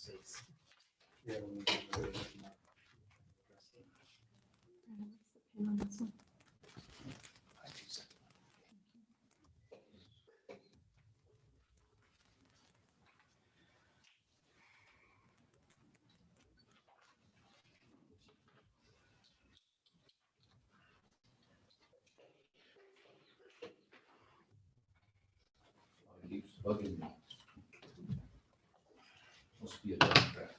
States. Keeps bugging me. Must be a Democrat.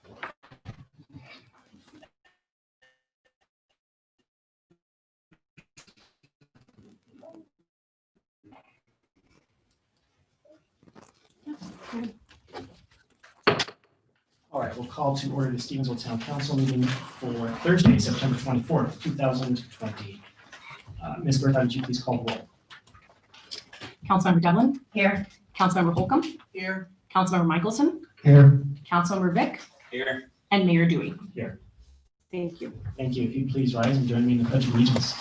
All right, we'll call to order the Stevensville Town Council meeting for Thursday, September 24th, 2020. Ms. Bertha, would you please call the roll? Councilmember Devlin? Here. Councilmember Holcomb? Here. Councilmember Michelson? Here. Councilmember Vick? Here. And Mayor Dewey? Here. Thank you. Thank you. If you please rise and join me in the Pledge of Allegiance.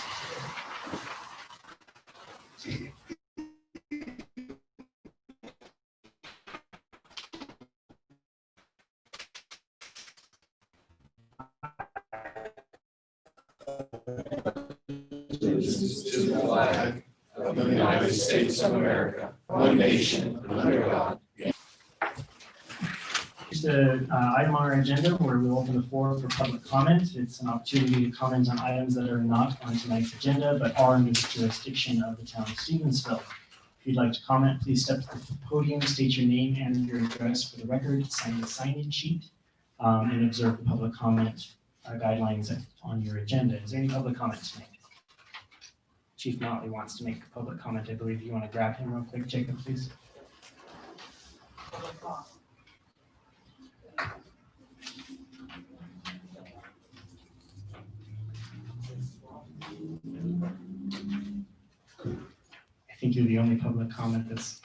Allegiance to the flag of the United States of America, one nation, under God. Just an item on our agenda where we'll open the floor for public comment. It's an opportunity to comment on items that are not on tonight's agenda, but are in the jurisdiction of the town of Stevensville. If you'd like to comment, please step to the podium, state your name and your address for the record, sign the sign-in sheet, and observe the public comment guidelines on your agenda. Is there any public comment tonight? Chief Motley wants to make a public comment. I believe you want to grab him real quick, Jacob, please. I think you're the only public comment that's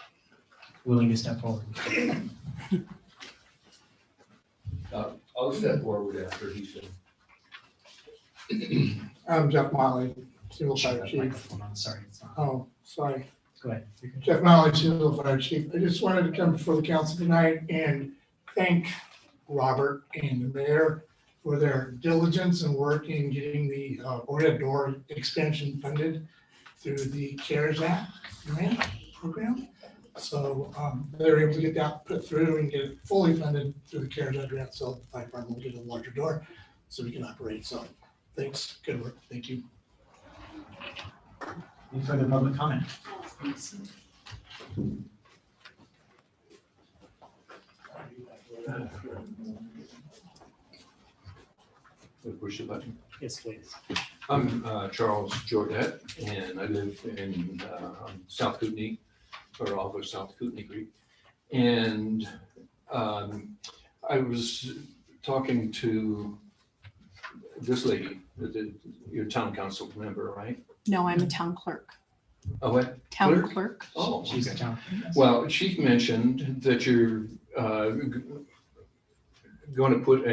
willing to step forward. I'll step forward after he said. I'm Jeff Motley, Civil Fire That Chief. microphone on, sorry. It's not. Oh, sorry. Go ahead. You're good. Jeff Motley, Civil Fire Chief. I just wanted to come before the council tonight and thank Robert and the mayor for their diligence and work in getting the overhead door expansion funded through the CARES Act grant program. So they were able to get that put through and get it fully funded through the CARES Act grant. So the fire department will get a larger door so we can operate. So thanks, good work. Thank you. Any further public comment? Push the button. Yes, please. I'm Charles Jordet, and I live in South Kootenai, or off of South Kootenai Creek. And I was talking to this lady, your town council member, right? No, I'm a town clerk. Oh, what? Town Clerk? clerk. Oh, She's okay. down. Well, she mentioned that you're going to put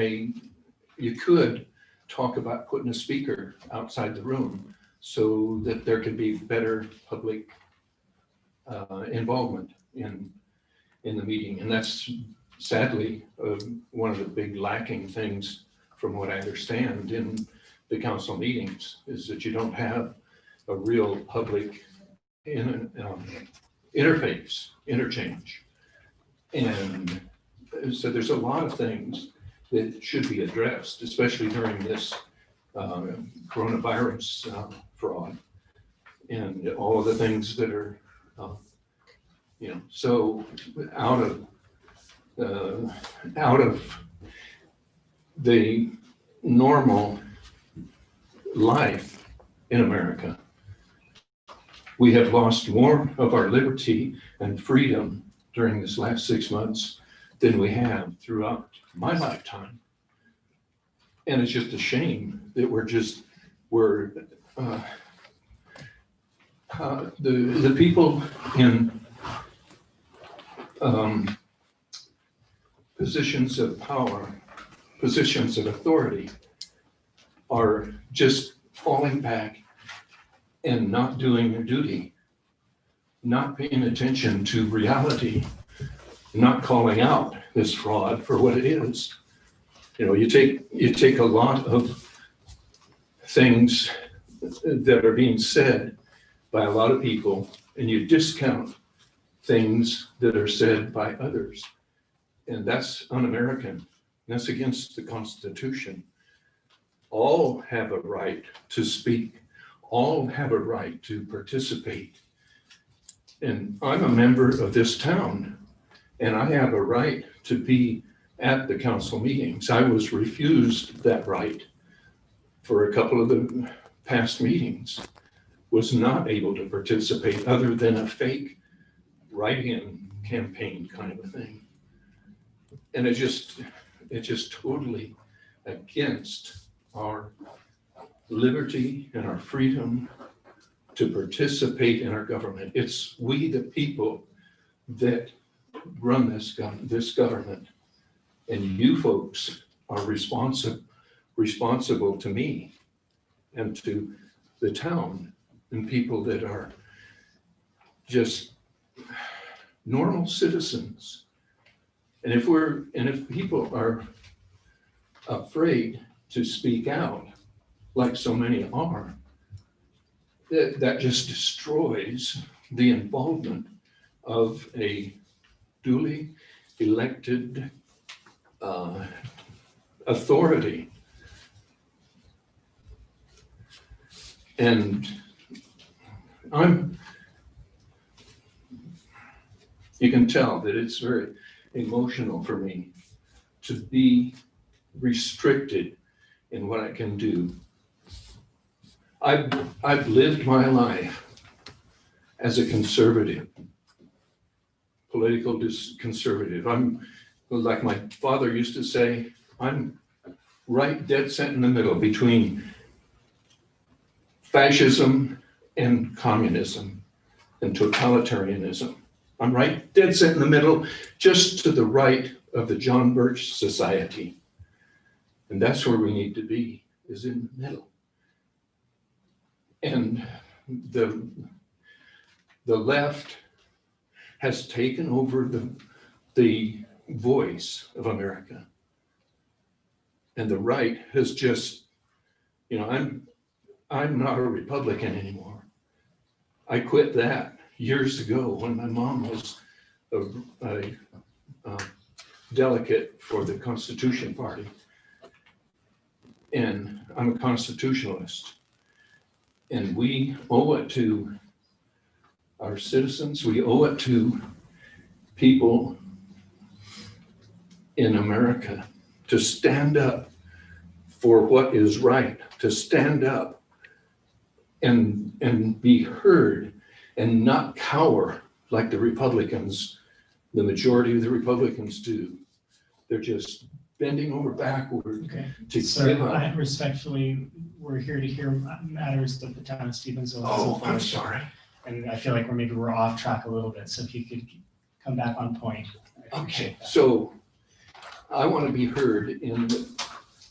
you could talk about putting a speaker outside the room so that there could be better public involvement in the meeting. And that's sadly one of the big lacking things from what I understand in the council meetings is that you don't have a real public interchange. And so there's a lot of things that should be addressed, especially during this coronavirus fraud and all of the things that are, so out of the normal life in America. We have lost more of our liberty and freedom during this last 6 months than we have throughout my lifetime. And it's just a shame that the people in positions of power, positions of authority are just falling back and not doing their duty, not paying attention to reality, not calling out this fraud for what it is. You know, you take a lot of things that are being said by a lot of people and you discount things that are said by others. And that's un-American. That's against the Constitution. All have a right to speak. All have a right to participate. And I'm a member of this town, and I have a right to be at the council meetings. I was refused that right for a couple of the past meetings, was not able to participate other than a fake write-in campaign kind of a thing. And it's just totally against our liberty and our freedom to participate in our government. It's we, the people, that run this government. And you folks are responsible to me and to the town and people that are just normal citizens. And if people are afraid to speak out, like so many are, that just destroys the involvement of a duly elected authority. And you can tell that it's very emotional for me to be restricted in what I can do. I've lived my life as a conservative, political conservative. I'm, like my father used to say, I'm right dead set in the middle between fascism and communism and totalitarianism. I'm right dead set in the middle, just to the right of the John Birch Society. And that's where we need to be, is in the middle. And the left has taken over the voice of America. And the right has just, you know, I'm not a Republican anymore. I quit that years ago when my mom was a delegate for the Constitution Party. And I'm a constitutionalist. And we owe it to our citizens, we owe it to people in America to stand up for what is right, to stand up and be heard and not cower like the Republicans, the majority of the Republicans do. They're just bending over backward Okay, to sir, give up. I respectfully, we're here to hear matters that the town of Stevensville has. Oh, I'm enforced. sorry. And I feel like we're off track a little bit, so if you could come back on point. I appreciate Okay, that. so I want to be heard in the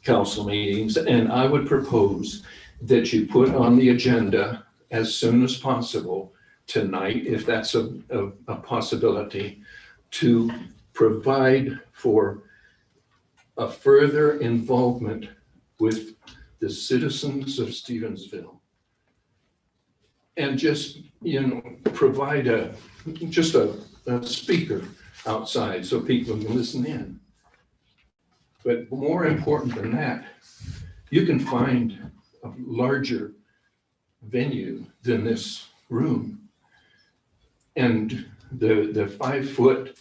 council meetings, and I would propose that you put on the agenda as soon as possible tonight, if that's a possibility, to provide for a further involvement with the citizens of Stevensville. And just, you know, provide just a speaker outside so people can listen in. But more important than that, you can find a larger venue than this room. And the 5 foot,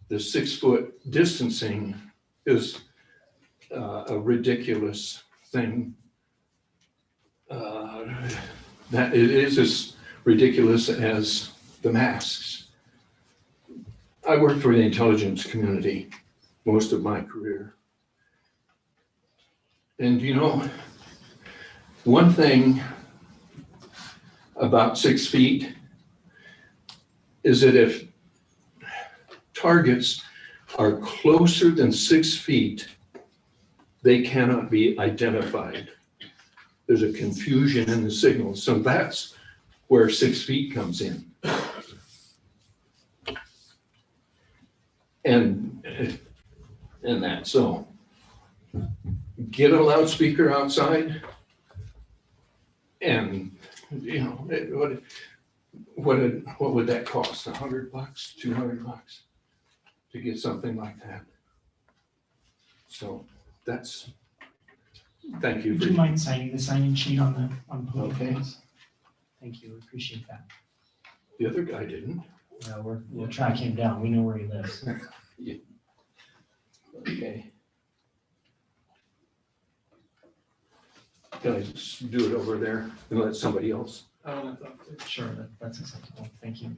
the 6 foot distancing is a ridiculous thing. That it is as ridiculous as the masks. I worked for the intelligence community most of my career. And you know, one thing about 6 feet is that if targets are closer than 6 feet, they cannot be identified. There's a confusion in the signal. So that's where 6 feet comes in. And and that, so get a loudspeaker outside and, you know, what would that cost? $100, $200 to get something like that? So that's, thank you Would for. you mind signing the sign-in sheet on the podium, Okay. please? Thank you, we appreciate that. The other guy didn't. We'll track him down, we know where he lives. Okay. Can I just do it over there and let somebody else? Sure, that's acceptable, thank you.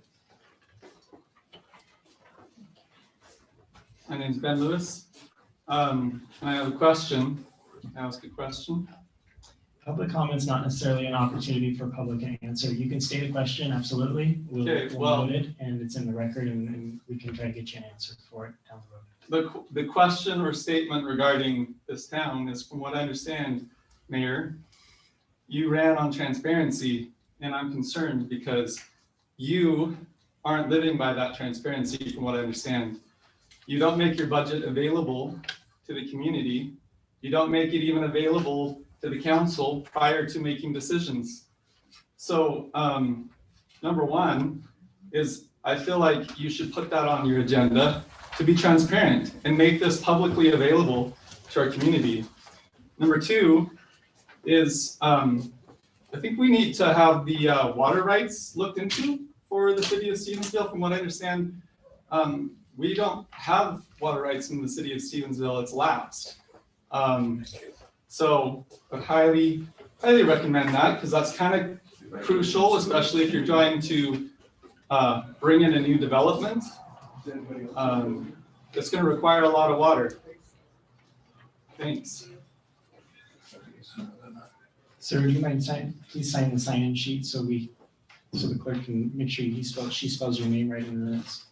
My name's Ben Lewis. I have a question. Can I ask a question? Public comment's not necessarily an opportunity for public answer. You can state a question, absolutely. Okay, We'll well- note it, and it's in the record, and we can try to get you an answer for it down the road. The question or statement regarding this town is, from what I understand, Mayor, you ran on transparency, and I'm concerned because you aren't living by that transparency, from what I understand. You don't make your budget available to the community. You don't make it even available to the council prior to making decisions. So, number one is I feel like you should put that on your agenda to be transparent and make this publicly available to our community. Number two is I think we need to have the water rights looked into for the city of Stevensville. From what I understand, we don't have water rights in the city of Stevensville. It's lapsed. So I highly recommend that, because that's kind of crucial, especially if you're trying to bring in a new development. It's going to require a lot of water. Thanks. Sir, do you mind please sign the sign-in sheet so the clerk can make sure she spells your name right in the minutes.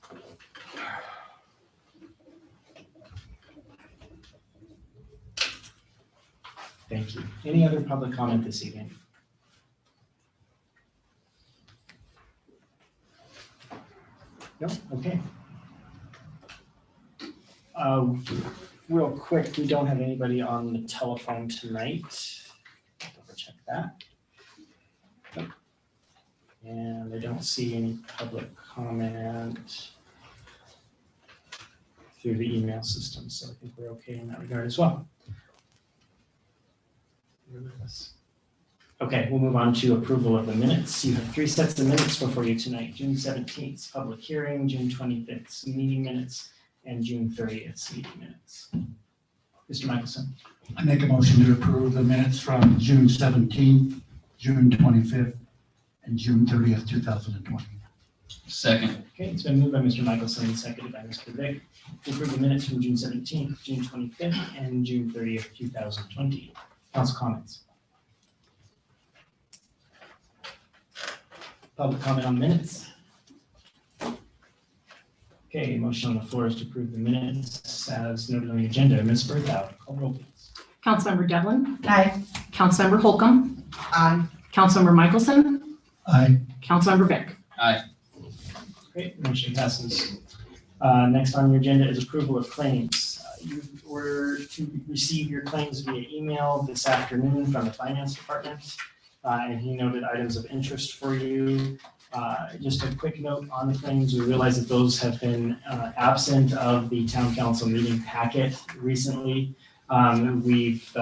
Thank you. Any other public comment this evening? No? Okay. Real quick, we don't have anybody on the telephone tonight. Double check that. Nope. And I don't see any public comment through the email system, so I think we're okay in that regard as well. Okay, we'll move on to approval of the minutes. You have 3 sets of minutes before you tonight: June 17th, public hearing, June 25th, meeting minutes, and June 30th, meeting minutes. Mr. Michelson. I make a motion to approve the minutes from June 17th, June 25th, and June 30th, 2020. Second. Okay, it's been moved by Mr. Michelson, seconded by Mr. Vick, to approve the minutes from June 17th, June 25th, and June 30th, 2020. Council comments. Public comment on minutes. Okay, motion on the floor is to approve the minutes as noted on the agenda. Ms. Berthoud, call roll please. Councilmember Devlin. Aye. Councilmember Holcomb. Aye. Councilmember Michelson. Aye. Councilmember Vick. Aye. Great, motion passes. Next on your agenda is approval of claims. You were to receive your claims via email this afternoon from the finance department, and he noted items of interest for you. Just a quick note on the claims, we realize that those have been absent of the town council meeting packet recently. We've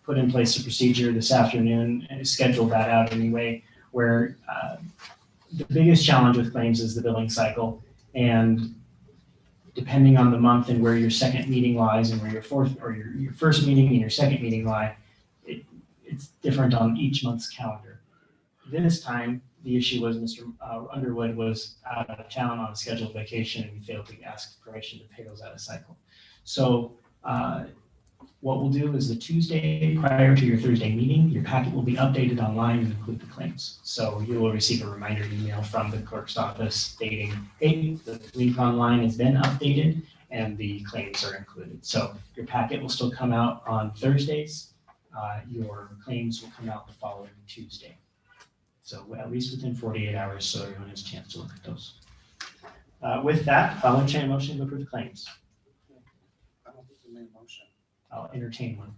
put in place a procedure this afternoon and scheduled that out anyway, where the biggest challenge with claims is the billing cycle. And depending on the month and where your second meeting lies and where your first meeting and your second meeting lie, it's different on each month's calendar. This time, the issue was Mr. Underwood was out of town on a scheduled vacation, and we failed to ask permission to pay those out of cycle. So what we'll do is the Tuesday prior to your Thursday meeting, your packet will be updated online and include the claims. So you will receive a reminder email from the clerk's office stating, hey, the link online has been updated and the claims are included. So your packet will still come out on Thursdays. Your claims will come out the following Tuesday. So at least within 48 hours, so everyone has a chance to look at those. With that, I'll entertain a motion to approve the claims. I'll entertain one.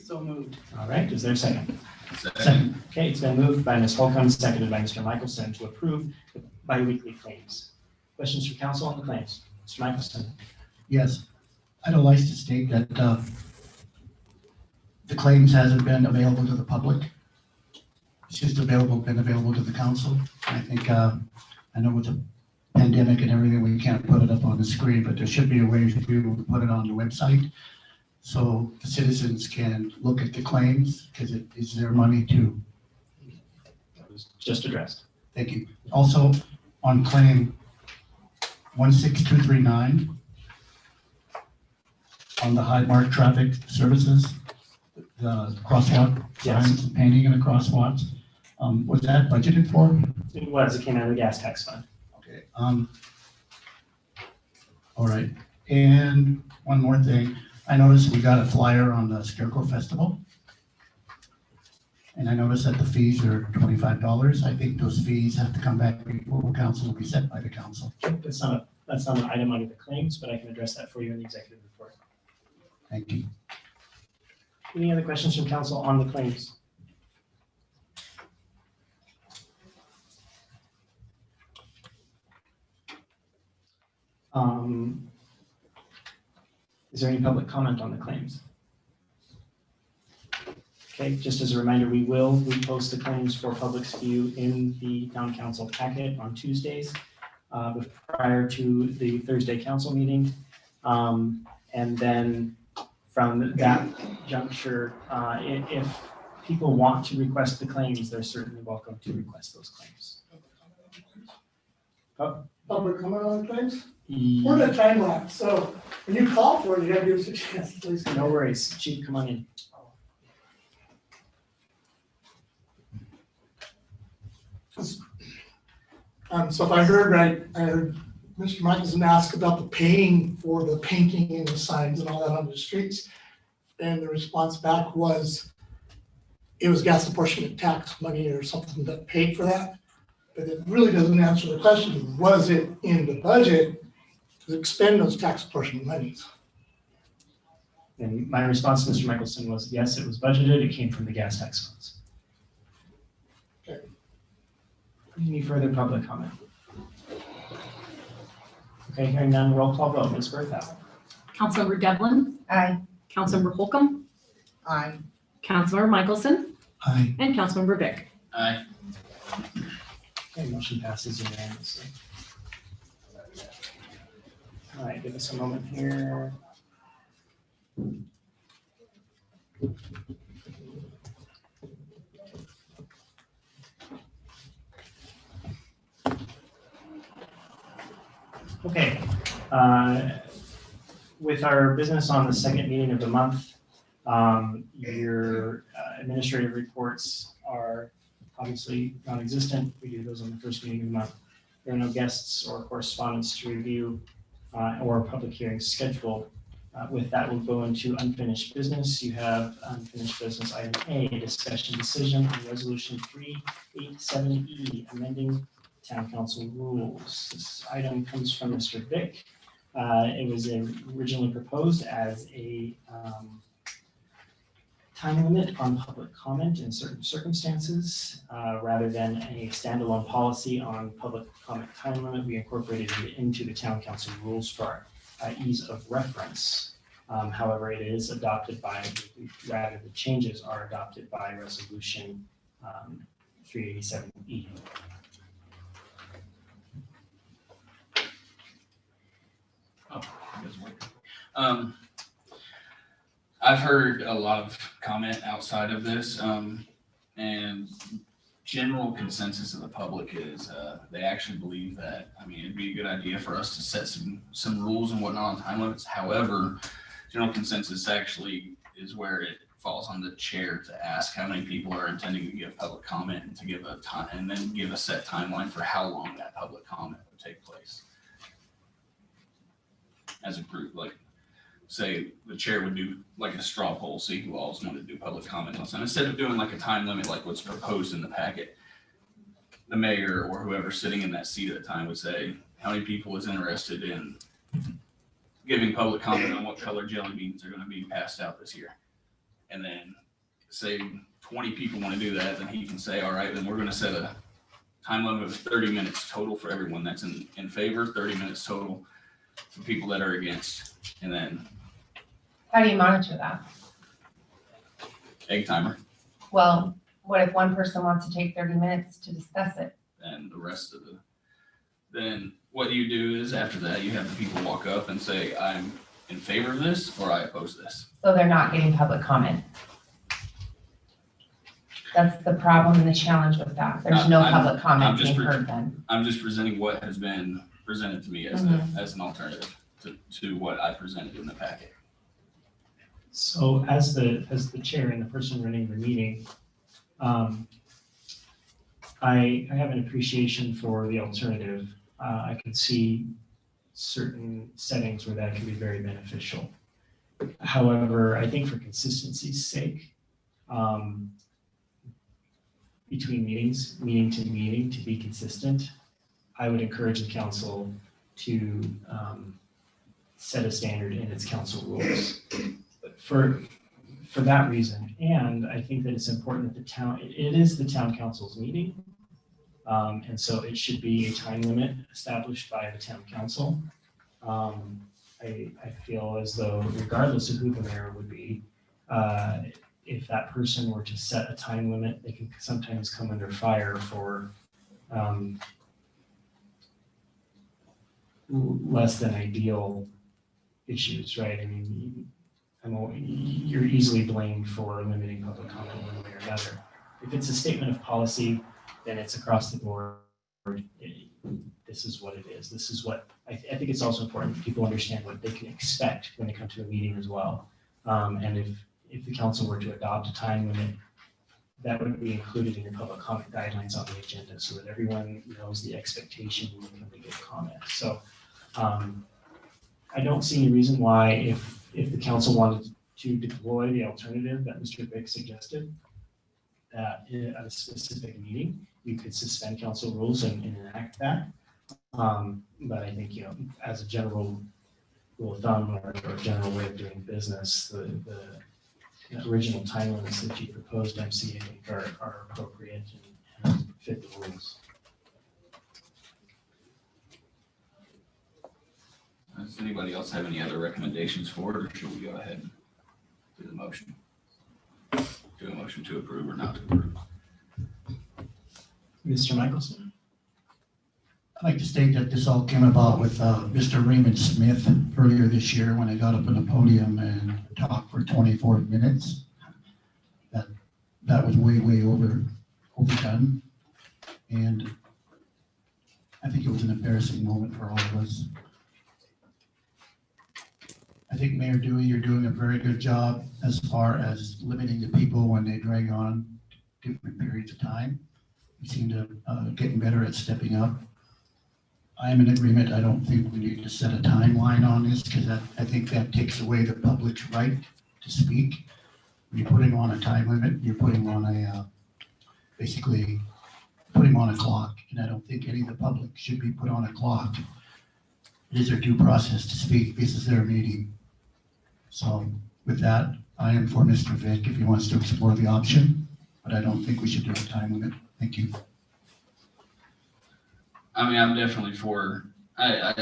So moved. All right, is there a second? Second. Okay, it's been moved by Ms. Holcomb, seconded by Mr. Michelson to approve the biweekly claims. Questions from council on the claims? Mr. Michelson? Yes, I'd like to state that the claims hasn't been available to the public. It's just been available to the council. I think, I know with the pandemic and everything, we can't put it up on the screen, but there should be a way to be able to put it on the website so the citizens can look at the claims because it is their money too. That was just addressed. Thank you. Also, on claim 16239, on the Hyde Park Traffic Services, the crosswalk Yes. signs, painting in the crosswalks, was that budgeted for? It was, it came out of the gas tax fund. Okay. All right. And one more thing. I noticed we got a flyer on the Scarecrow Festival. And I noticed that the fees are $25. I think those fees have to come back before council, will be set by the council. That's not an item under the claims, but I can address that for you in the executive report. Thank you. Any other questions from council on the claims? Is there any public comment on the claims? Okay, just as a reminder, we will repost the claims for public's view in the town council packet on Tuesdays prior to the Thursday council meeting. And then from that juncture, if people want to request the claims, they're certainly welcome to request those claims. Public comment on the claims? We're in a time lapse, so when you call for it, you gotta give us a chance, please. No worries, Chief, come on in. So if I heard right, I heard Mr. Michelson ask about the paying for the painting and the signs and all that on the streets. And the response back was, it was gas apportionment tax money or something that paid for that. But it really doesn't answer the question, was it in the budget to expend those tax apportionment monies? And my response to Mr. Michelson was, yes, it was budgeted, it came from the gas tax funds. Okay. Any further public comment? Okay, hearing none, roll call vote, Ms. Bertha. Councilmember Devlin, Aye. Councilmember Holcomb, Aye. Councilmember Michelson, Aye. and Councilmember Vick. Aye. Okay, motion passes unanimously. All right, give us a moment here. Okay, with our business on the second meeting of the month, your administrative reports are obviously non-existent. We do those on the first meeting of the month. There are no guests or correspondence to review or public hearings scheduled. With that, we'll go into unfinished business. You have unfinished business item A, discussion decision on resolution 387E, amending town council rules. This item comes from Mr. Vick. It was originally proposed as a time limit on public comment in certain circumstances. Rather than a standalone policy on public comment time limit, we incorporated it into the town council rules for ease of reference. However, it is adopted by, the changes are adopted by resolution 387E. I've heard a lot of comment outside of this, and general consensus of the public is they actually believe that, it'd be a good idea for us to set some rules and whatnot on time limits. However, general consensus actually is where it falls on the chair to ask how many people are intending to give public comment and to give a time, and then give a set timeline for how long that public comment would take place. As a group, like say the chair would do like a straw poll, see who all wanted to do public comment on something. Instead of doing like a time limit like what's proposed in the packet, the mayor or whoever's sitting in that seat at the time would say how many people is interested in giving public comment on what color jelly beans are gonna be passed out this year. And then say 20 people wanna do that, then he can say, all right, then we're gonna set a time limit of 30 minutes total for everyone that's in favor, 30 minutes total for people that are against. And then How do you monitor that? egg timer, Well, what if one person wants to take 30 minutes to discuss it? and the rest of then what you do is after that, you have the people walk up and say, I'm in favor of this, or I oppose this. So they're not getting public comment. That's the problem and the challenge with that. There's no I'm- public comment I'm just being re- heard then. I'm just presenting what has been presented to me as as an alternative to what I presented in the packet. So as the chair and the person running the meeting, I have an appreciation for the alternative. I could see certain settings where that can be very beneficial. However, I think for consistency's sake, between meetings, meeting to meeting, to be consistent, I would encourage the council to set a standard in its council rules. For that reason, and I think that it's important that it is the town council's meeting. And so it should be a time limit established by the town council. I feel as though regardless of who the mayor would be, if that person were to set a time limit, they can sometimes come under fire for less than ideal issues, right? I mean, you're easily blamed for limiting public comment one way or another. If it's a statement of policy, then it's across the board. This is what it is. This is what, I think it's also important that people understand what they can expect when they come to a meeting as well. And if the council were to adopt a time limit, that would be included in your public comment guidelines on the agenda so that everyone knows the expectation when they come to give comment. So I don't see any reason why if the council wanted to deploy the alternative that Mr. Vick suggested, that at a specific meeting, you could suspend council rules and enact that. But I think, as a general rule of thumb or general way of doing business, the original time limits that you proposed, MC, I think are appropriate and fit the rules. Does anybody else have any other recommendations for it, or should we go ahead and do the motion? Do a motion to approve or not to approve? Mr. Michelson? I'd like to state that this all came about with Mr. Raymond Smith earlier this year when I got up on the podium and talked for 24 minutes. That was way overdone. And I think it was an embarrassing moment for all of us. I think Mayor Dewey, you're doing a very good job as far as limiting the people when they drag on different periods of time. You seem to getting better at stepping up. I'm in agreement. I don't think we need to set a timeline on this because I think that takes away the public's right to speak. When you're putting on a time limit, you're putting on basically putting on a clock, and I don't think any of the public should be put on a clock. It is their due process to speak. This is their meeting. So with that, I am for Mr. Vick if he wants to explore the option, but I don't think we should do a time limit. Thank you. I mean, I'm definitely for, I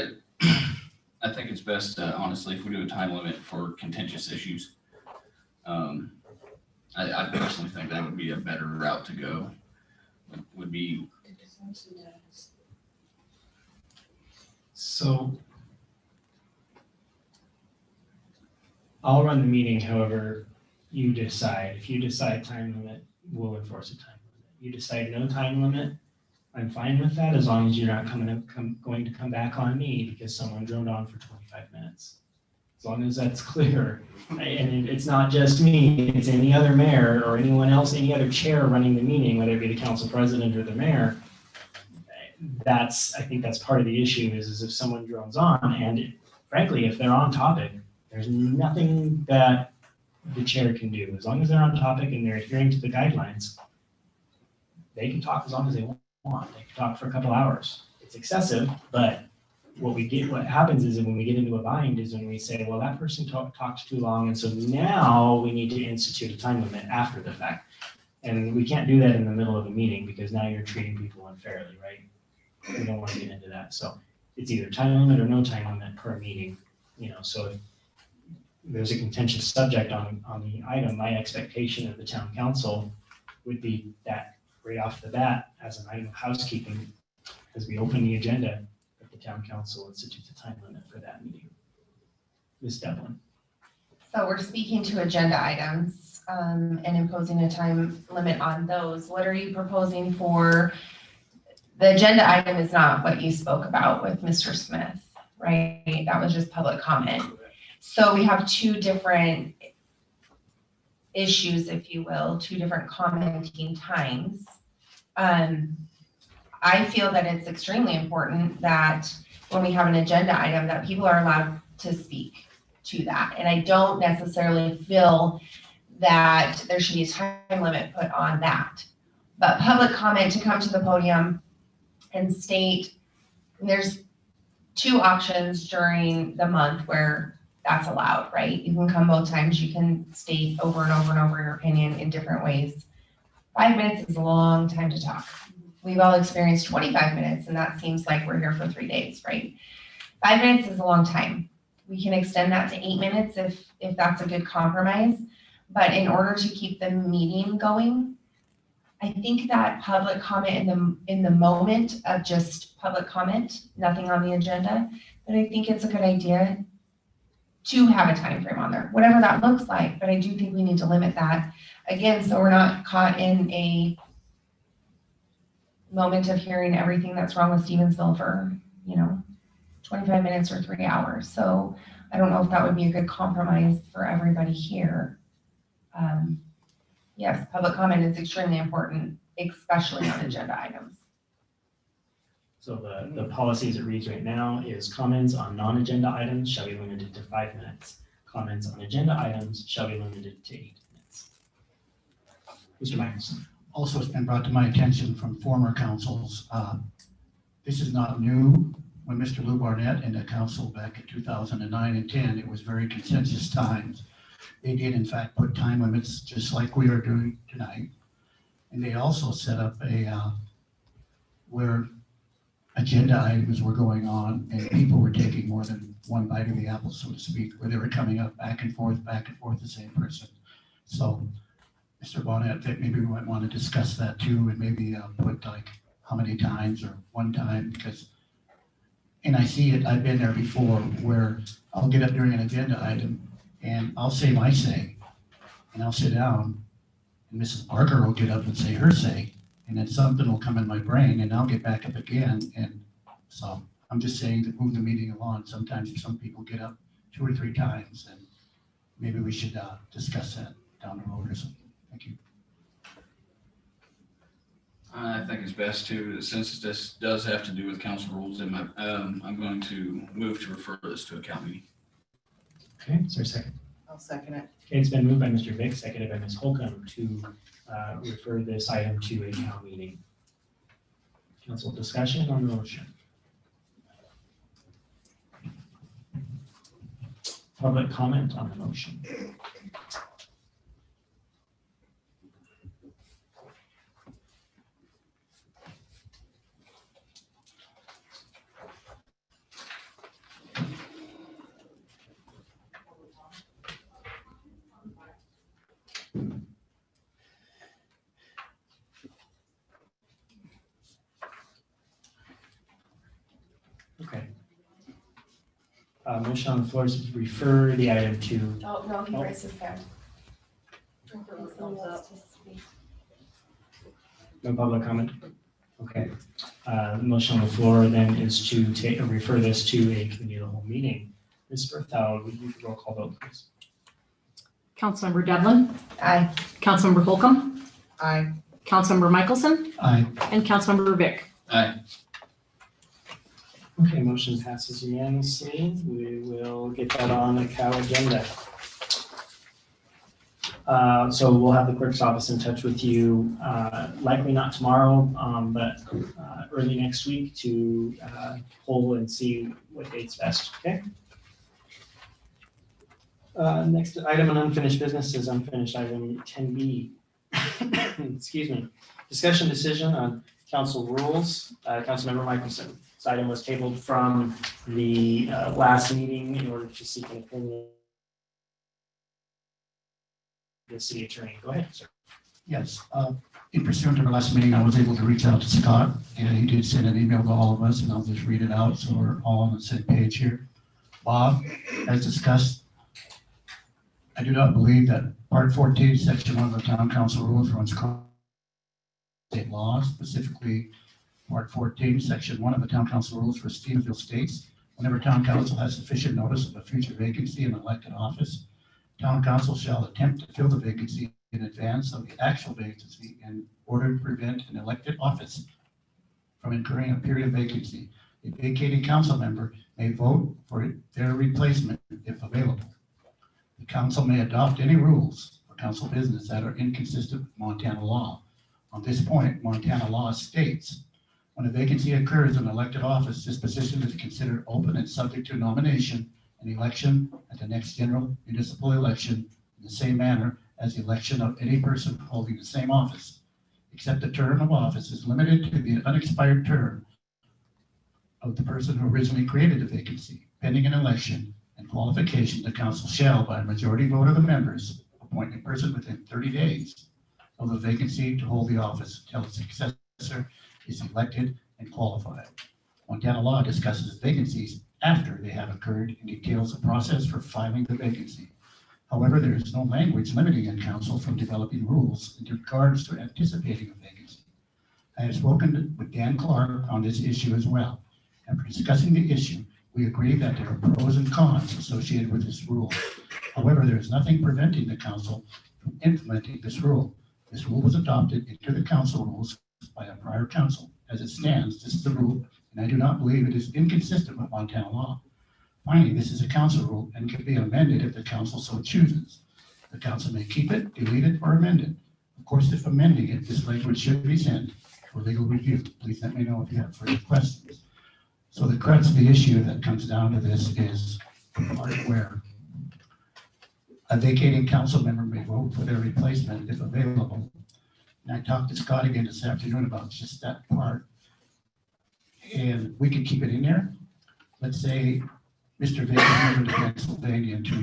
think it's best, honestly, if we do a time limit for contentious issues. I personally think that would be a better route to go. Would be. So I'll run the meeting however you decide. If you decide time limit, we'll enforce a time limit. You decide no time limit, I'm fine with that as long as you're not going to come back on me because someone droned on for 25 minutes. As long as that's clear. And it's not just me, it's any other mayor or anyone else, any other chair running the meeting, whether it be the council president or the mayor. I think that's part of the issue is if someone drones on and frankly, if they're on topic, there's nothing that the chair can do. As long as they're on topic and they're adhering to the guidelines, they can talk as long as they want. They can talk for a couple hours. It's excessive, but what happens is when we get into a bind is when we say, well, that person talked too long, and so now we need to institute a time limit after the fact. And we can't do that in the middle of a meeting because now you're treating people unfairly, right? We don't want to get into that. So it's either time limit or no time limit per meeting, so if there's a contentious subject on the item, my expectation of the town council would be that right off the bat, as an item of housekeeping, as we open the agenda, that the town council institutes a time limit for that meeting. Ms. Devlin. So we're speaking to agenda items and imposing a time limit on those. What are you proposing for? The agenda item is not what you spoke about with Mr. Smith, right? That was just public comment. So we have two different issues, if you will, two different commenting times. I feel that it's extremely important that when we have an agenda item that people are allowed to speak to that. And I don't necessarily feel that there should be a time limit put on that. But public comment to come to the podium and state, there's two options during the month where that's allowed, right? You can come both times. You can state over and over and over your opinion in different ways. 5 minutes is a long time to talk. We've all experienced 25 minutes, and that seems like we're here for 3 days, right? 5 minutes is a long time. We can extend that to 8 minutes if that's a good compromise. But in order to keep the meeting going, I think that public comment in the moment of just public comment, nothing on the agenda, but I think it's a good idea to have a time frame on there, whatever that looks like. But I do think we need to limit that again, so we're not caught in a moment of hearing everything that's wrong with Stevensville for 25 minutes or 3 hours. So I don't know if that would be a good compromise for everybody here. Yes, public comment is extremely important, especially on agenda items. So the policy as it reads right now is comments on non-agenda items shall be limited to 5 minutes. Comments on agenda items shall be limited to 8 minutes. Mr. Michelson. Also, it's been brought to my attention from former councils. This is not new. When Mr. Lou Barnett and the council back in 2009 and 10, it was very consensus times. They did in fact put time limits just like we are doing tonight. And they also set up where agenda items were going on and people were taking more than one bite of the apple, so to speak, where they were coming up back and forth, the same person. So Mr. Barnett, maybe we might want to discuss that too, and maybe put like how many times or one time, because, and I see it, I've been there before where I'll get up during an agenda item and I'll say my say and I'll sit down and Mrs. Parker will get up and say her say, and then something will come in my brain and I'll get back up again. And so I'm just saying to move the meeting along. Sometimes some people get up 2 or 3 times, and maybe we should discuss that down the road or something. Thank you. I think it's best to, since this does have to do with council rules, I'm going to move to refer this to a council meeting. Okay, is there a second? I'll second it. Okay, it's been moved by Mr. Vick, seconded by Ms. Holcomb to refer this item to a town meeting. Council discussion on the motion. Public comment on the motion. Okay. Motion on the floor is to refer the item to. Oh, no, he raised his hand. No public comment? Okay. The motion on the floor then is to refer this to a committee of the whole meeting. Ms. Berthauer, would you roll call vote, please? Councilmember Devlin, Aye. Councilmember Holcomb, Aye. Councilmember Michelson, Aye. and Councilmember Vick. Aye. Okay, motion passes unanimously. We will get that on the COW agenda. So we'll have the clerk's office in touch with you, likely not tomorrow, but early next week to poll and see what date's best, okay? Next item on unfinished business is unfinished item 10B. Excuse me. Discussion decision on council rules. Councilmember Michelson. This item was tabled from the last meeting in order to seek an opinion. The city attorney. Go ahead, sir. Yes, in pursuant to our last meeting, I was able to reach out to Scott, and he did send an email to all of us, and I'll just read it out so we're all on the same page here. Bob, as discussed, I do not believe that Part 14, Section 1 of the Town Council rules runs contrary to state law, specifically Part 14, Section 1 of the Town Council rules for Stevensville states, whenever Town Council has sufficient notice of a future vacancy in elected office, Town Council shall attempt to fill the vacancy in advance of the actual vacancy in order to prevent an elected office from incurring a period of vacancy. A vacating council member may vote for their replacement if available. The council may adopt any rules for council business that are inconsistent with Montana law. On this point, Montana law states, when a vacancy occurs in elected office, this position is considered open and subject to nomination and election at the next general municipal election in the same manner as the election of any person holding the same office, except the term of office is limited to the unexpired term of the person who originally created the vacancy. Pending an election and qualification, the council shall, by a majority vote of the members, appoint a person within 30 days of the vacancy to hold the office until a successor is elected and qualified. Montana law discusses vacancies after they have occurred and details the process for filing the vacancy. However, there is no language limiting a council from developing rules in regards to anticipating a vacancy. I have spoken with Dan Clark on this issue as well. After discussing the issue, we agree that there are pros and cons associated with this rule. However, there is nothing preventing the council from implementing this rule. This rule was adopted into the council rules by a prior council. As it stands, this is the rule, and I do not believe it is inconsistent with Montana law. Finally, this is a council rule and can be amended if the council so chooses. The council may keep it, delete it, or amend it. Of course, if amending it, this language should be sent for legal review. Please let me know if you have further questions. So the crux of the issue that comes down to this is the part where a vacating council member may vote for their replacement if available. And I talked to Scott again this afternoon about just that part. And we can keep it in there. Let's say Mr. Vick is moving to Pennsylvania in 2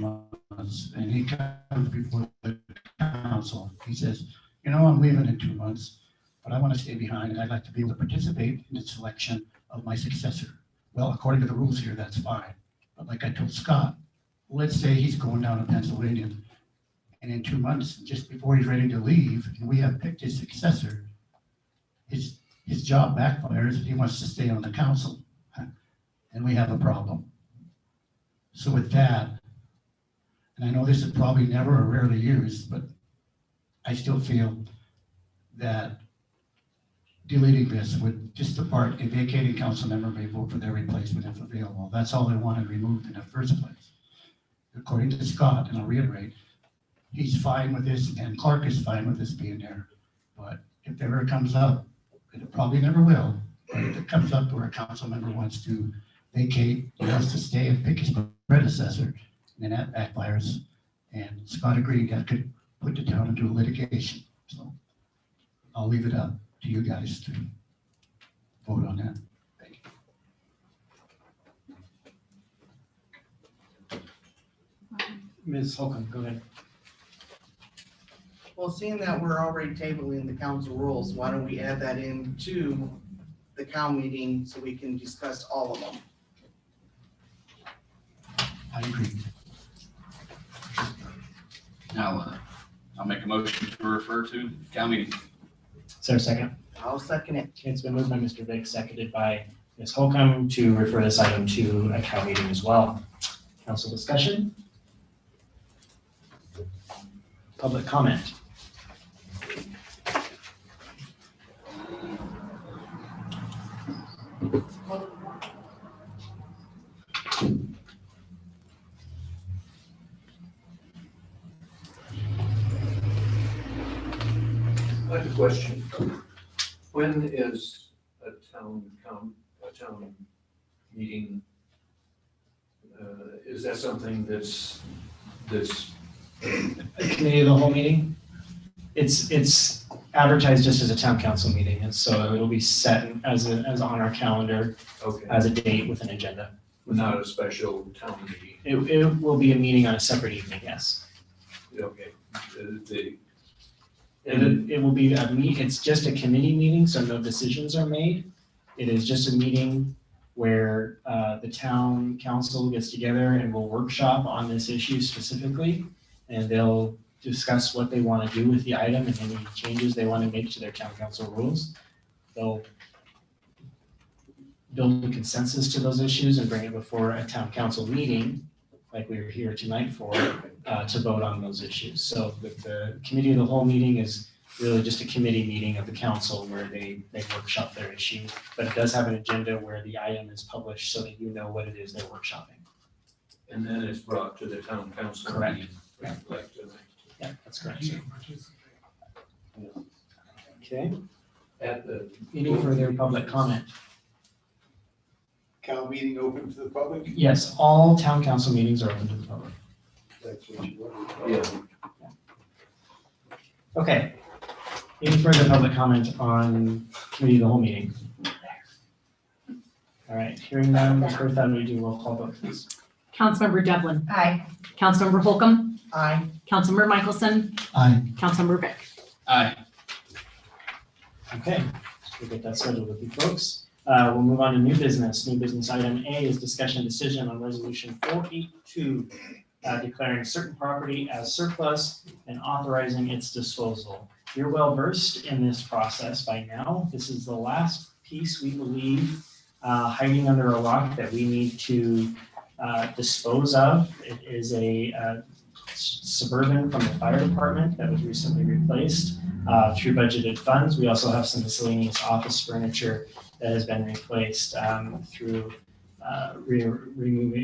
months, and he comes before the council. He says, you know, I'm leaving in 2 months, but I want to stay behind, and I'd like to be able to participate in the selection of my successor. Well, according to the rules here, that's fine. But like I told Scott, let's say he's going down to Pennsylvania, and in 2 months, just before he's ready to leave, and we have picked his successor, his job backfires, and he wants to stay on the council, and we have a problem. So with that, and I know this is probably never or rarely used, but I still feel that deleting this would just depart a vacating council member may vote for their replacement if available. That's all they wanted removed in the first place. According to Scott, and I'll reiterate, he's fine with this, and Clark is fine with this being there. But if it ever comes up, and it probably never will, but if it comes up where a council member wants to vacate, he wants to stay and pick his predecessor, and then that backfires. And Scott agreed that could put the town into litigation. So I'll leave it up to you guys to vote on that. Thank you. Ms. Holcomb, go ahead. Well, seeing that we're already tabling the council rules, why don't we add that into the COW meeting so we can discuss all of them? I agree. I'll make a motion to refer to COW meeting. Is there a second? I'll second it. It's been moved by Mr. Vick, seconded by Ms. Holcomb to refer this item to a COW meeting as well. Council discussion? Public comment? I have a question. When is a a town meeting? Is that something that's Committee of the whole meeting? It's advertised just as a town council meeting, and so it'll be set as on our calendar okay? as a date with an agenda. Not a special town meeting, It will be a meeting on a separate evening, yes. okay? It will be it's just a committee meeting, so no decisions are made. It is just a meeting where the town council gets together and will workshop on this issue specifically, and they'll discuss what they want to do with the item and any changes they want to make to their town council rules. They'll build a consensus to those issues and bring it before a town council meeting, like we were here tonight for, to vote on those issues. So the committee of the whole meeting is really just a committee meeting of the council where they workshop their issue. But it does have an agenda where the item is published so that you know what it is they're workshopping. And then it's brought to the town council. Correct. meeting, like tonight. Yeah, that's correct, sir. Okay, At the. any further public comment? Town meeting open to the public? Yes, all town council meetings are open to the public. That's what you want. Yeah. Okay. Any further public comment on committee of the whole meeting? All right, hearing none, Ms. Bertha, we do roll call vote, please. Councilmember Devlin, Aye. Councilmember Holcomb, Aye. Councilmember Michelson, Aye. Councilmember Vic. Aye. Okay, we'll get that scheduled with you folks. We'll move on to new business. New business item A is discussion decision on resolution 482, declaring certain property as surplus and authorizing its disposal. You're well versed in this process by now. This is the last piece, we believe, hiding under a rock that we need to dispose of. It is a Suburban from the fire department that was recently replaced through budgeted funds. We also have some miscellaneous office furniture that has been replaced through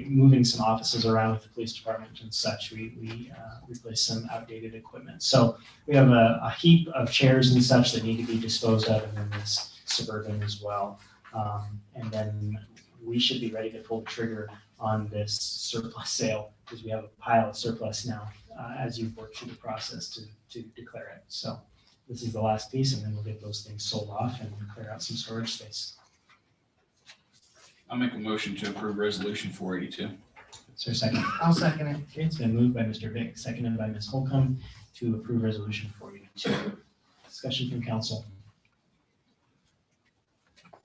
moving some offices around with the police department and such. We replaced some outdated equipment. So we have a heap of chairs and such that need to be disposed of, and then this Suburban as well. And then we should be ready to pull the trigger on this surplus sale because we have a pile of surplus now as you've worked through the process to declare it. So this is the last piece, and then we'll get those things sold off and clear out some storage space. I'll make a motion to approve resolution 482. Is there a second? I'll second it. Okay, it's been moved by Mr. Vick, seconded by Ms. Holcomb to approve resolution 482. Discussion from council.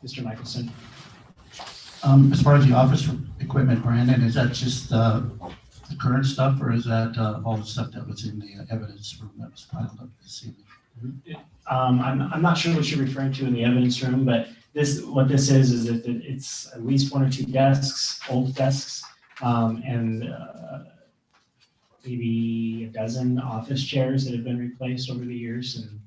Mr. Michelson. As far as the office equipment, Brandon, is that just the current stuff, or is that all the stuff that was in the evidence room that was piled up this evening? I'm not sure what you're referring to in the evidence room, but what this is that it's at least one or two desks, old desks, and maybe a dozen office chairs that have been replaced over the years. And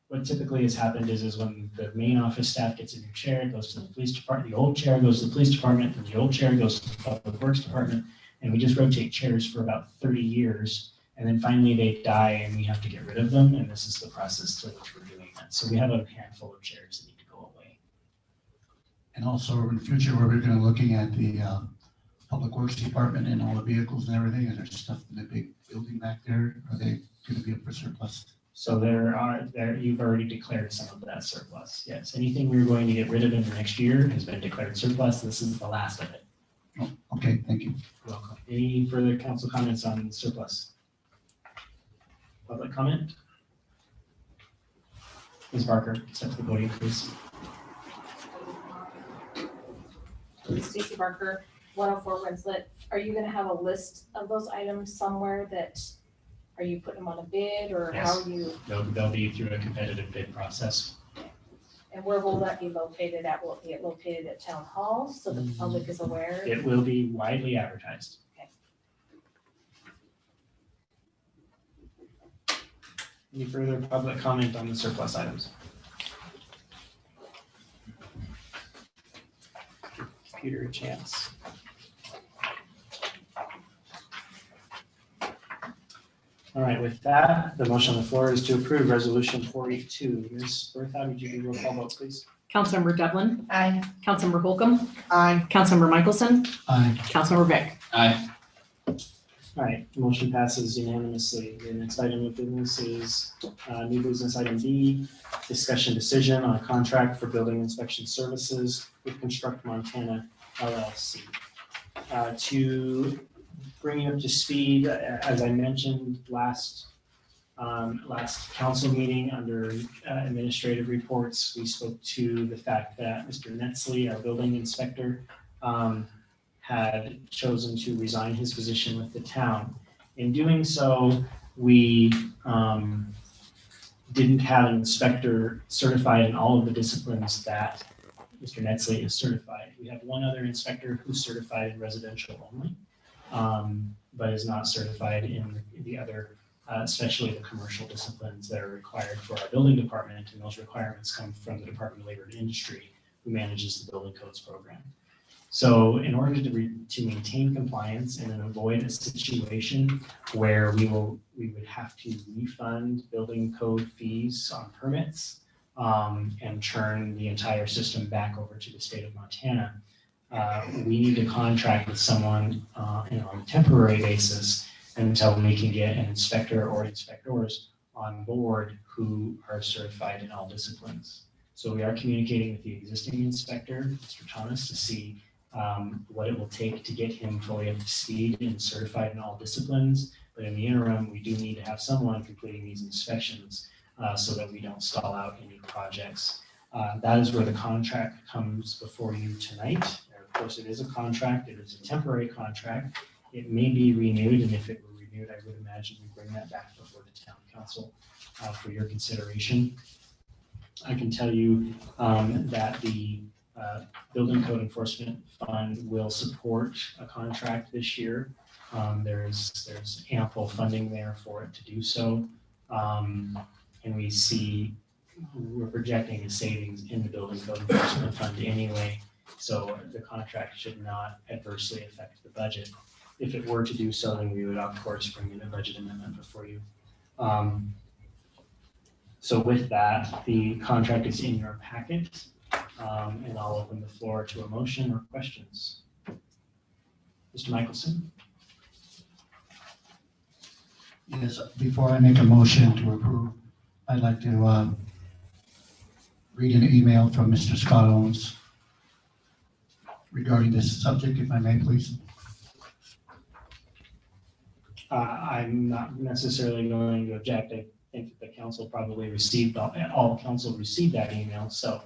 what typically has happened is when the main office staff gets a new chair, it goes to the police department, the old chair goes to the police department, and the old chair goes to the public works department. And we just rotate chairs for about 30 years. And then finally they die and we have to get rid of them. And this is the process to which we're doing that. So we have a handful of chairs that need to go away. And also in the future, where we're going to looking at the public works department and all the vehicles and everything, and there's stuff in the big building back there, are they going to be up for surplus? So you've already declared some of that surplus. Yes, anything we were going to get rid of in the next year has been declared surplus. This is the last of it. Oh, okay, thank you. You're welcome. Any further council comments on surplus? Public comment? Ms. Barker, step to the podium, please. Stacy Barker, 104 Winslet. Are you gonna have a list of those items somewhere that, are you putting them on a bid or how Yes. are you? They'll be through a competitive bid process. And where will that be located at? Will it be located at town hall so the public is aware? It will be widely advertised. Okay. Any further public comment on the surplus items? Computer a chance. All right, with that, the motion on the floor is to approve resolution 482. Ms. Bertha, would you do roll call vote, please? Councilmember Devlin, Aye. Councilmember Holcomb, Aye. Councilmember Michelson, Aye. Councilmember Vic. Aye. All right, the motion passes unanimously. The next item of business is new business item B, discussion decision on a contract for building inspection services with Construct Montana LLC. To bring you up to speed, as I mentioned last council meeting under administrative reports, we spoke to the fact that Mr. Netzley, our building inspector, had chosen to resign his position with the town. In doing so, we didn't have an inspector certified in all of the disciplines that Mr. Netzley is certified. We have one other inspector who's certified in residential only, but is not certified in the other, especially the commercial disciplines that are required for our building department, and those requirements come from the Department of Labor and Industry, who manages the building codes program. So in order to maintain compliance and then avoid a situation where we would have to refund building code fees on permits and turn the entire system back over to the state of Montana, we need to contract with someone on a temporary basis until we can get an inspector or inspectors on board who are certified in all disciplines. So we are communicating with the existing inspector, Mr. Thomas, to see what it will take to get him fully up to speed and certified in all disciplines. But in the interim, we do need to have someone completing these inspections so that we don't stall out any projects. That is where the contract comes before you tonight. Of course, it is a contract. It is a temporary contract. It may be renewed, and if it were renewed, I would imagine we bring that back before the town council for your consideration. I can tell you that the Building Code Enforcement Fund will support a contract this year. There's ample funding there for it to do so. And we're projecting a savings in the Building Code Enforcement Fund anyway. So the contract should not adversely affect the budget. If it were to do so, then we would of course bring in a budget amendment before you. So with that, the contract is in your packet. And I'll open the floor to a motion or questions. Mr. Michelson? Yes, before I make a motion to approve, I'd like to read an email from Mr. Scott Owens regarding this subject, if I may, please. I'm not necessarily going to object. I think that the council probably received, all council received that email, so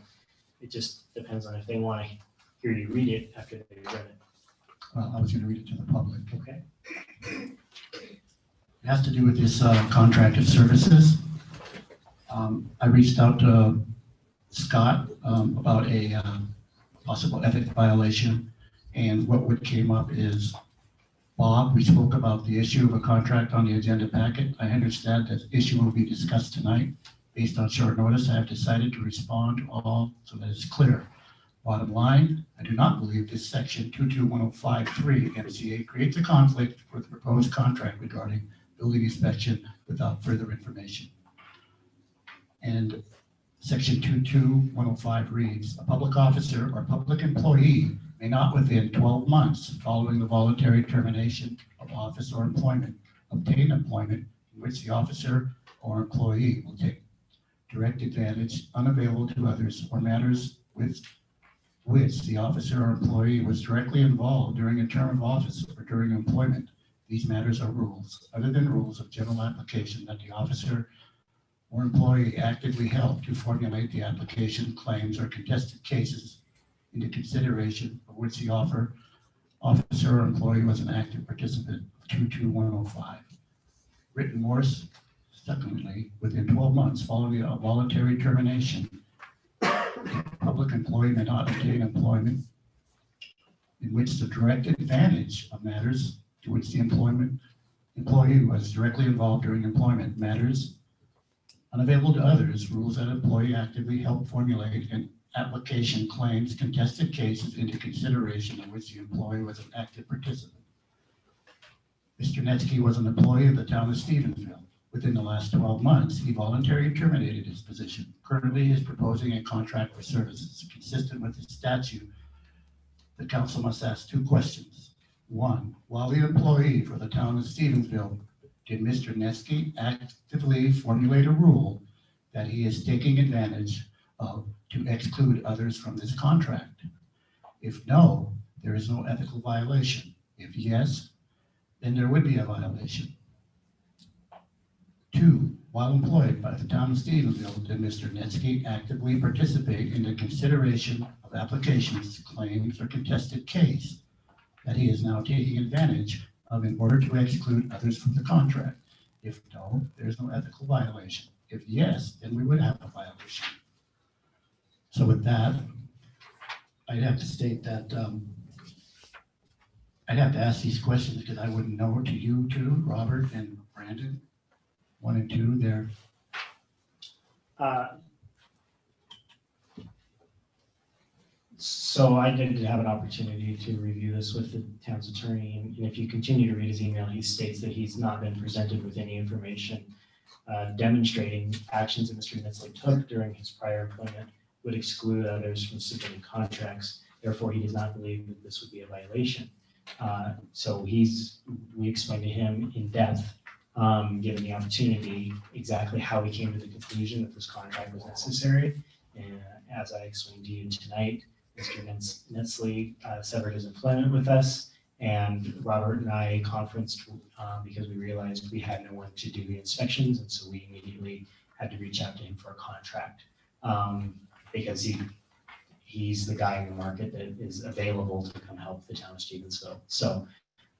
it just depends on if they want to hear you read it after they read it. Well, I was going to read it to the public. Okay. It has to do with this contract of services. I reached out to Scott about a possible ethics violation, and what came up is, Bob, we spoke about the issue of a contract on the agenda packet. I understand that issue will be discussed tonight. Based on short notice, I have decided to respond to all so that it's clear. Bottom line, I do not believe this section 221053 MCA creates a conflict with the proposed contract regarding building inspection without further information. And section 22105 reads, a public officer or public employee may not within 12 months following the voluntary termination of office or employment obtain employment in which the officer or employee will take direct advantage unavailable to others or matters with which the officer or employee was directly involved during a term of office or during employment. These matters are rules, other than rules of general application, that the officer or employee actively helped to formulate the application, claims, or contested cases into consideration of which the officer or employee was an active participant of 22105. Written Morse, secondly, within 12 months following a voluntary termination, a public employee may not obtain employment in which the direct advantage of matters to which the employee was directly involved during employment, matters unavailable to others, rules that employee actively helped formulate an application, claims, contested cases into consideration of which the employee was an active participant. Mr. Netsky was an employee of the town of Stevensville. Within the last 12 months, he voluntarily terminated his position. Currently, he is proposing a contract for services consistent with the statute. The council must ask 2 questions. 1, while the employee for the town of Stevensville, did Mr. Netsky actively formulate a rule that he is taking advantage of to exclude others from this contract? If no, there is no ethical violation. If yes, then there would be a violation. 2, while employed by the town of Stevensville, did Mr. Netsky actively participate in the consideration of applications, claims, or contested case that he is now taking advantage of in order to exclude others from the contract? If no, there's no ethical violation. If yes, then we would have a violation. So with that, I'd have to state that I'd have to ask these questions because I wouldn't know. To you two, Robert and Brandon, 1 and 2 there. So I did have an opportunity to review this with the town's attorney, and if you continue to read his email, he states that he's not been presented with any information demonstrating actions that Mr. Netsky took during his prior employment would exclude others from submitting contracts. Therefore, he does not believe that this would be a violation. So we explained to him in depth, given the opportunity, exactly how we came to the conclusion that this contract was necessary. And as I explained to you tonight, Mr. Netsky severed his employment with us, and Robert and I conferenced because we realized we had no one to do the inspections, and so we immediately had to reach out to him for a contract because he's the guy in the market that is available to come help the town of Stevensville. So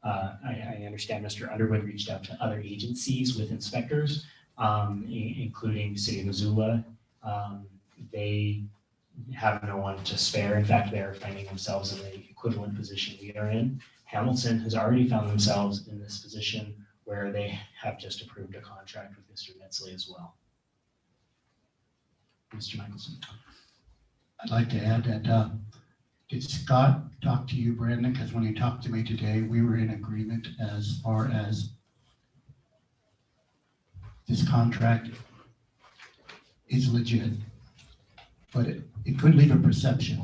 I understand Mr. Underwood reached out to other agencies with inspectors, including the City of Missoula. They have no one to spare. In fact, they're finding themselves in the equivalent position we are in. Hamilton has already found themselves in this position where they have just approved a contract with Mr. Netsky as well. Mr. Michelson. I'd like to add that did Scott talk to you, Brandon? Because when he talked to me today, we were in agreement as far as this contract is legit, but it could leave a perception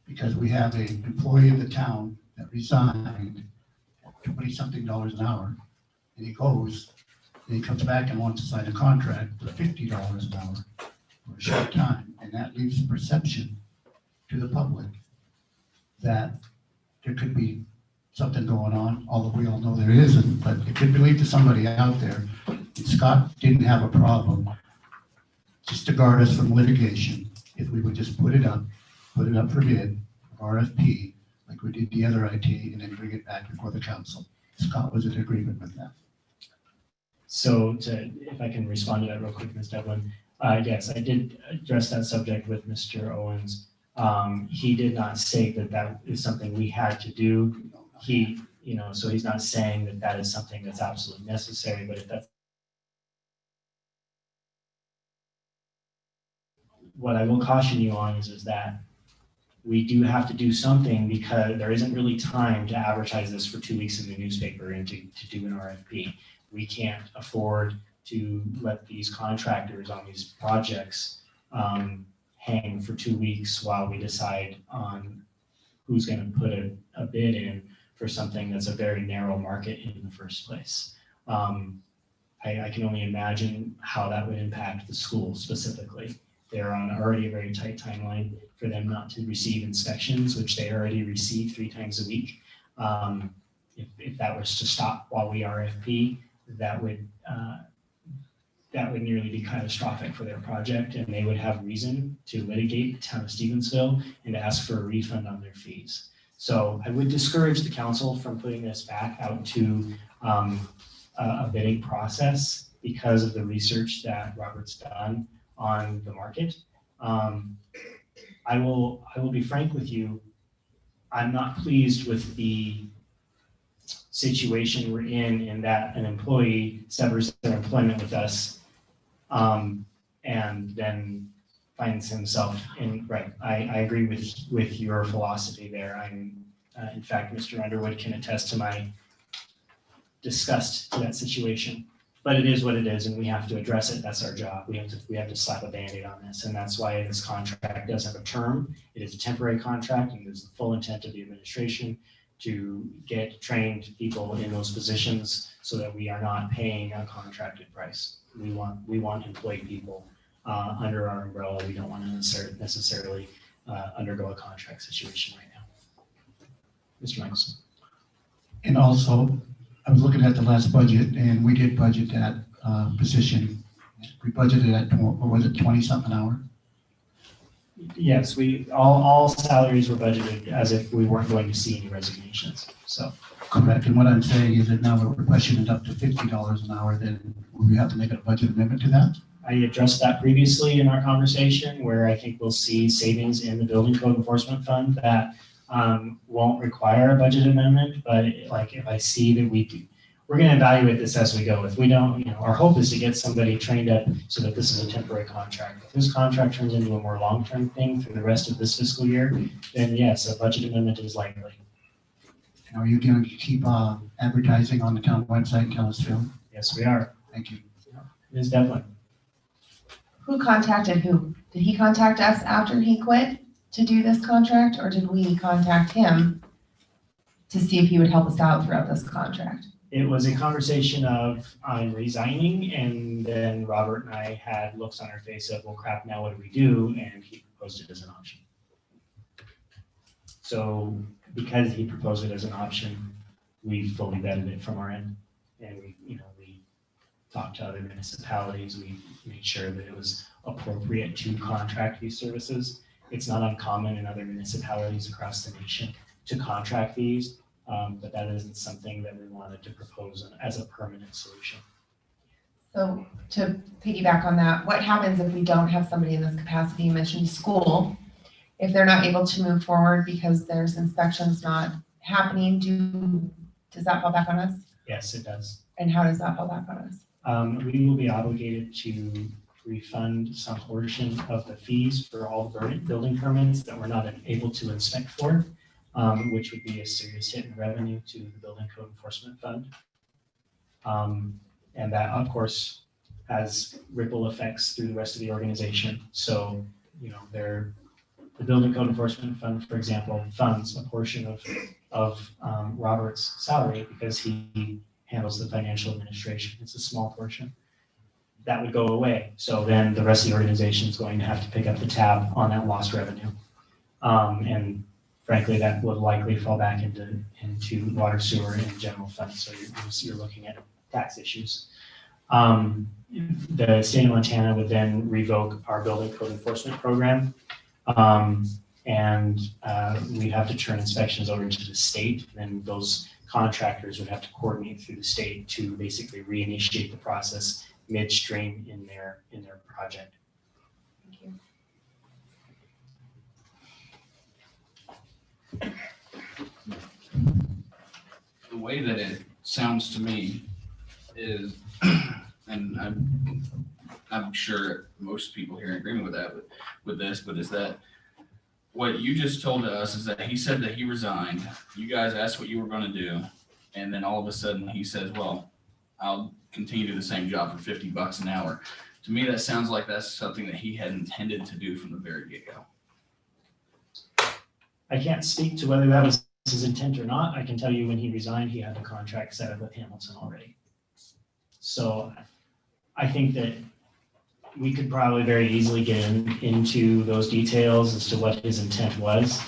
because we have an employee of the town that resigned at $20-something an hour, and he goes, and he comes back and wants to sign a contract for $50 an hour for a short time, and that leaves a perception to the public that there could be something going on, although we all know there isn't, but it could be lead to somebody out there. And Scott didn't have a problem just to guard us from litigation if we would just put it up for bid, RFP, like we did the other IT, and then bring it back before the council. Scott was in agreement with that. So if I can respond to that real quick, Ms. Devlin. Yes, I did address that subject with Mr. Owens. He did not say that that is something we had to do. So he's not saying that that is something that's absolutely necessary, but if that's what I will caution you on is that we do have to do something because there isn't really time to advertise this for 2 weeks in the newspaper and to do an RFP. We can't afford to let these contractors on these projects hang for 2 weeks while we decide on who's going to put a bid in for something that's a very narrow market in the first place. I can only imagine how that would impact the school specifically. They're on already a very tight timeline for them not to receive inspections, which they already receive 3 times a week. If that was to stop while we RFP, that would nearly be catastrophic for their project, and they would have reason to litigate the town of Stevensville and to ask for a refund on their fees. So I would discourage the council from putting this back out to a bidding process because of the research that Robert's done on the market. I will be frank with you. I'm not pleased with the situation we're in that an employee severs their employment with us and then finds himself in, right. I agree with your philosophy there. In fact, Mr. Underwood can attest to my discussed to that situation. But it is what it is, and we have to address it. That's our job. We have to slap a Band-Aid on this, and that's why this contract does have a term. It is a temporary contract, and it is the full intent of the administration to get trained people in those positions so that we are not paying a contracted price. We want employed people under our umbrella. We don't want to necessarily undergo a contract situation right now. Mr. Michelson. And also, I was looking at the last budget, and we did budget that position. We budgeted at, what was it, 20-something an hour? Yes, all salaries were budgeted as if we weren't going to see any resignations, so. Correct, and what I'm saying is that now we're pushing it up to $50 an hour, then we have to make a budget amendment to that? I addressed that previously in our conversation, where I think we'll see savings in the building code enforcement fund that won't require a budget amendment, but like if I see that we're gonna evaluate this as we go. If we don't, our hope is to get somebody trained up so that this is a temporary contract. If this contract turns into a more long-term thing for the rest of this fiscal year, then yes, a budget amendment is likely. And are you going to keep advertising on the town website, Telesville? Yes, we are. Thank you. Ms. Devlin. Who contacted who? Did he contact us after he quit to do this contract, or did we contact him to see if he would help us out throughout this contract? It was a conversation of I'm resigning, and then Robert and I had looks on our face of, well, crap, now what do we do? And he proposed it as an option. So because he proposed it as an option, we fully vetted it from our end, and we talked to other municipalities. We made sure that it was appropriate to contract these services. It's not uncommon in other municipalities across the nation to contract these. But that isn't something that we wanted to propose as a permanent solution. So to piggyback on that, what happens if we don't have somebody in this capacity? You mentioned school. If they're not able to move forward because there's inspections not happening, does that fall back on us? Yes, it does. And how does that fall back on us? We will be obligated to refund some portion of the fees for all the building permits that we're not able to inspect for. Which would be a serious hit in revenue to the Building Code Enforcement Fund. And that, of course, has ripple effects through the rest of the organization. So, the Building Code Enforcement Fund, for example, funds a portion of Robert's salary because he handles the financial administration. It's a small portion. That would go away. So then the rest of the organization is going to have to pick up the tab on that lost revenue. And frankly, that would likely fall back into water, sewer, and general fund. So you're looking at tax issues. The state of Montana would then revoke our building code enforcement program. And we'd have to turn inspections over to the state. And those contractors would have to coordinate through the state to basically reinitiate the process midstream in their project. Thank you. The way that it sounds to me is, and I'm sure most people here are in agreement with that, with this, but is that what you just told us is that he said that he resigned, you guys asked what you were gonna do, and then all of a sudden he says, well, I'll continue to do the same job for $50 an hour. To me, that sounds like that's something that he had intended to do from the very get-go. I can't speak to whether that was his intent or not. I can tell you when he resigned, he had the contract set up with Hamilton already. So I think that we could probably very easily get into those details as to what his intent was.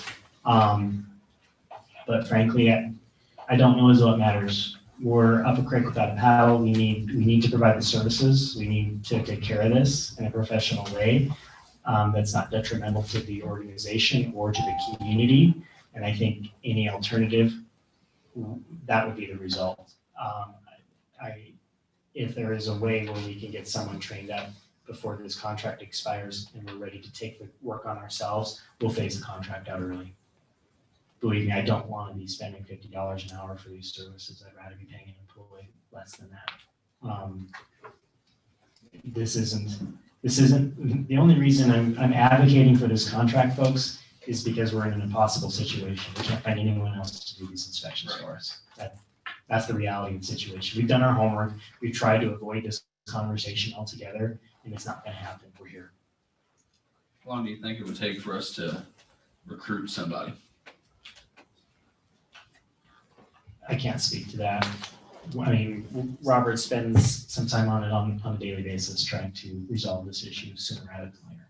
But frankly, I don't know as though it matters. We're up a creek without a paddle. We need to provide the services. We need to take care of this in a professional way. That's not detrimental to the organization or to the community. And I think any alternative, that would be the result. If there is a way where we can get someone trained up before this contract expires and we're ready to take the work on ourselves, we'll phase the contract out early. Believe me, I don't want to be spending $50 an hour for these services. I'd rather be paying an employee less than that. This isn't the only reason I'm advocating for this contract, folks, is because we're in an impossible situation. We can't find anyone else to do these inspections for us. That's the reality of the situation. We've done our homework. We've tried to avoid this conversation altogether, and it's not gonna happen. We're here. How long do you think it would take for us to recruit somebody? I can't speak to that. I mean, Robert spends some time on it on a daily basis, trying to resolve this issue sooner rather than later.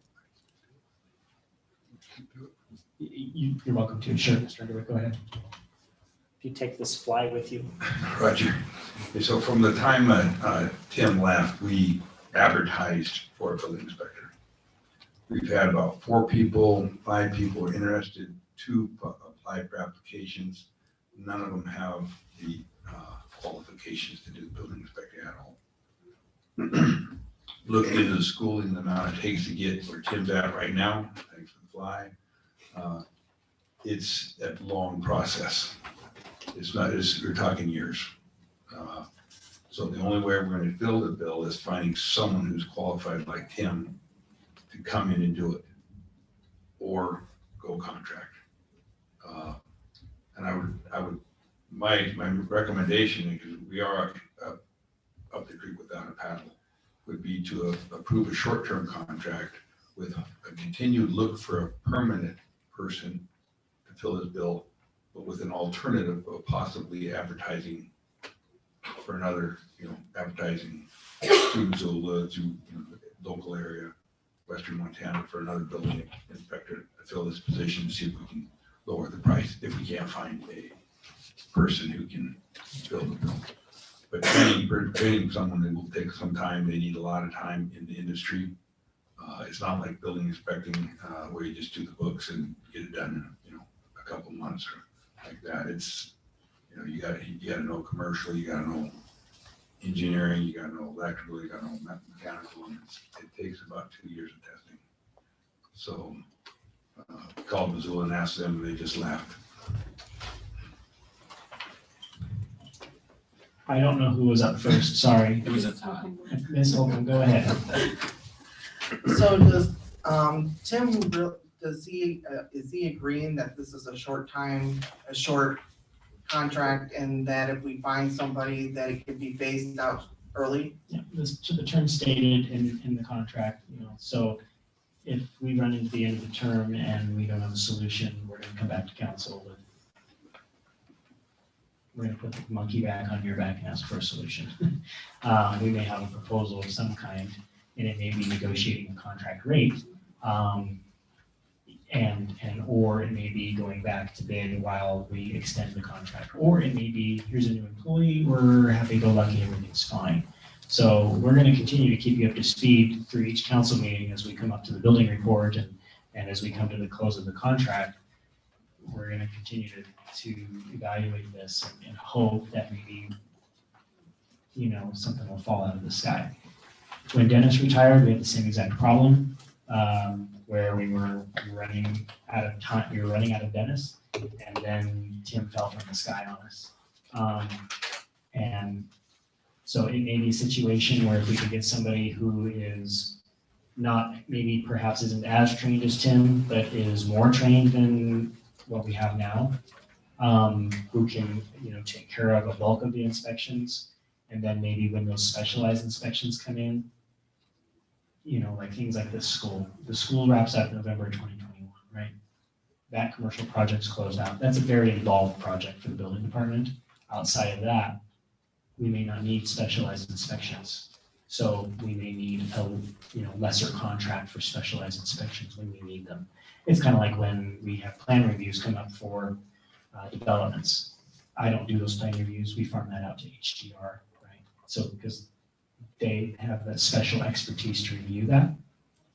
You're welcome to. Sure, Mr. Underwood, go ahead. If you take this fly with you. Roger. So from the time Tim left, we advertised for a building inspector. We've had about 5 people interested, 2 applied for applications. None of them have the qualifications to do the building inspector at all. Looking into the schooling, the amount it takes to get where Tim's at right now, thanks for the fly, it's a long process. It's not, we're talking years. So the only way we're going to fill the bill is finding someone who's qualified like Tim to come in and do it, or go contract. And I would, my recommendation, because we are up the creek without a paddle, would be to approve a short-term contract with a continued look for a permanent person to fill this bill, but with an alternative of possibly advertising for another, advertising to the local area, Western Montana, for another building inspector to fill this position, see if we can lower the price if we can't find a person who can fill the bill. But training someone, it will take some time. They need a lot of time in the industry. It's not like building inspecting where you just do the books and get it done in a couple months or like that. It's you gotta know commercial, you gotta know engineering, you gotta know electrical, you gotta know mechanical, and it takes about 2 years of testing. So called Missoula and asked them, and they just laughed. I don't know who was up first, sorry. It was a tie. Ms. Holcomb, go ahead. So does Tim, is he agreeing that this is a short contract, and that if we find somebody that it could be phased out early? Yeah, the term stated in the contract, so if we run into the end of the term and we don't have a solution, we're gonna come back to council with, we're gonna put the monkey back on your back and ask for a solution. We may have a proposal of some kind, and it may be negotiating a contract rate. Or it may be going back to bid while we extend the contract, or it may be, here's a new employee, we're happy-go-lucky, everything's fine. So we're going to continue to keep you up to speed through each council meeting as we come up to the building report and as we come to the close of the contract. We're going to continue to evaluate this and hope that maybe, something will fall out of the sky. When Dennis retired, we had the same exact problem. Where we were running out of time, we were running out of Dennis, and then Tim fell from the sky on us. And so it may be a situation where if we could get somebody who is not, maybe perhaps isn't as trained as Tim, but is more trained than what we have now, who can, take care of a bulk of the inspections, and then maybe when those specialized inspections come in, like things like this school. The school wraps up November 2021, right? That commercial project's closed out. That's a very involved project for the building department. Outside of that, we may not need specialized inspections. So we may need a lesser contract for specialized inspections when we need them. It's kind of like when we have plan reviews come up for developments. I don't do those plan reviews. We farm that out to HDR, right? So because they have that special expertise to review that.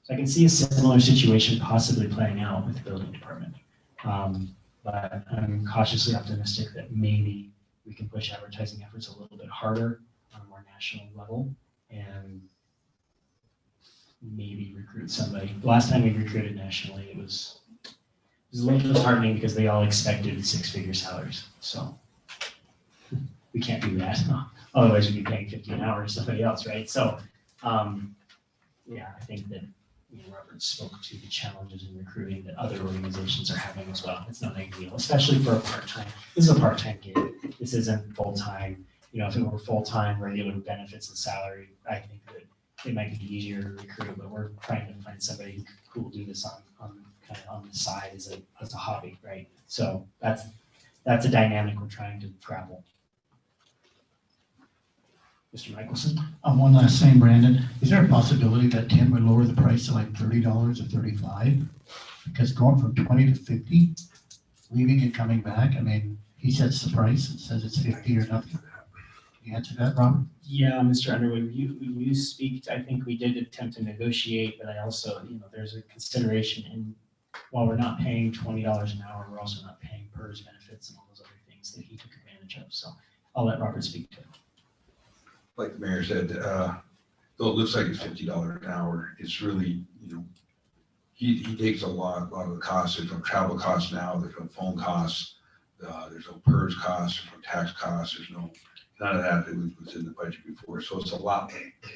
So I can see a similar situation possibly playing out with the building department. But I'm cautiously optimistic that maybe we can push advertising efforts a little bit harder on a more national level and maybe recruit somebody. The last time we recruited nationally, it was a little disheartening because they all expected 6-figure salaries. So we can't do that. Otherwise, we'd be paying $50 an hour to somebody else, right? So, yeah, I think that Robert spoke to the challenges in recruiting that other organizations are having as well. It's not ideal, especially for a part-time. This is a part-time gig. this isn't full-time. You know, if it were full-time, regular benefits and salary, I think that it might be easier to recruit, but we're trying to find somebody who will do this on kind of on the side as a hobby, right? So that's a dynamic we're trying to grapple. Mr. Michelson? One last thing, Brandon. Is there a possibility that Tim would lower the price to like $30 or $35? Because going from 20 to 50, leaving and coming back, I mean, he sets the price and says it's 50 or nothing. Can you answer that, Robert? Yeah, Mr. Underwood, you speak, I think we did attempt to negotiate, but I also, you know, there's a consideration in, while we're not paying $20 an hour, we're also not paying PERS benefits and all those other things that he took advantage of. So I'll let Robert speak to it. Like the mayor said, though it looks like it's $50 an hour, it's really, you know, he takes a lot of the costs. There's no travel costs now, there's no phone costs, there's no PERS costs, there's no tax costs, there's no, none of that was in the budget before. So it's a lot,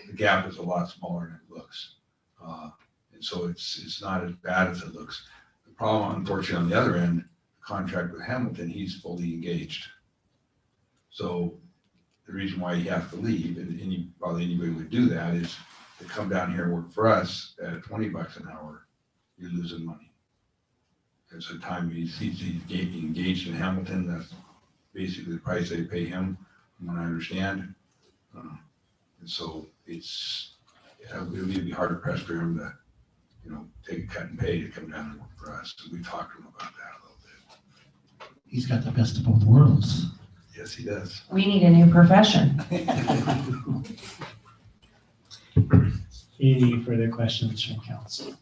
the gap is a lot smaller than it looks. And so it's not as bad as it looks. The problem, unfortunately, on the other end, the contract with Hamilton, he's fully engaged. So the reason why he has to leave, and probably anybody would do that, is to come down here and work for us at $20 an hour, you're losing money. It's the time he's engaged in Hamilton, that's basically the price they pay him, from what I understand. And so it would be hard pressed for him to, you know, take a cut in pay to come down and work for us. So we talked to him about that a little bit. He's got the best of both worlds. Yes, he does. We need a new profession. Any further questions from council?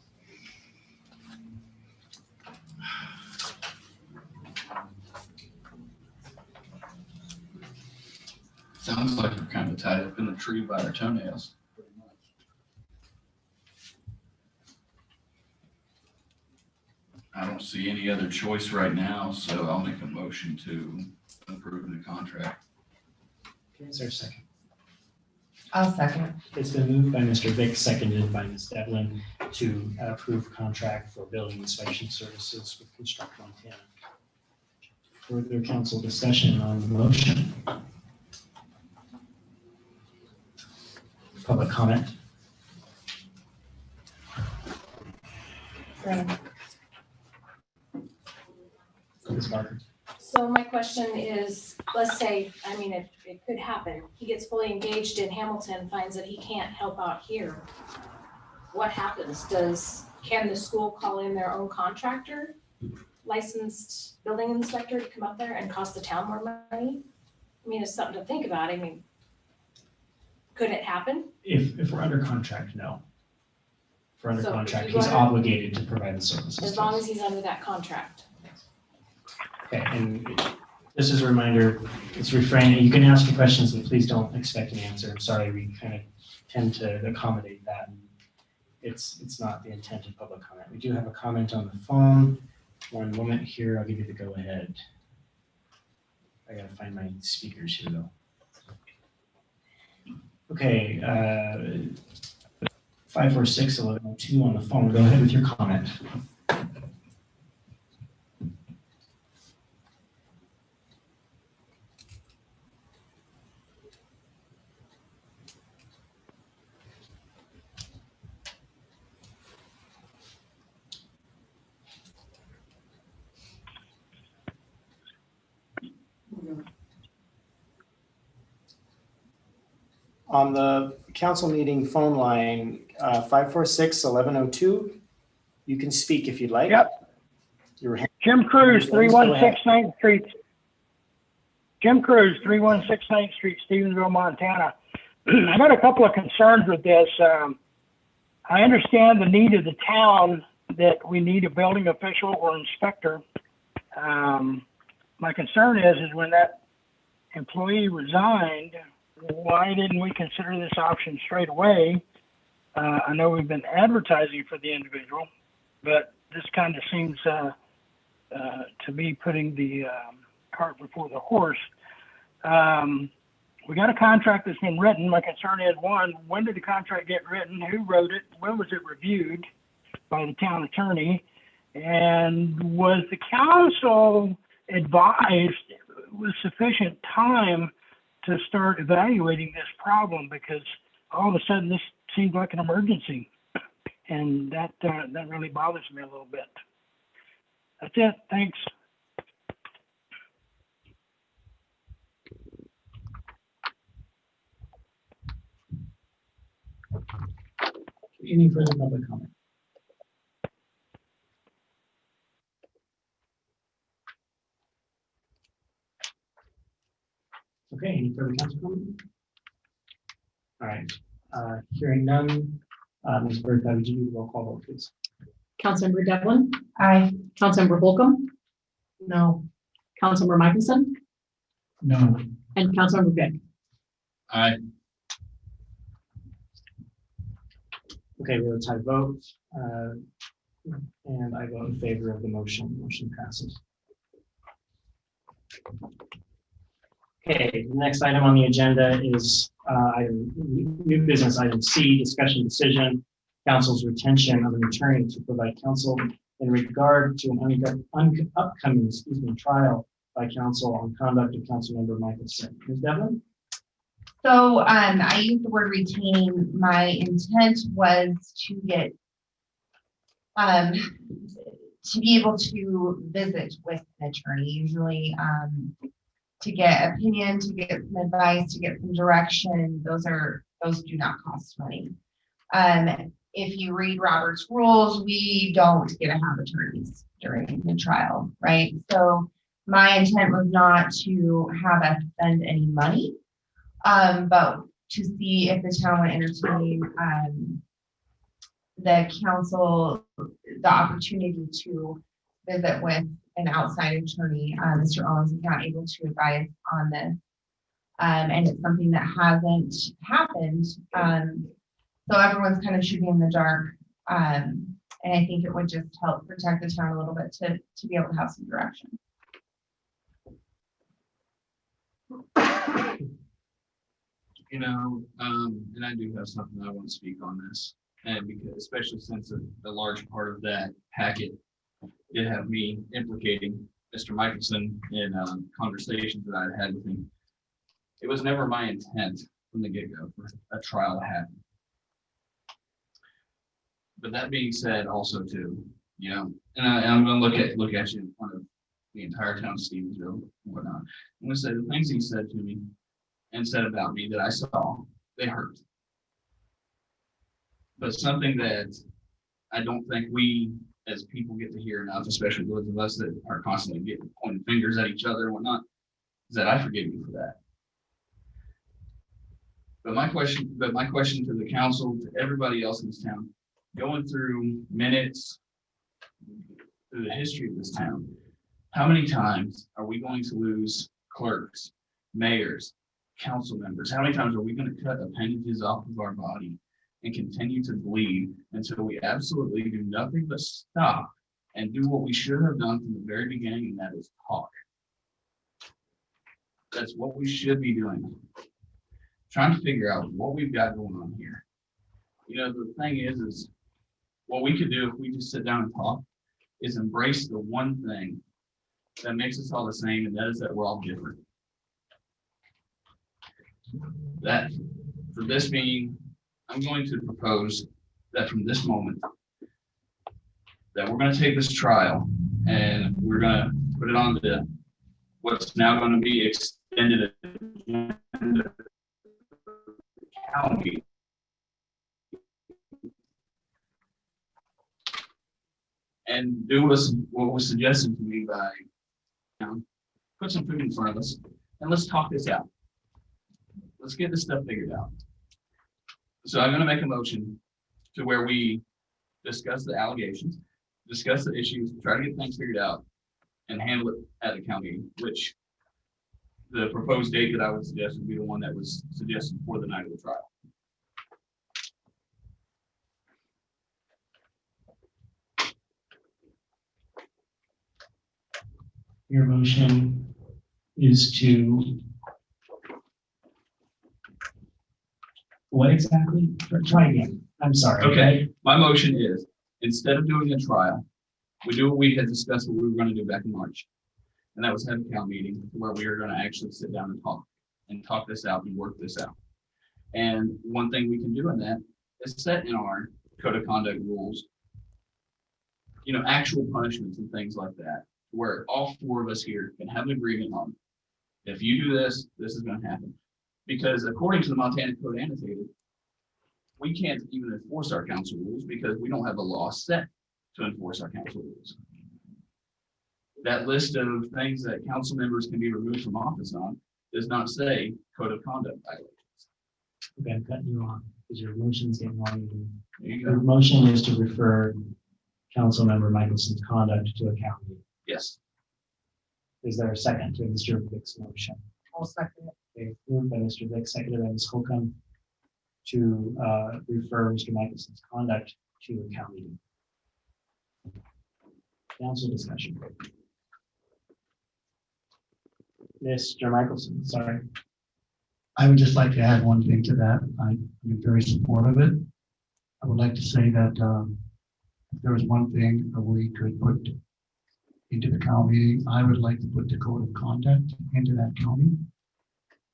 Sounds like we're kind of tied up in a tree by our toenails. I don't see any other choice right now, so I'll make a motion to approve the contract. Okay, is there a second? I'll second. It's been moved by Mr. Vick, seconded by Ms. Devlin to approve contract for building inspection services with Construct Montana. Further council discussion on the motion? Public comment? Ms. Barker? So my question is, let's say, I mean, it could happen. He gets fully engaged in Hamilton, finds that he can't help out here. What happens? Can the school call in their own contractor, licensed building inspector to come up there and cost the town more money? I mean, it's something to think about. I mean, could it happen? If we're under contract, no. If we're under So if contract, you he's go- obligated to provide the services. As to long us. as he's under that contract. Okay, and just as a reminder, it's refraining. You can ask your questions, but please don't expect an answer. I'm sorry, we kind of tend to accommodate that. It's not the intent of public comment. We do have a comment on the phone. One moment here, I'll give you the go ahead. I gotta find my speakers here though. Okay, 546-1102 on the phone. Go ahead with your comment. On the council meeting phone line, 546-1102, you can speak if you'd like. Yep. Jim Cruz, 316 9th Street. Jim Cruz, 316 9th Street, Stevensville, Montana. I got a couple of concerns with this. I understand the need of the town that we need a building official or inspector. My concern is when that employee resigned, why didn't we consider this option straight away? I know we've been advertising for the individual, but this kind of seems to be putting the cart before the horse. We got a contract that's been written. My concern is, one, when did the contract get written? Who wrote it? When was it reviewed by the town attorney? And was the council advised was sufficient time to start evaluating this problem, because all of a sudden this seemed like an emergency. And that really bothers me a little bit. That's it. Thanks. Any further public comment? Okay, any further council comment? All right, hearing none, Ms. Bird, would you do the roll call vote, please? Councilmember Devlin, Aye. Councilmember Holcomb, No. Councilmember Michelson, No. and Councilmember Vick. Aye. Okay, we'll tie vote, and I vote in favor of the motion. Motion passes. Okay, the next item on the agenda is new business item C, discussion decision, council's retention of an attorney to provide counsel in regard to an upcoming trial by counsel on conduct of Councilmember Michelson. Ms. Devlin? So I used the word retain. My intent was to get to be able to visit with an attorney, usually to get opinion, to get some advice, to get some direction. Those do not cost money. If you read Robert's rules, we don't get to have attorneys during the trial, right? So my intent was not to have us spend any money, but to see if the town would entertain the council the opportunity to visit with an outside attorney. Mr. Owens is not able to advise on this, and it's something that hasn't happened. So everyone's kind of shooting in the dark, and I think it would just help protect the town a little bit to be able to have some direction. You know, and I do have something I want to speak on this, and because especially since a large part of that packet did have me implicating Mr. Michelson in conversations that I'd had with him. It was never my intent from the get-go for a trial to happen. But that being said, also too, you know, and I'm going to look at you in front of the entire town of Stevensville and whatnot. I'm going to say the things he said to me and said about me that I saw, they hurt. But something that I don't think we as people get to hear enough, especially those of us that are constantly getting pointing fingers at each other and whatnot, is that I forgive you for that. But my question to the council, to everybody else in this town, going through minutes, through the history of this town, how many times are we going to lose clerks, mayors, council members? How many times are we going to cut appendages off of our body and continue to bleed until we absolutely do nothing but stop and do what we should have done from the very beginning, and that is talk. That's what we should be doing. Trying to figure out what we've got going on here. You know, the thing is what we could do if we just sit down and talk is embrace the one thing that makes us all the same, and that is that we're all different. That for this meeting, I'm going to propose that from this moment, that we're going to take this trial and we're going to put it on to what's now going to be extended county. And do what was suggested to me by, put some food in front of us and let's talk this out. Let's get this stuff figured out. So I'm going to make a motion to where we discuss the allegations, discuss the issues, try to get things figured out, and handle it at the county, which the proposed date that I would suggest would be the one that was suggested for the night of the trial. Your motion is to what exactly? Try again. I'm sorry. Okay, my motion is, instead of doing a trial, we do what we had discussed what we were going to do back in March. And that was head count meeting where we were gonna actually sit down and talk this out and work this out. And one thing we can do in that is set in our code of conduct rules, actual punishments and things like that, where all four of us here can have an agreement on, if you do this, this is gonna happen. Because according to the Montana Code Annotated, we can't even enforce our council rules because we don't have a law set to enforce our council rules. That list of things that council members can be removed from office on does not say code of conduct violations. Okay, I'm cutting you off because your motion's getting long. There you Your go. motion is to refer Councilmember Michelson's conduct to a county. Yes. Is there a second to Mr. Vick's motion? I'll second it. Okay, moved by Mr. Vick, seconded by Ms. Holcomb to refer Mr. Michelson's conduct to a county. Council discussion. Mr. Michelson, sorry. I would just like to add one thing to that. I'm very supportive of it. I would like to say that if there was one thing that we could put into the county meeting, I would like to put the code of conduct into that county.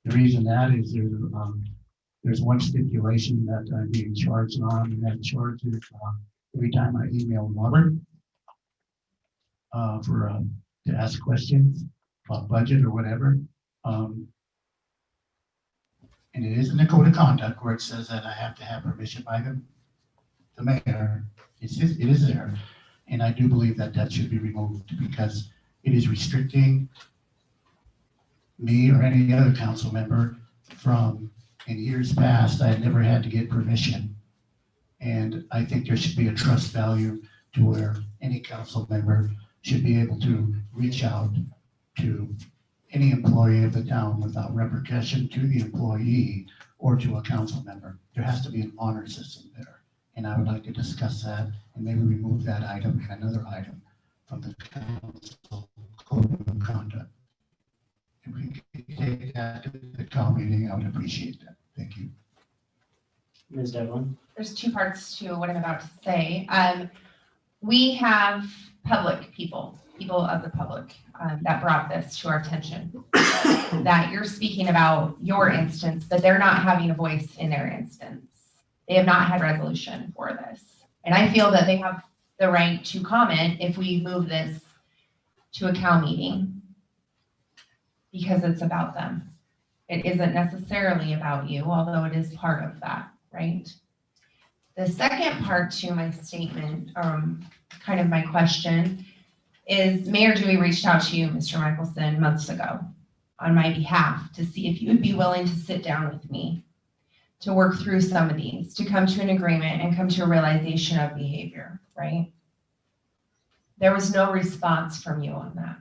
The reason that is there's one stipulation that I'm being charged on, and that charge is every time I email Robert to ask questions about budget or whatever. And it is in the code of conduct where it says that I have to have permission by the mayor. It is there. And I do believe that that should be removed because it is restricting me or any other council member from, in years past, I never had to get permission. And I think there should be a trust value to where any council member should be able to reach out to any employee of the town without repercussion to the employee or to a council member. There has to be an honor system there. And I would like to discuss that and maybe remove that item and another item from the council code of conduct. If we could take that to the county meeting, I would appreciate that. Thank you. Ms. Devlin? There's two parts to what I'm about to say. We have people of the public that brought this to our attention. That you're speaking about your instance, but they're not having a voice in their instance. They have not had resolution for this. And I feel that they have the right to comment if we move this to a county meeting because it's about them. It isn't necessarily about you, although it is part of that, right? The second part to my statement, kind of my question, is Mayor Dewey reached out to you, Mr. Michelson, months ago on my behalf to see if you would be willing to sit down with me to work through some of these, to come to an agreement and come to a realization of behavior, right? There was no response from you on that.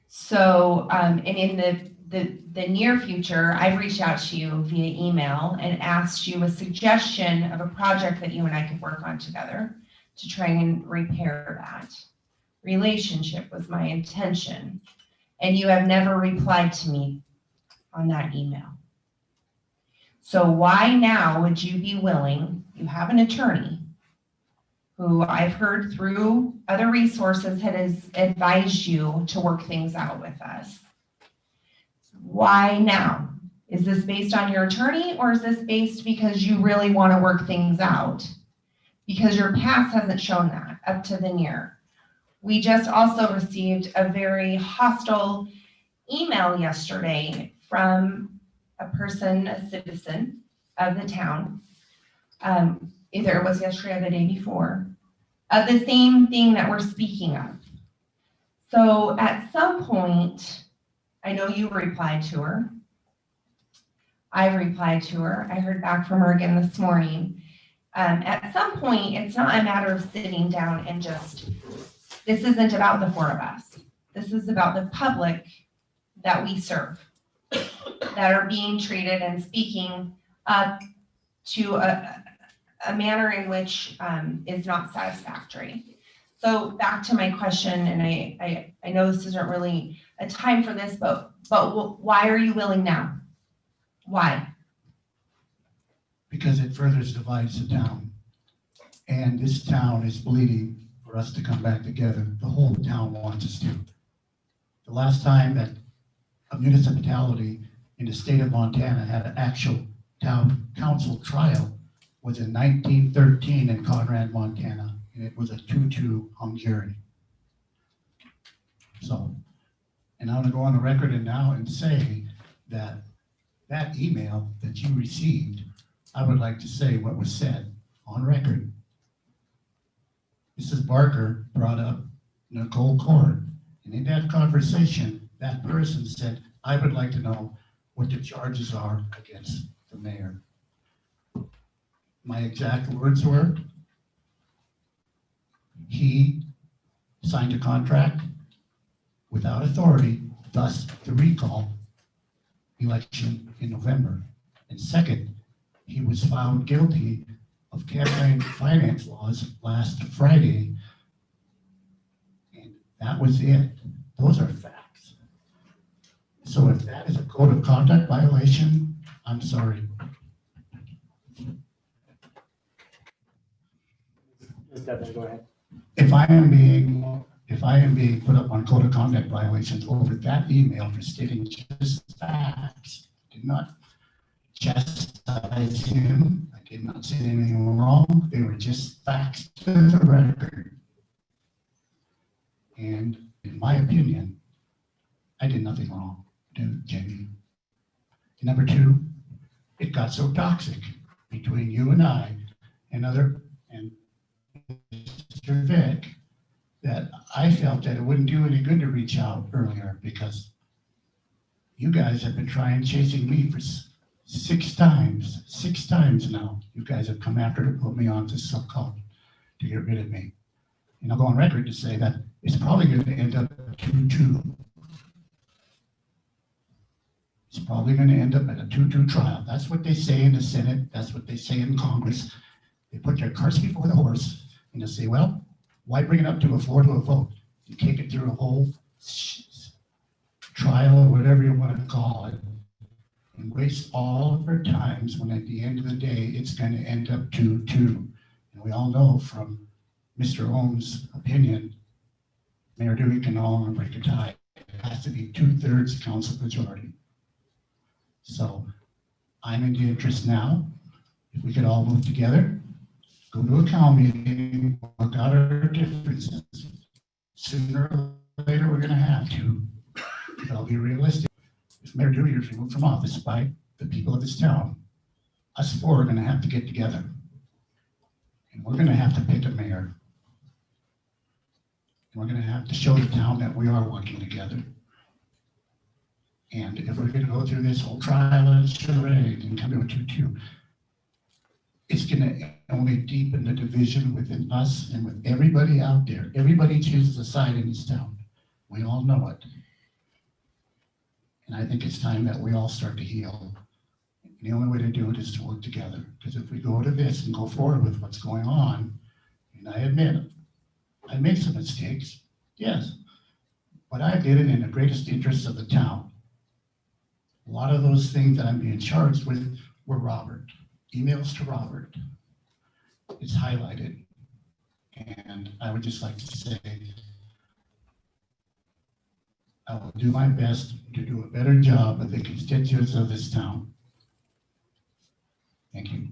So, and in the near future, I've reached out to you via email and asked you a suggestion of a project that you and I could work on together to try and repair that. Relationship was my intention, and you have never replied to me on that email. So why now would you be willing, you have an attorney who I've heard through other resources has advised you to work things out with us. Why now? Is this based on your attorney or is this based because you really want to work things out? Because your past hasn't shown that up to the near. We just also received a very hostile email yesterday from a person, a citizen of the town, either it was yesterday or the day before, of the same thing that we're speaking of. So at some point, I know you replied to her. I replied to her. I heard back from her again this morning. At some point, it's not a matter of sitting down and just, this isn't about the four of us. This is about the public that we serve, that are being treated and speaking up to a manner in which is not satisfactory. So back to my question, and I know this isn't really a time for this, but why are you willing now? Why? Because it further divides the town. And this town is bleeding for for us to come back together. The whole town wants us to. The last time that a municipality in the state of Montana had an actual town council trial was in 1913 in Conrad, Montana, and it was a 2-2 hung jury. So, and I'm gonna go on the record and now and say that that email that you received, I would like to say what was said on record. Mrs. Barker brought up Nicole Cord, and in that conversation, that person said, I would like to know what the charges are against the mayor. My exact words were, he signed a contract without authority, thus the recall election in November. And second, he was found guilty of campaign finance laws last Friday. And that was it. Those are facts. So if that is a code of conduct violation, I'm sorry. Ms. Devlin, go ahead. If I am being put up on code of conduct violations over that email for stating just facts, did not chastise him, I did not say anything wrong, they were just facts to the record. And in my opinion, I did nothing wrong, Jamie. And number two, it got so toxic between you and I and Mr. Vic, that I felt that it wouldn't do any good to reach out earlier, because you guys have been chasing me for 6 times now. You guys have come after to put me on to so-called, to get rid of me. And I'll go on record to say that it's probably going to end up 2-2. It's probably going to end up at a 2-2 trial. That's what they say in the Senate. That's what they say in Congress. They put their carts before the horse and they say, well, why bring it up to a floor to a vote? You take it through a whole trial or whatever you want to call it and waste all of our times when at the end of the day, it's going to end up 2-2. And we all know from Mr. Ohm's opinion, Mayor Dewey can no longer break a tie. It has to be 2/3 council majority. So I'm in the interest now, if we could all move together, go to a town meeting, work out our differences. Sooner or later, we're gonna have to, but I'll be realistic. If Mayor Dewey is removed from office by the people of this town, us 4 are gonna have to get together. And we're gonna have to pick a mayor. And we're gonna have to show the town that we are working together. And if we're gonna go through this whole trial and charade and come to a 2-2, it's gonna only deepen the division within us and with everybody out there. Everybody chooses a side in this town. We all know it. And I think it's time that we all start to heal. And the only way to do it is to work together. Because if we go to this and go forward with what's going on, and I admit, I made some mistakes, yes, but I did it in the greatest interest of the town. A lot of those things that I'm being charged with were Robert, emails to Robert. It's highlighted. And I would just like to say, I will do my best to do a better job of the constituents of this town. Thank you.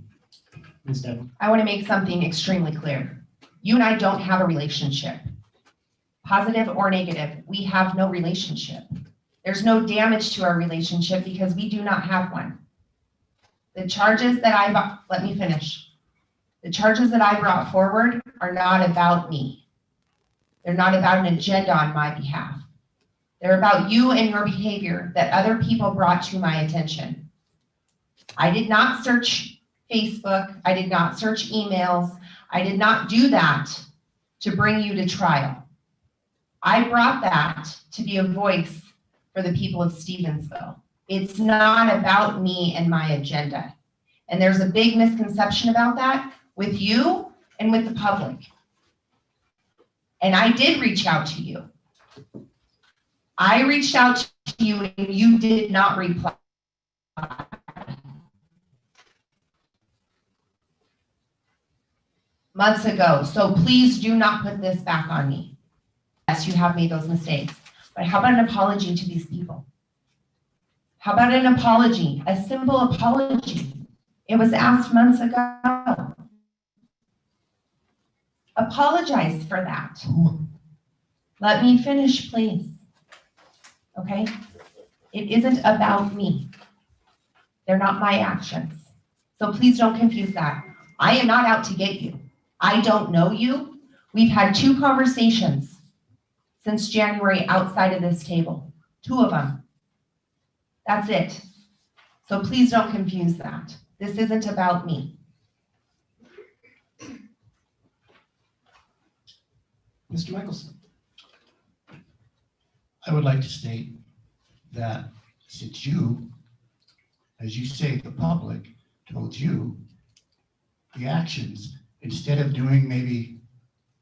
Ms. Devlin. I want to make something extremely clear. You and I don't have a relationship. Positive or negative, we have no relationship. There's no damage to our relationship because we do not have one. The charges that let me finish. The charges that I brought forward are not about me. They're not about an agenda on my behalf. They're about you and your behavior that other people brought to my attention. I did not search Facebook. I did not search emails. I did not do that to bring you to trial. I brought that to be a voice for the people of Stevensville. It's not about me and my agenda. And there's a big misconception about that with you and with the public. And I did reach out to you. I reached out to you and you did not reply. months ago. So please do not put this back on me. Yes, you have made those mistakes, but how about an apology to these people? How about an apology, a simple apology? It was asked months ago. Apologize for that. Let me finish, please. Okay? It isn't about me. They're not my actions. So please don't confuse that. I am not out to get you. I don't know you. We've had 2 conversations since January outside of this table. 2 of them. That's it. So please don't confuse that. This isn't about me. Mr. Michelson. I would like to state that since you, as you say, the public told you the actions, instead of doing maybe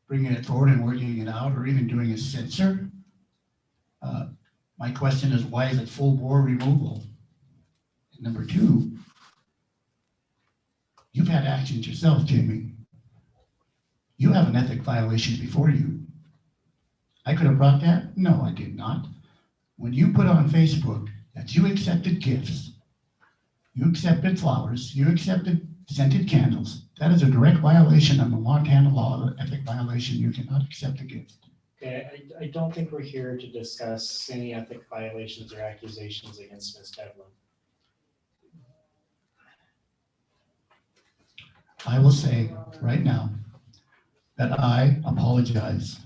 bringing it forward and working it out, or even doing a censor, my question is, why is it full bore removal? And number 2, you've had actions yourself, Jamie. You have an ethic violation before you. I could have brought that? No, I did not. When you put on Facebook that you accepted gifts, you accepted flowers, you accepted scented candles, that is a direct violation of the Montana law, ethic violation. You cannot accept a gift. Okay, I don't think we're here to discuss any ethic violations or accusations against Ms. Devlin. I will say right now that I apologize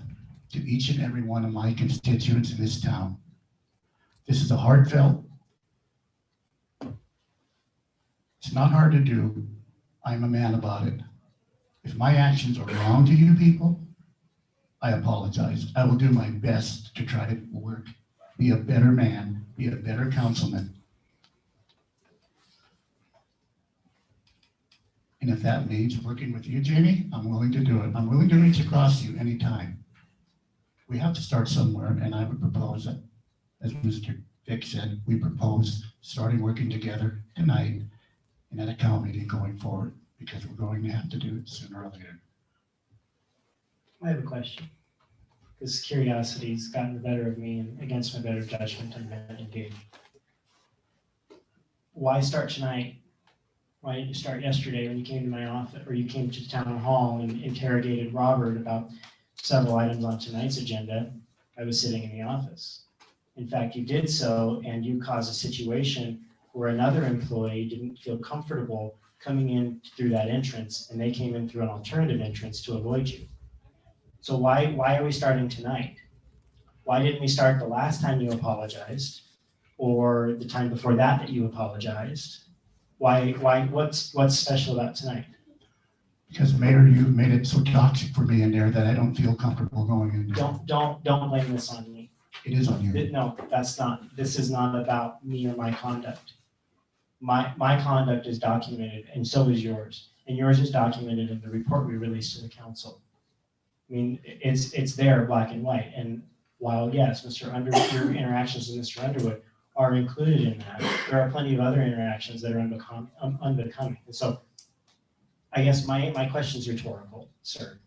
to each and every one of my constituents in this town. This is a heartfelt. It's not hard to do. I'm a man about it. If my actions are wrong to you people, I apologize. I will do my best to try to work, be a better man, be a better councilman. And if that means working with you, Jamie, I'm willing to do it. I'm willing to reach across you anytime. We have to start somewhere, and I would propose that, as Mr. Vick said, we propose starting working together tonight and at a town meeting going forward, because we're going to have to do it sooner or later. I have a question, because curiosity's gotten the better of me and against my better judgment and been engaged. Why start tonight? Why didn't you start yesterday when you came to my office, or you came to town hall and interrogated Robert about several items on tonight's agenda? I was sitting in the office. In fact, you did so, and you caused a situation where another employee didn't feel comfortable coming in through that entrance, and they came in through an alternative entrance to avoid you. So why are we starting tonight? Why didn't we start the last time you apologized, or the time before that you apologized? What's special about tonight? Because Mayor, you made it so toxic for me in there that I don't feel comfortable going in there. Don't blame this on me. It is on you. No, that's not. This is not about me or my conduct. My conduct is documented, and so is yours. And yours is documented in the report we released to the council. I mean, it's there, black and white. And while yes, Mr. Underwood, your interactions with Mr. Underwood are included in that, there are plenty of other interactions that are unbecoming. And so, I guess my question is rhetorical, sir.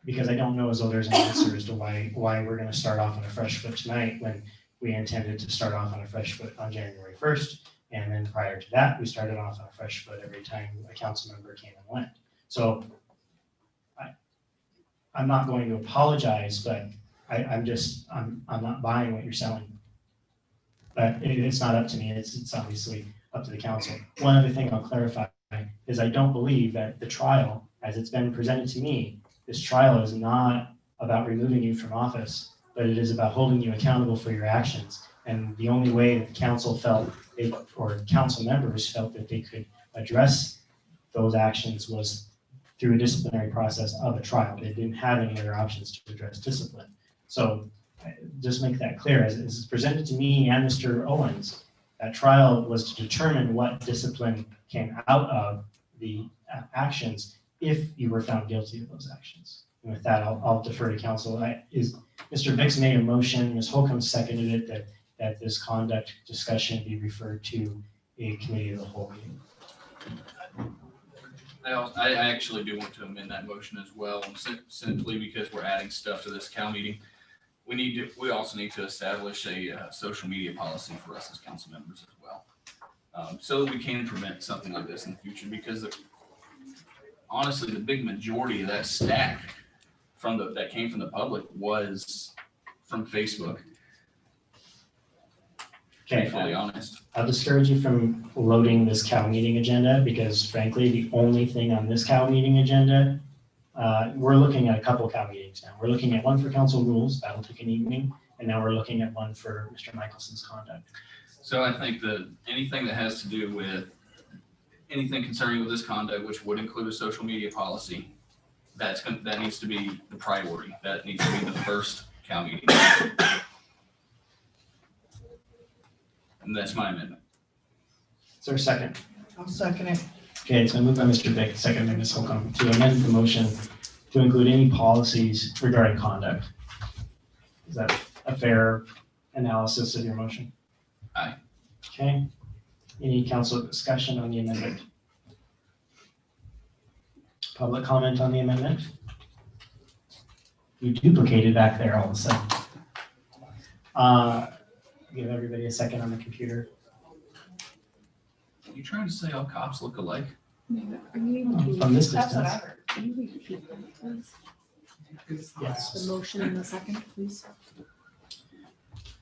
Because I don't know as though there's an answer as to why we're going to start off on a fresh foot tonight when we intended to start off on a fresh foot on January 1st. And then prior to that, we started off on a fresh foot every time a council member came and went. So I'm not going to apologize, but I'm not buying what you're selling. But it's not up to me. It's obviously up to the council. One other thing I'll clarify is I don't believe that the trial, as it's been presented to me, this trial is not about removing you from office, but it is about holding you accountable for your actions. And the only way that the council felt, or council members felt that they could address those actions was through a disciplinary process of a trial. They didn't have any other options to address discipline. So just make that clear. As it's presented to me and Mr. Owens, that trial was to determine what discipline came out of the actions if you were found guilty of those actions. And with that, I'll defer to council. Mr. Vicks made a motion, Ms. Holcomb seconded it, that this conduct discussion be referred to a committee of the whole meeting. I actually do want to amend that motion as well, simply because we're adding stuff to this Cal meeting. We also need to establish a social media policy for us as council members as well. So that we can prevent something like this in the future, because honestly, the big majority of that stack that came from the public was from Facebook. To be Okay, fully honest. I'll discourage you from loading this Cal meeting agenda because frankly, the only thing on this Cal meeting agenda, we're looking at a couple Cal meetings now. We're looking at one for council rules, that'll take an evening, and now we're looking at one for Mr. Michelson's conduct. So I think that anything that has to do with anything concerning with this conduct, which would include a social media policy, that needs to be the priority. That needs to be the first Cal meeting. And that's my amendment. Is there a second? I'll second it. Okay, it's been moved by Mr. Vick, second by Ms. Holcomb, to amend the motion to include any policies regarding conduct. Is that a fair analysis of your motion? Aye. Okay. Any council discussion on the amendment? Public comment on the amendment? You duplicated back there all of a sudden. Give everybody a second on the computer. Are you trying to say all cops look alike? From this That's what I distance, heard. Can you repeat that, please? yes. The motion in a second, please.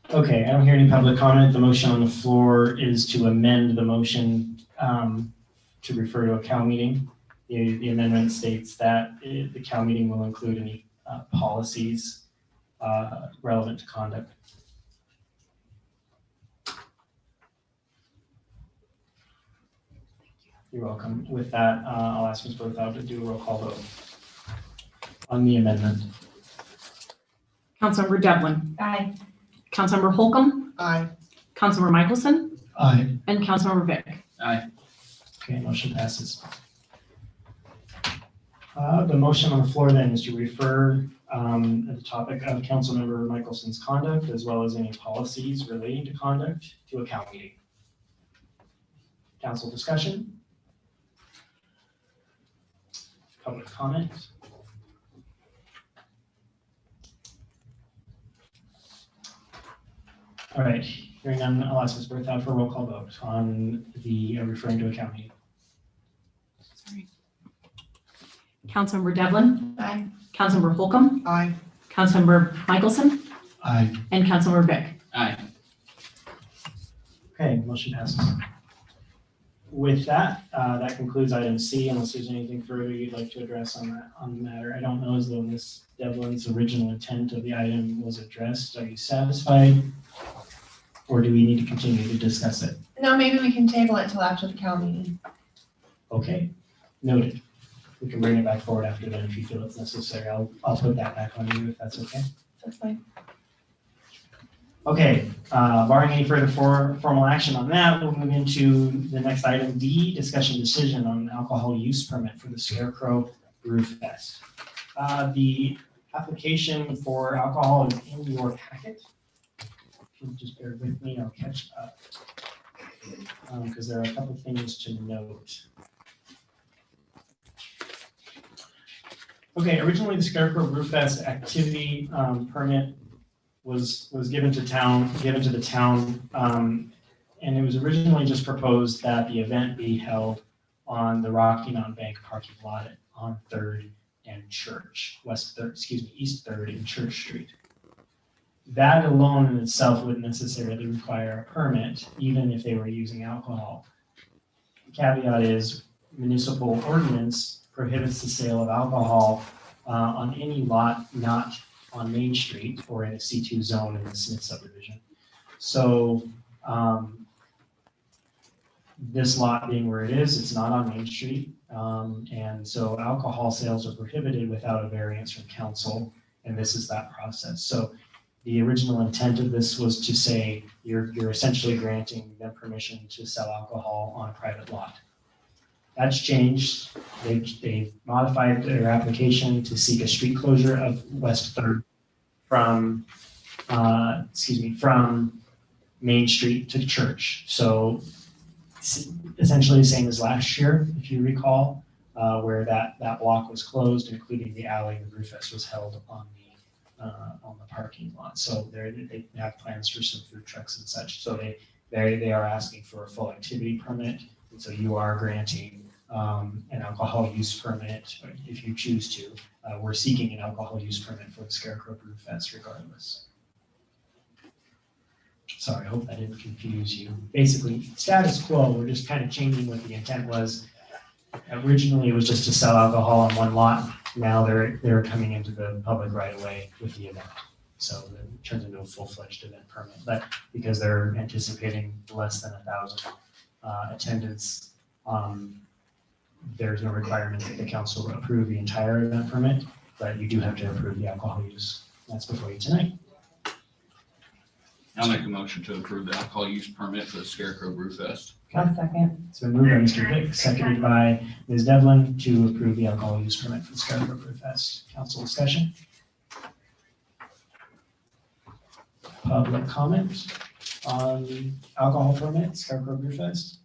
Okay, I don't hear any public comment. The motion on the floor is to amend the motion to refer to a Cal meeting. The amendment states that the Cal meeting will include any policies relevant to conduct. You're welcome. With that, I'll ask Ms. Berthoud to do a roll call vote on the amendment. Councilmember Devlin, Aye. Councilmember Holcomb, Aye. Councilmember Michelson, Aye. and Councilmember Vick. Aye. Okay, motion passes. The motion on the floor then is to refer the topic of Councilmember Michelson's conduct as well as any policies relating to conduct to a Cal meeting. Council discussion? Public comment? All right, hearing none, I'll ask Ms. Berthoud for a roll call vote on the referring to a Cal meeting. Sorry. Councilmember Devlin, Aye. Councilmember Holcomb, Aye. Councilmember Michelson, Aye. and Councilmember Vick. Aye. Okay, motion passes. With that, that concludes item C, unless there's anything further you'd like to address on the matter. I don't know as though Ms. Devlin's original intent of the item was addressed. Are you satisfied? Or do we need to continue to discuss it? No, maybe we can table it till after the Cal meeting. Okay, noted. We can bring it back forward after then if you feel it's necessary. I'll put that back on you if that's okay. That's fine. Okay, barring any further formal action on that, we'll move into the next item D, discussion decision on alcohol use permit for the Scarecrow Brew Fest. The application for alcohol is in your packet. If you just bear with me, I'll catch up. Because there are a couple things to note. Okay, originally the Scarecrow Brew Fest activity permit was given to the town, and it was originally just proposed that the event be held on the Rocky Mountain Bank parking lot on 3rd and Church, East 3rd and Church Street. That alone in itself wouldn't necessarily require a permit, even if they were using alcohol. The caveat is municipal ordinance prohibits the sale of alcohol on any lot not on Main Street or in a C2 zone in the Smith subdivision. So this lot being where it is, it's not on Main Street. And so alcohol sales are prohibited without a variance from council, and this is that process. So the original intent of this was to say you're essentially granting them permission to sell alcohol on a private lot. That's changed. They've modified their application to seek a street closure of West 3rd from Main Street to Church. So essentially the same as last year, if you recall. where that block was closed, including the alley. The brew fest was held on the parking lot. So they have plans for some food trucks and such. So they are asking for a full activity permit. And so you are granting an alcohol use permit if you choose to. We're seeking an alcohol use permit for the Scarecrow Brew Fest regardless. Sorry, I hope that didn't confuse you. Basically, status quo, we're just kind of changing what the intent was. Originally, it was just to sell alcohol on one lot. Now they're coming into the public right away with the event. So it turns into a full-fledged event permit. But because they're anticipating less than 1,000 attendance, there's no requirement that the council approve the entire event permit, but you do have to approve the alcohol use. That's before you tonight. I'll make a motion to approve the alcohol use permit for the Scarecrow Brew Fest. One second. It's been moved by Mr. Vick, seconded by Ms. Devlin to approve the alcohol use permit for the Scarecrow Brew Fest. Council discussion? Public comment on alcohol permit, Scarecrow Brew Fest?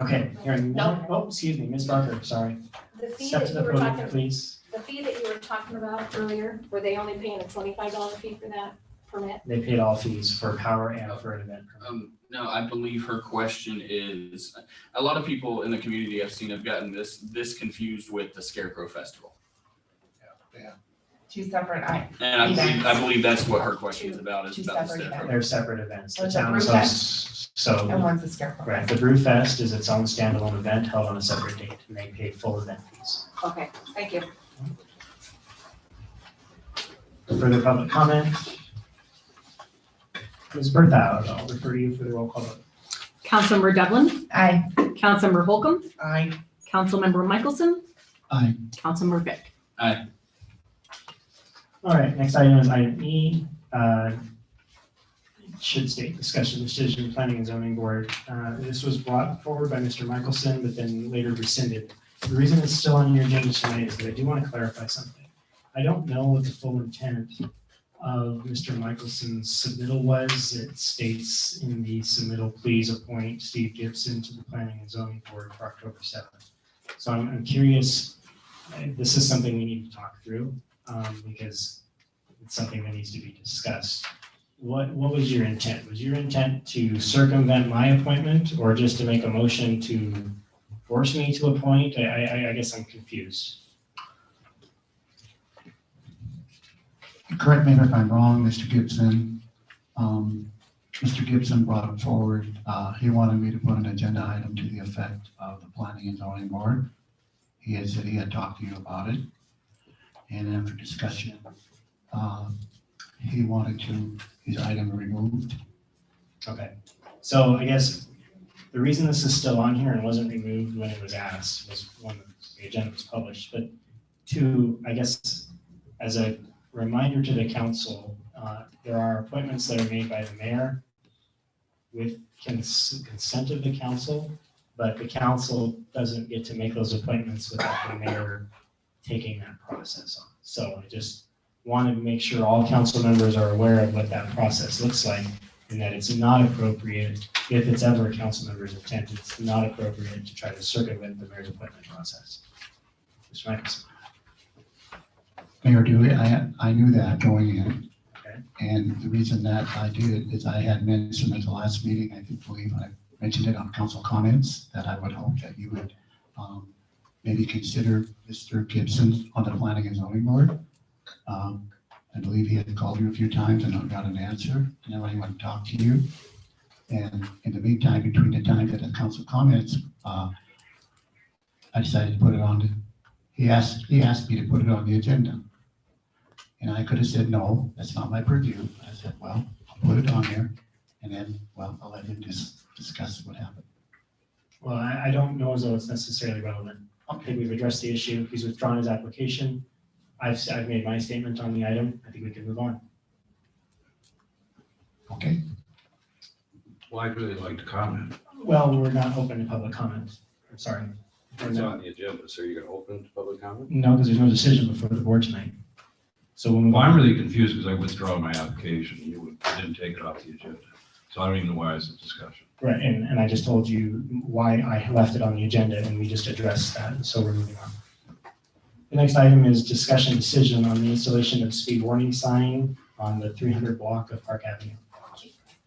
Okay, hearing none. Oh, excuse me, Ms. Barker, sorry. The fee Step that to you the were podium, talking, please. the fee that you were talking about earlier, were they only paying a $25 fee for that permit? They paid all fees for power and for an event permit. No, I believe her question is, a lot of people in the community I've seen have gotten this confused with the Scarecrow Festival. Two separate, And I believe that's what her question is about, is Two about the separate Scarecrow. They're separate events. The One's a town brew so and one's a Scarecrow. right, the Brew Fest is its own standalone event held on a separate date, and they pay full event fees. Okay, thank you. Further public comment? Ms. Berthoud, I'll refer to you for the roll call vote. Councilmember Devlin, Aye. Councilmember Holcomb, Aye. Councilmember Michelson, Aye. Councilmember Vick. Aye. All right, next item is item E. Should state discussion decision, planning and zoning board. This was brought forward by Mr. Michelson, but then later rescinded. The reason it's still on your agenda tonight is that I do want to clarify something. I don't know what the full intent of Mr. Michelson's submittal was. It states in the submittal, please appoint Steve Gibson to the planning and zoning board for October 7th. So I'm curious, this is something we need to talk through because it's something that needs to be discussed. What was your intent? Was your intent to circumvent my appointment or just to make a motion to force me to appoint? I guess I'm confused. Correct me if I'm wrong, Mr. Gibson. Mr. Gibson brought it forward. He wanted me to put an agenda item to the effect of the planning and zoning board. He had said he had talked to you about it. And after discussion, he wanted his item removed. Okay. So I guess the reason this is still on here and wasn't removed when it was asked was when the agenda was published. But two, I guess as a reminder to the council, there are appointments that are made by the mayor with consent of the council, but the council doesn't get to make those appointments without the mayor taking that process on. So I just wanted to make sure all council members are aware of what that process looks like and that it's not appropriate, if it's ever a council member's intent, it's not appropriate to try to circumvent the mayor's appointment process. Mr. Michelson. Mayor Dewey, I knew that going in. Okay. And the reason that I did is I had mentioned at the last meeting, I believe I mentioned it on council comments, that I would hope that you would maybe consider Mr. Gibson on the planning and zoning board. I believe he had called you a few times and not got an answer, and nobody wanted to talk to you. And in the meantime, between the time that the council comments, I decided to put it on. He asked me to put it on the agenda. And I could have said, no, that's not my purview. I said, well, I'll put it on there. And then, well, I'll let him just discuss what happened. Well, I don't know as though it's necessarily relevant. I think we've addressed the issue. He's withdrawn his application. I've made my statement on the item. I think we can move on. Okay. Well, I'd really like to comment. Well, we're not open to public comment. I'm sorry. It's on the agenda, so you're gonna open to public comment? No, because there's no decision before the board tonight. So we'll move Well, I'm on. really confused because I withdrew my application. You didn't take it off the agenda. So I don't even know why it's a discussion. Right, and I just told you why I left it on the agenda, and we just addressed that, and so we're moving on. The next item is discussion decision on the installation of speed warning sign on the 300 block of Park Avenue.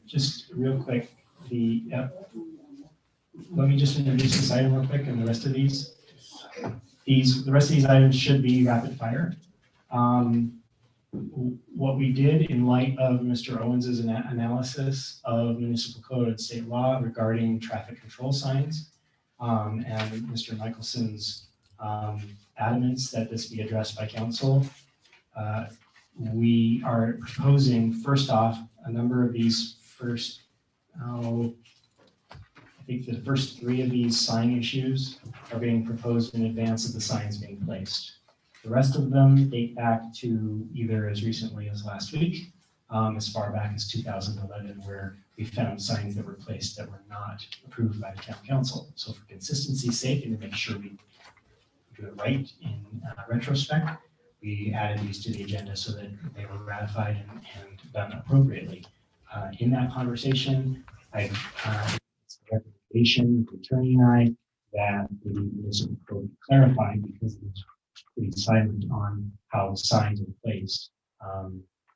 Just real quick, let me just introduce this item real quick, and the rest of these. The rest of these items should be rapid fire. What we did in light of Mr. Owens's analysis of municipal code and state law regarding traffic control signs, and Mr. Michelson's adamance that this be addressed by council, we are proposing, first off, a number of these I think the first 3 of these sign issues are being proposed in advance of the signs being placed. The rest of them date back to either as recently as last week, as far back as 2011, where we found signs that were placed that were not approved by the town council. So for consistency's sake and to make sure we do it right in retrospect, we added these to the agenda so that they were ratified and done appropriately. In that conversation, it's a recommendation, the attorney and I, that the municipal code be clarified because it's pretty silent on how signs are placed.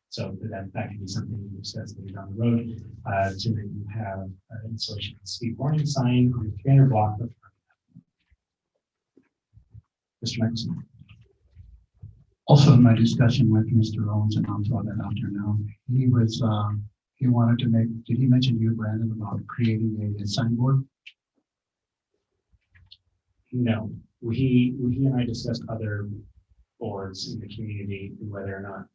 So that could be something we discuss later down the road. So that you have an installation of a speed warning sign on the 300 block of Mr. Michelson. Also, in my discussion with Mr. Owens, and I'll throw that out there now, he wanted to make, did he mention to you, Brandon, about creating a signboard? No, he and I discussed other boards in the community and whether or not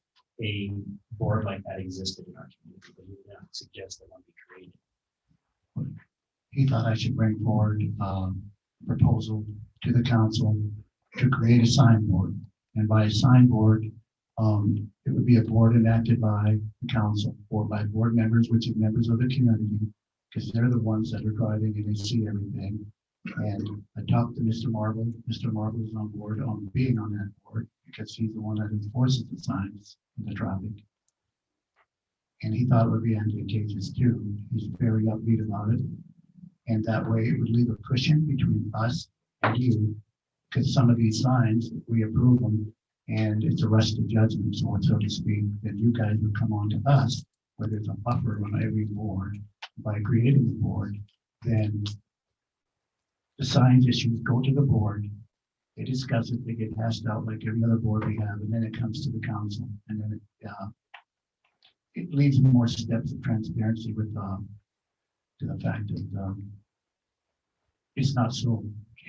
a board like that existed in our community, but he did not suggest that one be created. He thought I should bring forward a proposal to the council to create a signboard. And by a signboard, it would be a board enacted by the council or by board members, which are members of the community, because they're the ones that are driving and they see everything. And I talked to Mr. Marble. Mr. Marble is on board on being on that board because he's the one that enforces the signs in the traffic. And he thought it would be advantageous too. He's very upbeat about it. And that way it would leave a cushion between us and you, because some of these signs, we approve them and it's a rush to judgment, so to speak, then you guys would come on to us where there's a buffer on every board. By creating the board, then the signs issues go to the board, they discuss it, they get hashed out like every other board we have, and then it comes to the council, and then it leaves more steps of transparency with to the fact that it's not so.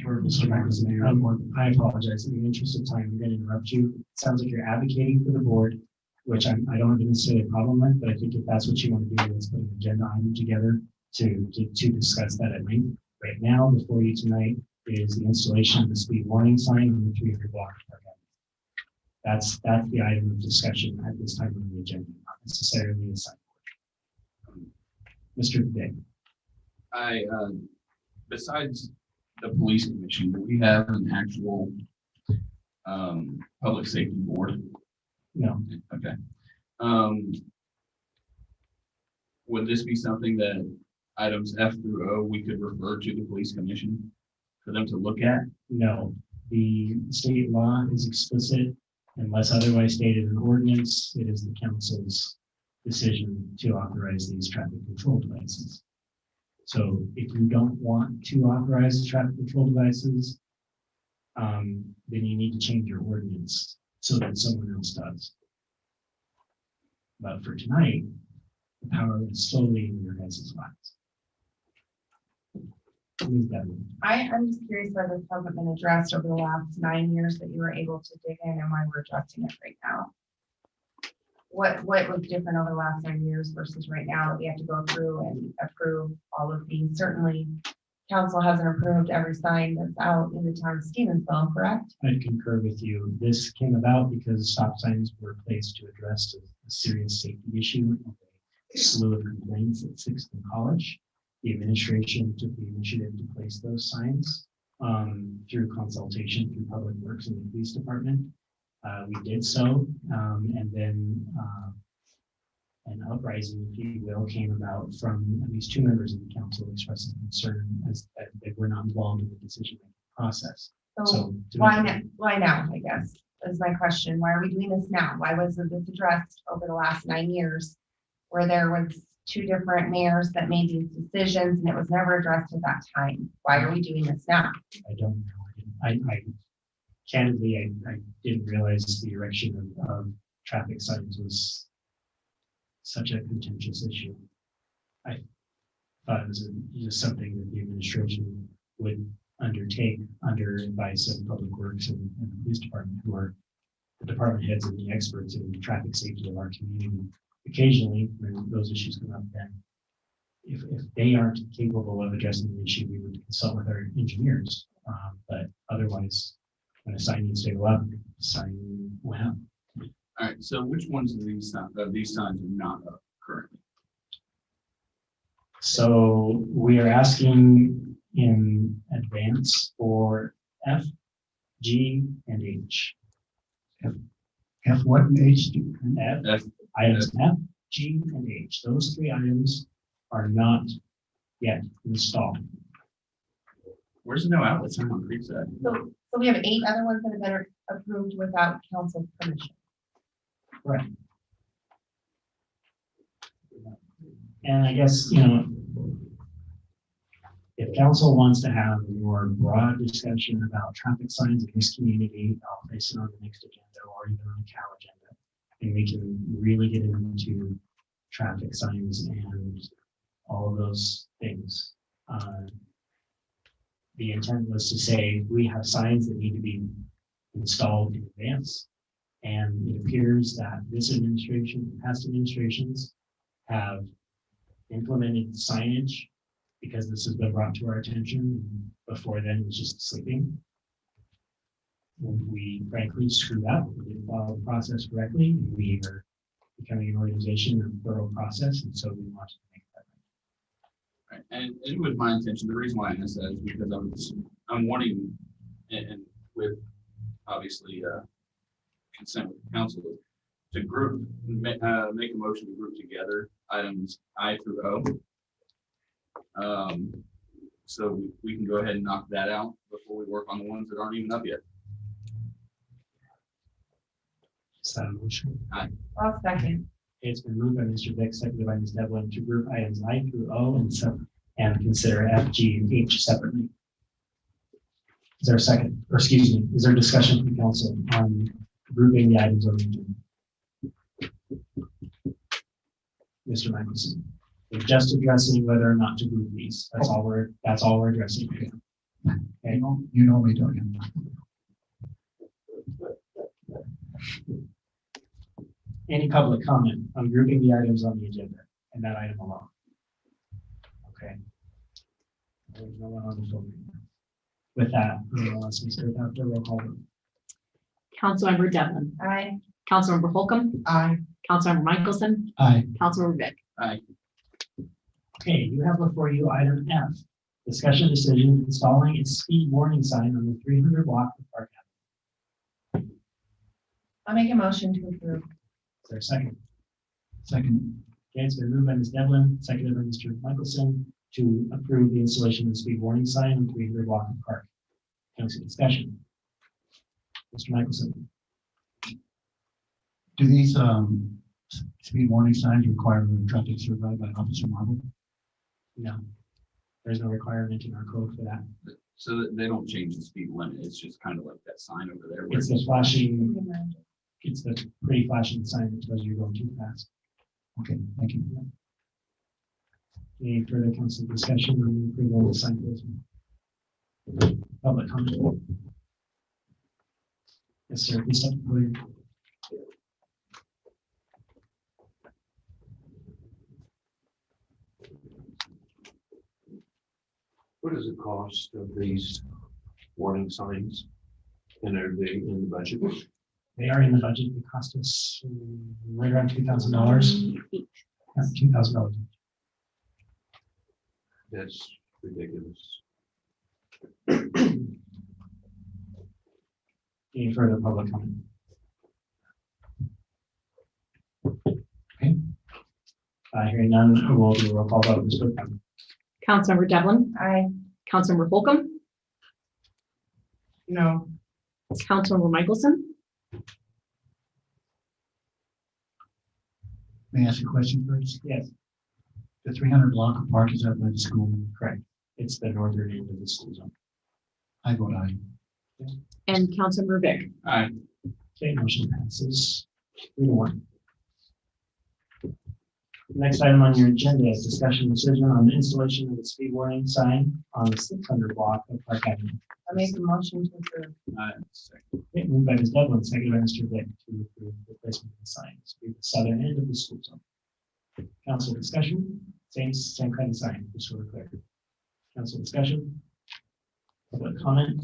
Mr. Michelson, I apologize. In the interest of time, I'm going to interrupt you. It sounds like you're advocating for the board, which I don't have necessarily a problem with, but I think if that's what you want to do, let's put an agenda item together to discuss that at length. Right now, before you tonight is the installation of the speed warning sign on the 300 block of Park Avenue. That's the item of discussion at this time on the agenda, not necessarily a signboard. Mr. Day. Besides the police commission, do we have an actual public safety board? No. Okay. Would this be something that items F through O we could refer to the police commission for them to look at? No, the state law is explicit. Unless otherwise stated in ordinance, it is the council's decision to authorize these traffic control devices. So if you don't want to authorize the traffic control devices, then you need to change your ordinance so that someone else does. But for tonight, the power is solely in your guys' lives. I'm just curious why this hasn't been addressed over the last 9 years that you were able to dig in and why we're addressing it right now. What was different over the last 9 years versus right now that we have to go through and approve all of these? Certainly, council hasn't approved every sign that's out in the town of Stevensville, correct? I concur with you. This came about because stop signs were placed to address a serious safety issue, a slew of complaints at 6th and College. The administration took the initiative to place those signs through consultation through Public Works and the Police Department. We did so, and then an uprising, if you will, came about from at least two members of the council expressing concern as that they were not involved in the decision-making process. So to why make- now, why now, I guess, is my question. Why are we doing this now? Why wasn't this addressed over the last 9 years? Where there was 2 different mayors that made these decisions and it was never addressed at that time. Why are we doing this now? I don't know. I candidly, I didn't realize the erection of traffic signs was such a contentious issue. I thought it was just something that the administration would undertake under advice of Public Works and the police department, who are the department heads and the experts in the traffic safety of our community. Occasionally, when those issues come up, then if they aren't capable of addressing the issue, we would consult with our engineers. But otherwise, when a sign needs to go up, the sign went up. All right, so which ones of these signs are not up currently? So we are asking in advance for F, G, and H. F what and H? F, items F, G, and H. Those 3 items are not yet installed. Where's the no outlet sign on Creekside? So we have 8 other ones that have been approved without council permission. Right. And I guess, if council wants to have a more broad discussion about traffic signs in this community, I'll place it on the next agenda or even on the CAL agenda. And we can really get into traffic signs and all of those things. The intent was to say we have signs that need to be installed in advance. And it appears that this administration, past administrations have implemented signage because this has been brought to our attention. Before then, it was just sleeping. We frankly screwed up. We didn't follow the process correctly. We are becoming an organization of thorough process, and so we want to make that right. Right, and it was my intention, the reason why I asked that is because I'm wanting, and with obviously consent with the council, to make a motion to group together items I through O. So we can go ahead and knock that out before we work on the ones that aren't even up yet. Is that a motion? I'll second. It's been moved by Mr. Vick, seconded by Ms. Devlin to group items I through O and consider F, G, and H separately. Is there a second, or excuse me, is there discussion from council on grouping the items on the agenda? Mr. Michelson, we're just addressing whether or not to group these. That's all we're addressing. Okay. You know me, don't you? Any public comment on grouping the items on the agenda and that item alone? Okay. There's no one on the phone. With that, let's start after roll call. Councilmember Devlin. Aye. Councilmember Holcomb. Aye. Councilmember Michelson. Aye. Councilmember Vick. Aye. Okay, you have before you item F, discussion decision installing a speed warning sign on the 300 block of Park Avenue. I'll make a motion to approve. Is there a second? Second. Okay, it's been moved by Ms. Devlin, seconded by Mr. Michelson to approve the installation of the speed warning sign on 300 block of Park. Council discussion. Mr. Michelson. Do these speed warning signs require a traffic survey by Officer Marble? No, there's no requirement in our code for that. So that they don't change the speed limit. It's just kind of like that sign over there. It's the flashing, it's the pretty flashing sign that tells you you're going too fast. Okay, thank you. Any further council discussion on the approval of the sign placement? Public comment? Yes, sir. Please step forward. What is the cost of these warning signs? And are they in the budget? They are in the budget. It cost us right around $2,000. $2,000. That's ridiculous. Any further public comment? Okay. Hearing none, we'll do a roll call vote. Ms. Whitcomb. Councilmember Devlin, Aye. Councilmember Holcomb, No. Councilmember Michelson, May I ask a question first? Yes, The 300 block of park is up by the school. correct. It's the northern end of the school zone. I vote aye. and Councilmember Vic. Aye. Okay, motion passes 3-1. Next item on your agenda is discussion decision on the installation of the speed warning sign on the 600 block of Park Avenue. I make a motion to approve. Okay, moved by Ms. Devlin, seconded by Mr. Vick to approve the placement of the signs to the southern end of the school zone. Council discussion, same kind of sign, just so we're clear. Council discussion. Public comment.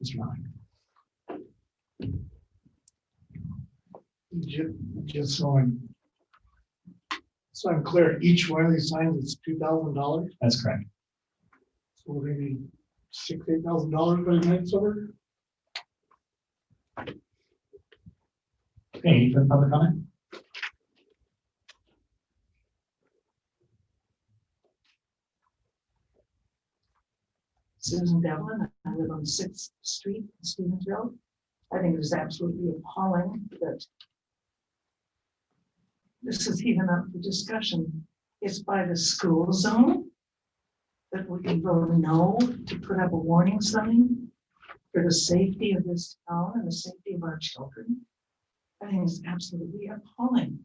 Mr. Malik. Just so I'm clear, each one of these signs is $2,000, That's correct. so maybe $8,000 by the night's over. Okay, any further public comment? Susan Devlin, I live on 6th Street, in Stevensville. I think it is absolutely appalling that this is even up for discussion. It's by the school zone that we can vote no to put up a warning sign for the safety of this town and the safety of our children. I think it's absolutely appalling.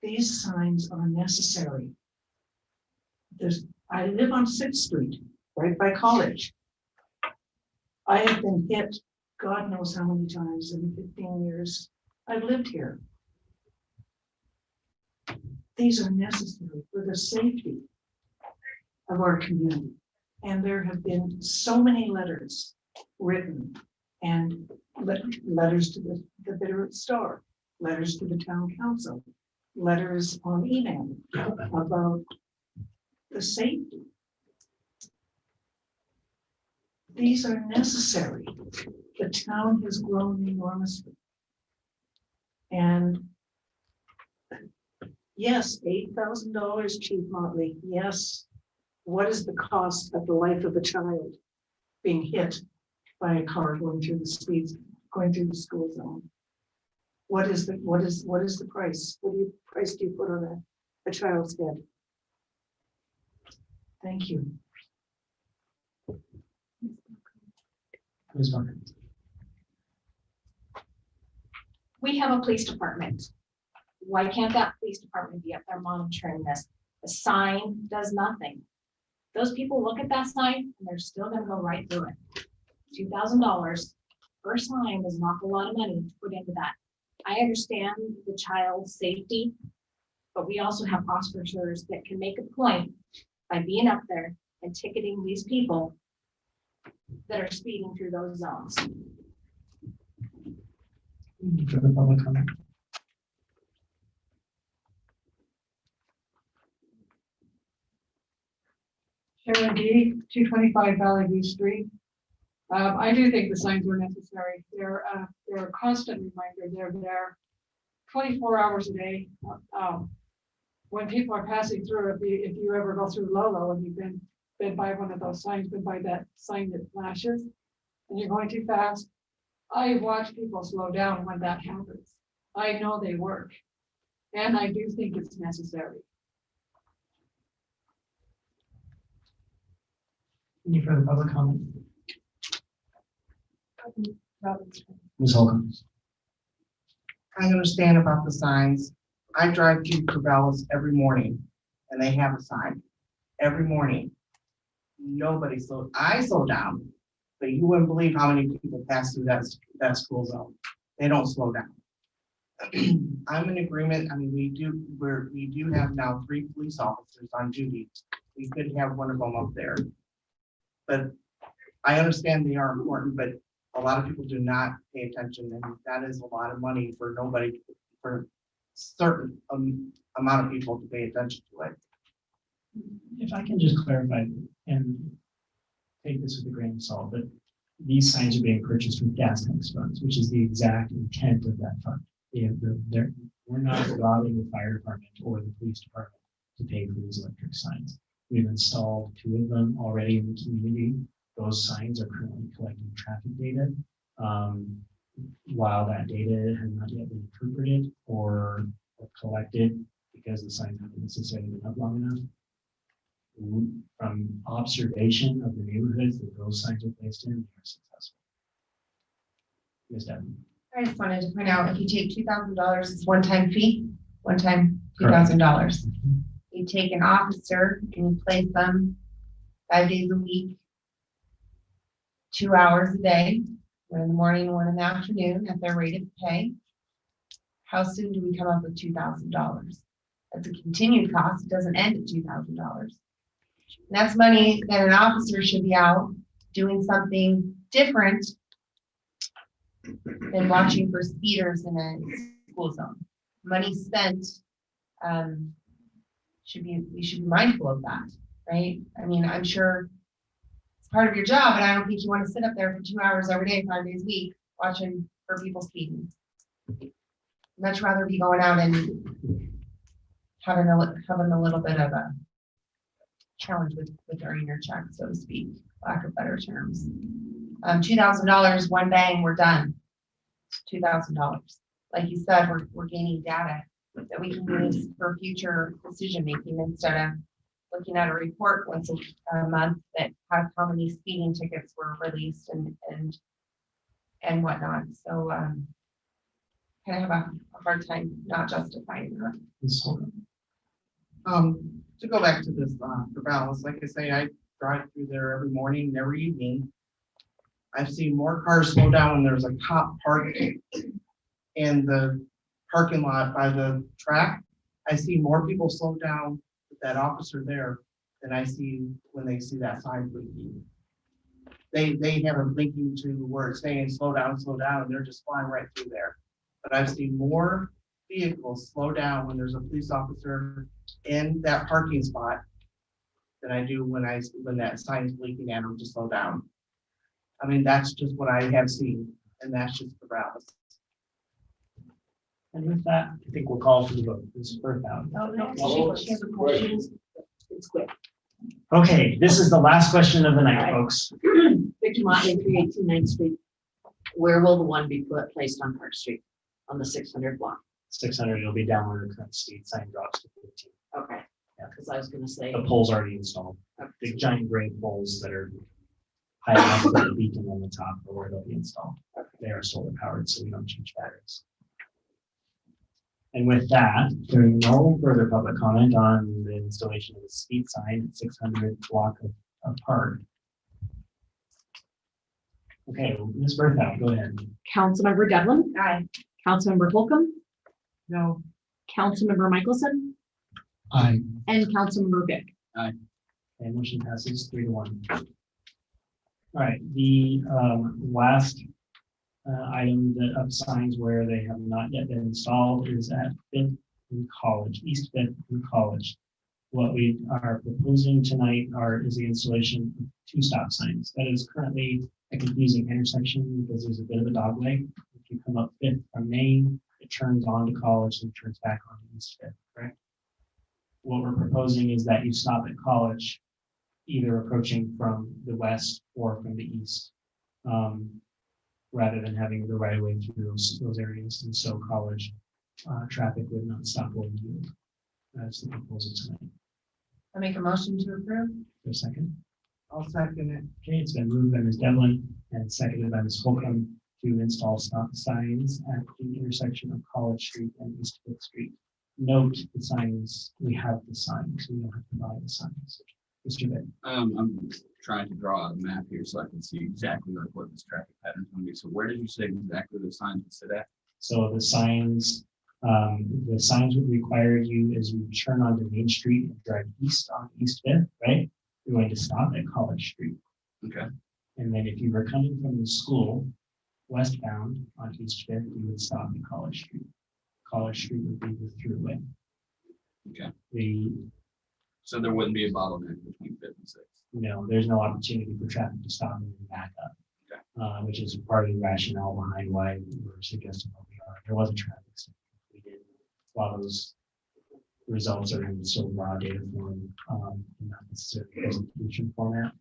These signs are necessary. I live on 6th Street, right by College. I have been hit, God knows how many times in 15 years I've lived here. These are necessary for the safety of our community. And there have been so many letters written, and letters to the Bitterroot Star, letters to the town council, letters on email about the safety. These are necessary. The town has grown enormously. And yes, $8,000, Chief Motley. Yes. What is the cost of the life of a child being hit by a car going through the school zone? What is the price? What price do you put on a child's head? Thank you. Ms. Barker. We have a police department. Why can't that police department be up there monitoring this? The sign does nothing. Those people look at that sign and they're still gonna go right through it. $2,000 per sign is an awful lot of money to put into that. I understand the child's safety, but we also have officers that can make a point by being up there and ticketing these people that are speeding through those zones. For the public comment. Sharon D., 225 Valley View Street. I do think the signs were necessary. They're a constant reminder. They're there 24 hours a day. When people are passing through, if you ever go through Lolo and you've been by one of those signs, been by that sign that flashes, and you're going too fast, I watch people slow down when that happens. I know they work, and I do think it's necessary. Any further public comment? Ms. Holcomb. I understand about the signs. I drive to Corvallis every morning and they have a sign every morning. Nobody slow, I slow down, but you wouldn't believe how many people pass through that school zone. They don't slow down. I'm in agreement. I mean, we do have now 3 police officers on duty. We could have one of them up there. But I understand they are important, but a lot of people do not pay attention, and that is a lot of money for nobody, for certain amount of people to pay attention to it. If I can just clarify and take this with a grain of salt, that these signs are being purchased from gas tax funds, which is the exact intent of that fund. Yeah, we're not robbing the fire department or the police department to pay for these electric signs. We've installed 2 of them already in the community. Those signs are currently collecting traffic data. While that data has not yet been interpreted or collected because the signs haven't necessarily been up long enough, from observation of the neighborhoods that those signs are placed in, they are successful. Ms. Devon. I just wanted to point out, if you take $2,000, it's one-time fee, one-time $2,000. You take an officer and you place them 5 days a week, 2 hours a day, one in the morning, one in the afternoon at their rate of pay. How soon do we come up with $2,000? That's a continued cost. It doesn't end at $2,000. That's money that an officer should be out doing something different than watching for speeders in a school zone. Money spent, we should be mindful of that, right? I mean, I'm sure it's part of your job, but I don't think you want to sit up there for 2 hours every day, 5 days a week, watching for people speeding. Much rather be going out and having a little bit of a challenge with earning your check, so to speak, lack of better terms. $2,000, one bang, we're done. $2,000. Like you said, we're gaining data that we can use for future decision making instead of looking at a report once a month that has how many speeding tickets were released and whatnot. So kind of have a hard time not justifying that. To go back to this Corvallis, like I say, I drive through there every morning and every evening. I've seen more cars slow down when there's a cop parking in the parking lot by the track. I see more people slow down with that officer there than I see when they see that sign blinking. They have it blinking to where it's saying slow down, and they're just flying right through there. But I've seen more vehicles slow down when there's a police officer in that parking spot than I do when that sign is blinking at them to slow down. I mean, that's just what I have seen, and that's just the routes. And with that, I think we'll call for the vote. This is first out. She has a question. It's quick. Okay, this is the last question of the night, folks. Victor Motley, 318 9th Street. Where will the one be placed on Park Street on the 600 block? 600, it'll be down where the current speed sign drops to 15. Okay. Yeah, because I was going to say. The pole's already installed. The giant gray poles that are high enough with the beacon on the top are where they'll be installed. They are solar powered, so we don't change batteries. And with that, there is no further public comment on the installation of the speed sign at 600 block of Park. Okay, Ms. Berthoud, go ahead. Councilmember Devlin. Aye. Councilmember Holcomb. No. Councilmember Michelson. Aye. And Councilmember Vick. Aye. Okay, motion passes 3-1. All right, the last item of signs where they have not yet been installed is at 5th and College, East 5th and College. What we are proposing tonight is the installation of 2 stop signs. That is currently a confusing intersection because there's a bit of a dogleg. If you come up 5th from Main, it turns on to College and turns back on to East 5th, correct? What we're proposing is that you stop at College, either approaching from the west or from the east, rather than having the right of way through those areas. And so College traffic would not stop over you. That's the proposal tonight. I make a motion to approve. For a second. I'll second it. Okay, it's been moved by Ms. Devlin and seconded by Ms. Holcomb to install stop signs at the intersection of College Street and East 5th Street. Note the signs, we have the signs, we don't have to buy the signs. Mr. Vick. I'm trying to draw a map here so I can see exactly like what this traffic pattern is going to be. So where did you say exactly the signs would sit at? So the signs would require you as you turn onto Main Street and drive east on East 5th, right? You're going to stop at College Street. Okay. And then if you were coming from the school westbound on East 5th, you would stop at College Street. College Street would be the throughway. Okay. So there wouldn't be a bottleneck between 5th and 6th? No, there's no opportunity for traffic to stop and then back up, which is part of the rationale behind why we're suggesting what we are. there was a traffic study. We did, while those results are in still raw data form, and not necessarily presentation format,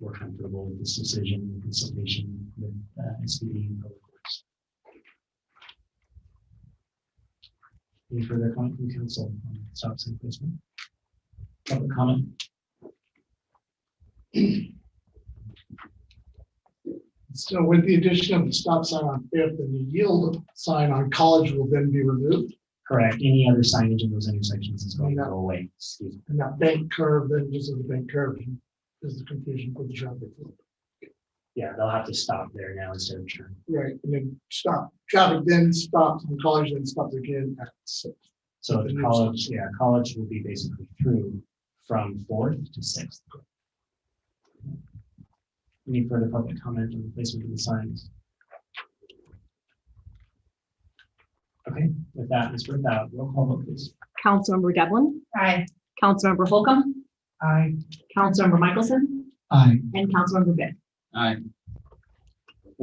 we're comfortable with this decision in consultation with SPD and Public Works. Any further comment from council on stop sign placement? Public comment? So with the addition of the stop sign on Fifth and the yield sign on College will then be removed, Correct. Any other signage in those intersections is going to go away. Excuse me. and that bank curve then just as a bank curve is the confusion for the traffic flow. Yeah, they'll have to stop there now instead of turn. Right, and then stop, traffic then stops on College, then stops again at 6th. So the college, yeah, college will be basically through from 4th to 6th. Any further public comment on the placement of the signs? Okay, with that, Ms. Worthout, roll call vote, please. Councilmember Devlin, Aye. Councilmember Holcomb, Aye. Councilmember Michelson, Aye. and Councilmember Vick. Aye.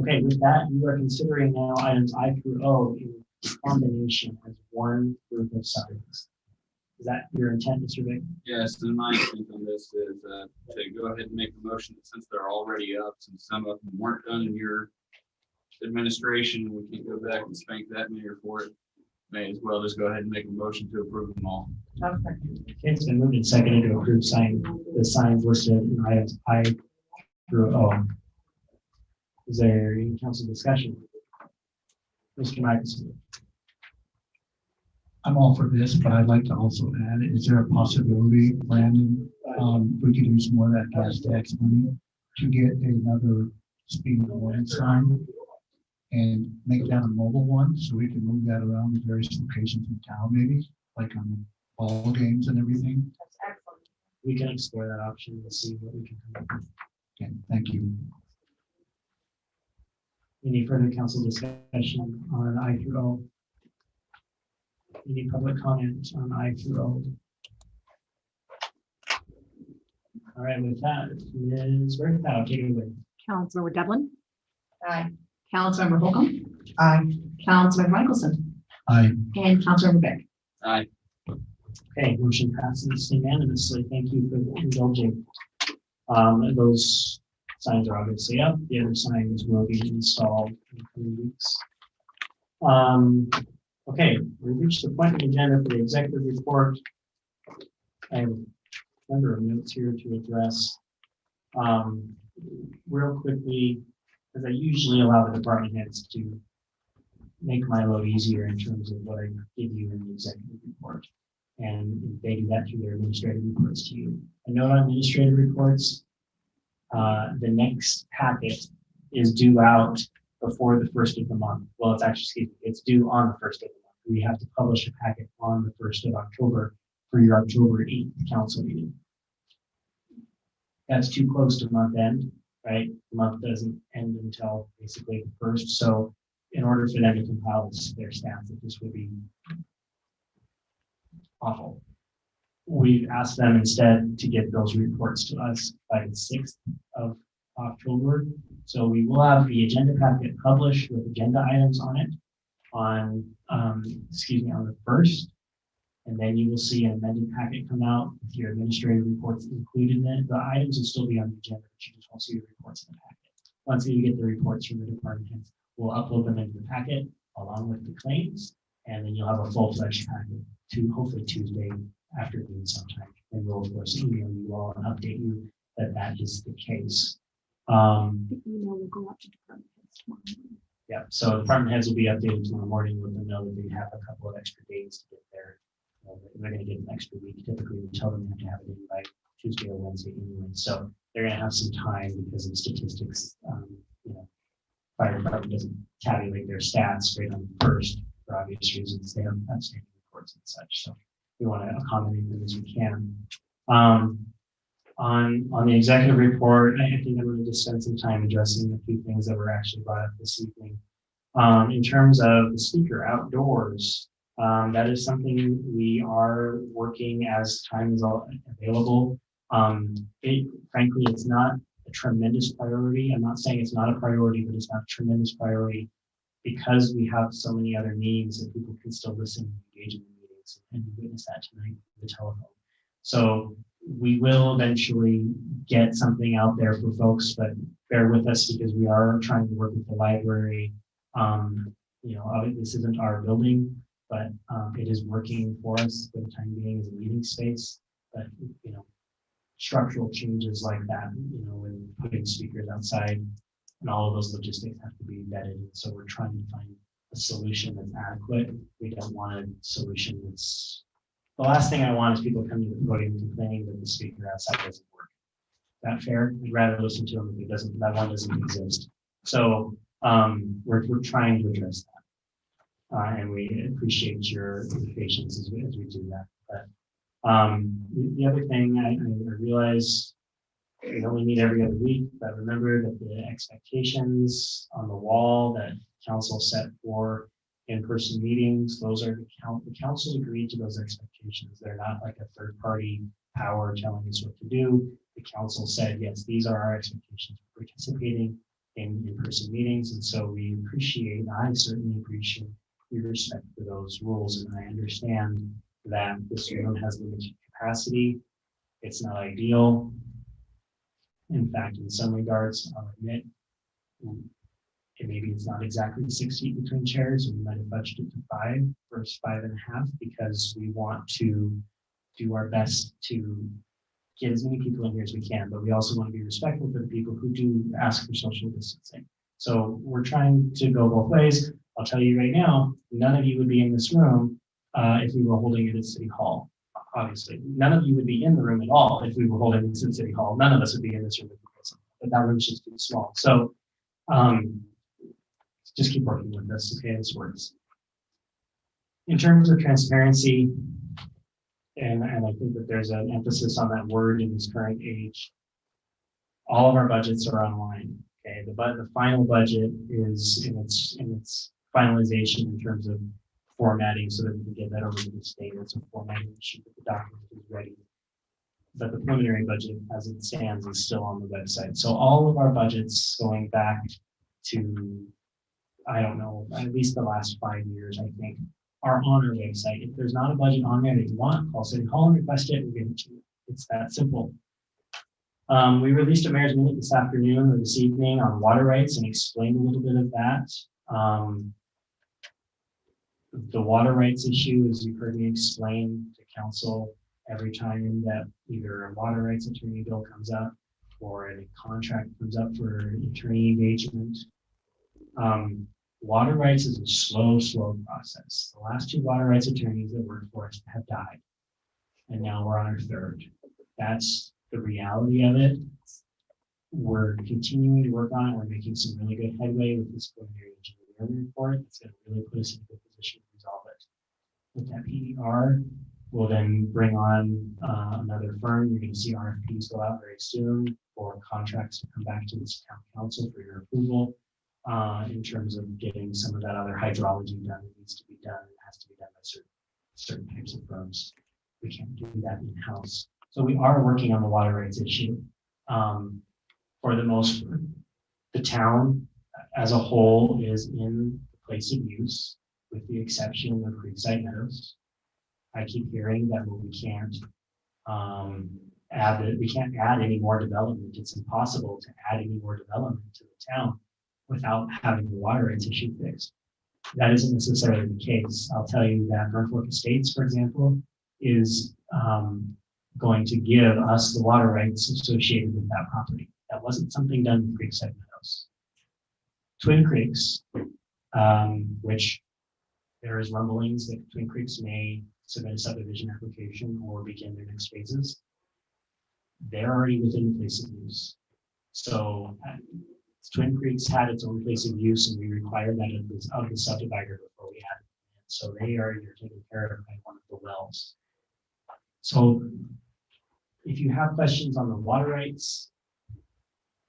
Okay, with that, you are considering now items I through O in combination as one group of signs. Is that your intent, Mr. Vick? Yes, and my intent on this is to go ahead and make a motion that since they're already up, since some of them weren't done in your administration, we can't go back and spank that mayor for it. May as well just go ahead and make a motion to approve them all. Okay, it's been moved and seconded to approve the signs listed in items I through O. Is there any council discussion? Mr. Michelson? I'm all for this, but I'd like to also add, is there a possibility, Brandon, we could use more of that gas tax money to get another speed warning sign and make that a mobile one, so we can move that around to various locations in town, maybe, like on ball games and everything? That's excellent. We can explore that option and see what we can come up with. Okay, thank you. Any further council discussion on I through O? Any public comment on I through O? All right, with that, Ms. Worthout, take it away. Councilmember Devlin, Aye. Councilmember Holcomb, Aye. Councilmember Michelson, Aye. and Councilmember Vick. Aye. Okay, motion passes unanimously. Thank you for indulging. Those signs are obviously up. The other signs will be installed in the coming weeks. Okay, we reached the point of the agenda for the executive report. I have a number of notes here to address. Real quickly, as I usually allow the department heads to make my load easier in terms of what I give you in the executive report. And they do that through their administrative reports to you. A note on administrative reports, the next packet is due out before the 1st of the month. Well, it's actually, excuse me, it's due on the 1st of the month. We have to publish a packet on the 1st of October for your October 8th council meeting. That's too close to month end, right? The month doesn't end until basically the 1st. So in order for them to compile their stats, this would be awful. We've asked them instead to get those reports to us by the 6th of October. So we will have the agenda packet published with agenda items on it on, on the 1st. And then you will see an amended packet come out with your administrative reports included in it. The items will still be on the agenda, but you just won't see the reports in the packet. Once you get the reports from the department heads, we'll upload them into the packet along with the claims. And then you'll have a full-fledged packet to hopefully Tuesday afternoon sometime. And we'll of course email you all and update you that that is the case. The email will go out to department heads tomorrow morning. Yeah, so department heads will be updated tomorrow morning, let them know that they have a couple of extra days to get there. They're going to get an extra week. Typically, we tell them they have to have it in by Tuesday or Wednesday anyway. So they're going to have some time because of statistics. Fire department doesn't tabulate their stats right on the 1st for obvious reasons. They have outstanding reports and such. So we want to accommodate them as we can. On the executive report, I think I'm going to just spend some time addressing a few things that were actually brought up this evening. In terms of the speaker outdoors, that is something we are working as time is available. Frankly, it's not a tremendous priority. I'm not saying it's not a priority, but it's not a tremendous priority because we have so many other means that people can still listen and engage in the meetings, and we witnessed that tonight with the telephone. So we will eventually get something out there for folks, but bear with us because we are trying to work with the library. This isn't our building, but it is working for us for the time being as a meeting space. But structural changes like that, when putting speakers outside and all of those logistics have to be vetted. And so we're trying to find a solution that's adequate. We don't want a solution that's, the last thing I want is people coming to the podium complaining that the speaker outside doesn't work. Is that fair? We'd rather listen to them if that one doesn't exist. So we're trying to address that. And we appreciate your patience as we do that. But the other thing I realize we only meet every other week, but remember that the expectations on the wall that council set for in-person meetings, those are the council agreed to those expectations. They're not like a third-party power telling us what to do. The council said, yes, these are our expectations for participating in in-person meetings. And so I certainly appreciate your respect for those rules. And I understand that this room has limited capacity. It's not ideal. In fact, in some regards, I'll admit, maybe it's not exactly 6 feet between chairs, and we might have budgeted to 5 versus 5.5 because we want to do our best to get as many people in here as we can, but we also want to be respectful for the people who do ask for social distancing. So we're trying to go both ways. I'll tell you right now, none of you would be in this room if we were holding it at City Hall. Obviously, none of you would be in the room at all if we were holding this at City Hall. None of us would be in this room if we did something, but that room's just too small. So just keep working with this, okay? This works. In terms of transparency, and I think that there's an emphasis on that word in this current age, all of our budgets are online, okay? The final budget is in its finalization in terms of formatting so that we can get that over to the state. It's a formatting issue, but the document is ready. But the preliminary budget as it stands is still on the website. So all of our budgets going back to, I don't know, at least the last 5 years, I think, are on our website. If there's not a budget on there that you want, call City Hall and request it, we'll give it to you. It's that simple. We released a mayor's minute this afternoon or this evening on water rights and explained a little bit of that. The water rights issue, as you've heard me explain to council every time that either a water rights attorney bill comes up or a contract comes up for attorney engagement. Water rights is a slow process. The last 2 water rights attorneys that worked for us have died. And now we're on our 3rd. That's the reality of it. We're continuing to work on it. We're making some really good headway with this preliminary engineering report. It's going to really put us in a good position to resolve it. With that PER, we'll then bring on another firm. You're going to see RFPs go out very soon for contracts to come back to this town council for your approval. In terms of getting some of that other hydrology done that needs to be done. It has to be done by certain types of firms. We can't do that in-house. So we are working on the water rights issue. For the most part, the town as a whole is in the place of use, with the exception of Creekside Meadows. I keep hearing that we can't add any more development. It's impossible to add any more development to the town without having the water rights issue fixed. That isn't necessarily the case. I'll tell you that North Fork Estates, for example, is going to give us the water rights associated with that property. That wasn't something done in Creekside Meadows. Twin Creeks, which there is rumblings that Twin Creeks may submit a subdivision application or begin their next phases. They're already within the place of use. So Twin Creeks had its own place of use, and we required that of the subdivider before we had it. So they are taken care of by one of the wells. So if you have questions on the water rights,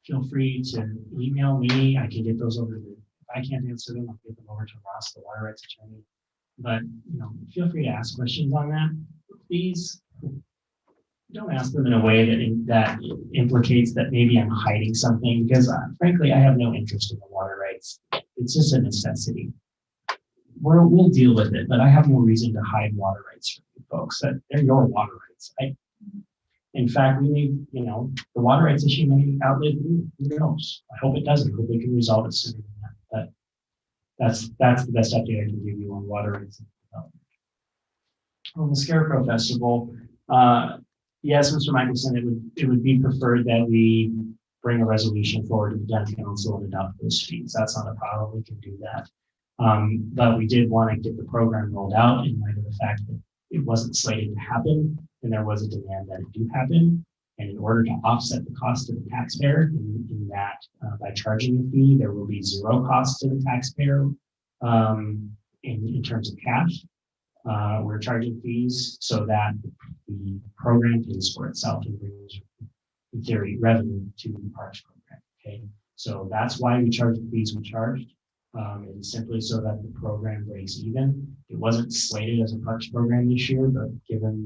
feel free to email me. I can get those over to if I can't answer them, I'll get them over to Ross, the water rights attorney. But feel free to ask questions on that. Please don't ask them in a way that implicates that maybe I'm hiding something, because frankly, I have no interest in the water rights it's just a necessity. We'll deal with it, but I have no reason to hide water rights from you folks. That they're your water rights. In fact, we need, the water rights issue may outlive you. Who knows? I hope it doesn't. I hope we can resolve it sooner than that. But that's the best update I can give you on water rights. On the Scarecrow Festival, yes, Mr. Michelson, it would be preferred that we bring a resolution forward to the town council and adopt those fees. That's not a problem. We can do that. But we did want to get the program rolled out in light of the fact that it wasn't slated to happen, and there was a demand that it do happen. And in order to offset the cost to the taxpayer, in that by charging a fee, there will be zero cost to the taxpayer in terms of cash. We're charging fees so that the program pays for itself and brings, in theory, revenue to the parks program. Okay, so that's why we charge the fees we charged. And simply so that the program breaks even. It wasn't slated as a parks program this year, but given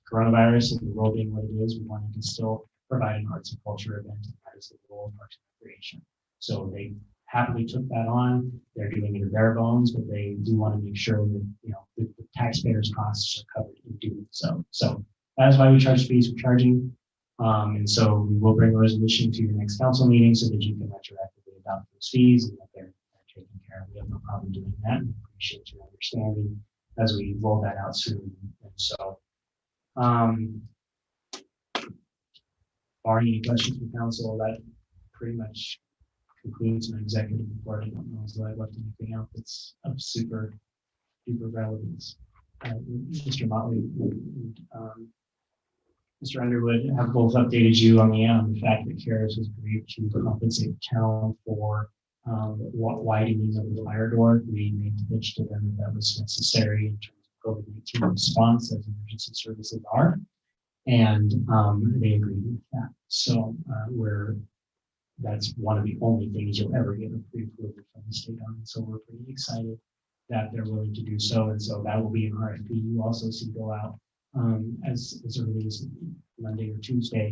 coronavirus and the world being what it is, we wanted to still provide an arts and culture event, and that is the goal of Parks and Recreation. So they happily took that on. They're doing it in bare bones, but they do want to make sure that the taxpayers' costs are covered in doing so. So that is why we charge fees for charging. And so we will bring a resolution to your next council meeting so that you can retroactively adopt those fees and that they're taken care of. We have no problem doing that, and appreciate your understanding as we roll that out soon. And so, barring any questions from council, that pretty much concludes my executive report. I don't know if I left anything out that's of super duper relevance. Mr. Motley, Mr. Underwood have both updated you on the fact that CARES has agreed to compensate the town for widening of the fire door. We made the pitch to them that was necessary in terms of COVID-19 response as emergency services are, and they agreed with that. So that's one of the only things you'll ever get a pre-approval from the state on. So we're pretty excited that they're willing to do so, and so that will be an RFP. You also see go out as early as Monday or Tuesday,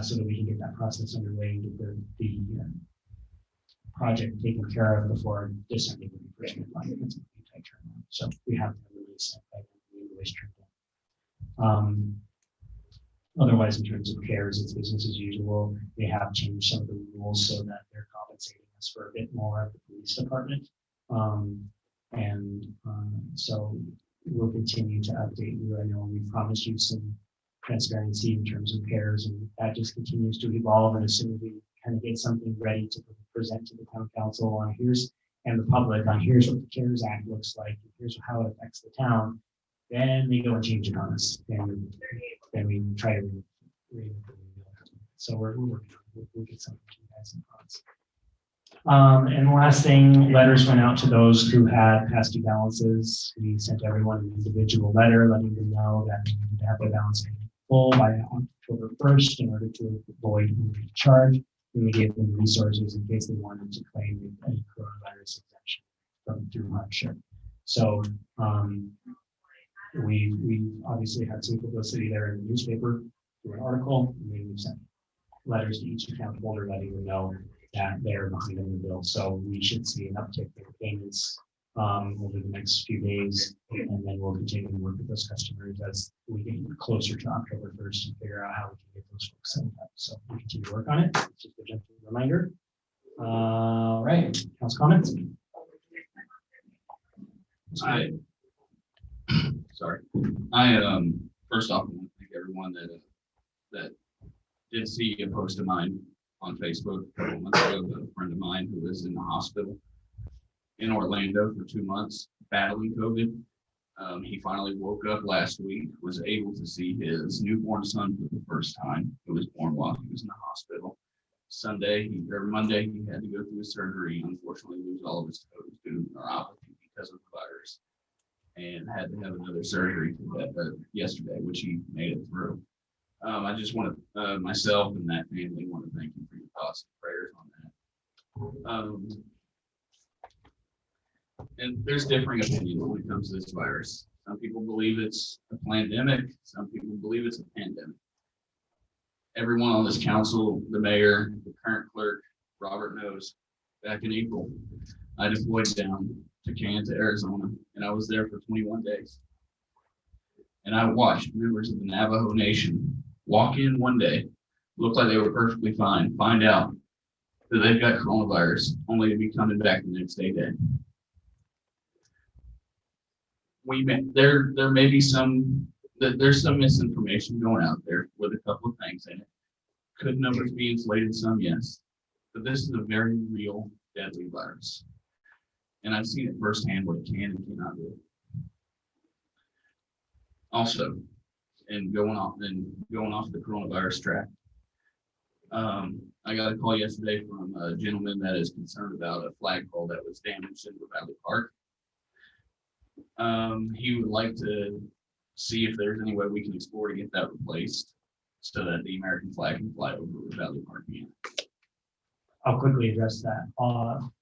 so that we can get that process underway and get the project taken care of before December 31st. It's a pretty tight turnaround. So we have to release that by the invoice turned in. Otherwise, in terms of CARES, it's business as usual. They have changed some of the rules so that they're compensating us for a bit more at the police department. So we'll continue to update you. I know we promised you some transparency in terms of CARES, and that just continues to evolve. And as soon as we kind of get something ready to present to the town council on and the public on here's what the CARES Act looks like, here's how it affects the town, then they go and change it on us, and then we try to so we'll get something to you guys in thoughts. And the last thing, letters went out to those who had past due balances. We sent everyone an individual letter letting them know that they needed to have their balance paid full by October 1st in order to avoid overage charge. And we gave them resources in case they wanted to claim a coronavirus exemption through hardship. So we obviously had some publicity there in the newspaper through an article, and then we've sent letters to each account holder letting them know that they're behind on the bill. So we should see an uptick in payments over the next few days, and then we'll continue to work with those customers as we get closer to October 1st and figure out how we can get those folks set up. So we continue to work on it. Just a gentle reminder. All right, council comments. Sorry. First off, I want to thank everyone that did see a post of mine on Facebook a couple months ago. A friend of mine who was in the hospital in Orlando for 2 months battling COVID. He finally woke up last week, was able to see his newborn son for the first time, who was born while he was in the hospital. Monday, he had to go through surgery, unfortunately lose all of his toes due to neuropathy because of the virus, and had to have another surgery yesterday, which he made it through. I just want to, myself and that family want to thank you for your thoughts and prayers on that. And there's differing opinions when it comes to this virus. Some people believe it's a pandemic. Some people believe it's a pandemic. Everyone on this council, the mayor, the current clerk, Robert knows, back in April. I deployed down to Kansas, Arizona, and I was there for 21 days. And I watched members of the Navajo Nation walk in one day, look like they were perfectly fine, find out that they've got coronavirus, only to be coming back the next day dead. There may be there's some misinformation going out there with a couple of things in it. Could numbers be inflated some? Yes. But this is a very real deadly virus. And I've seen it firsthand what it can and cannot do. Also, and going off the coronavirus track, I got a call yesterday from a gentleman that is concerned about a flagpole that was damaged in Valley Park. He would like to see if there's any way we can explore to get that replaced so that the American flag can fly over Valley Park again. I'll quickly address that.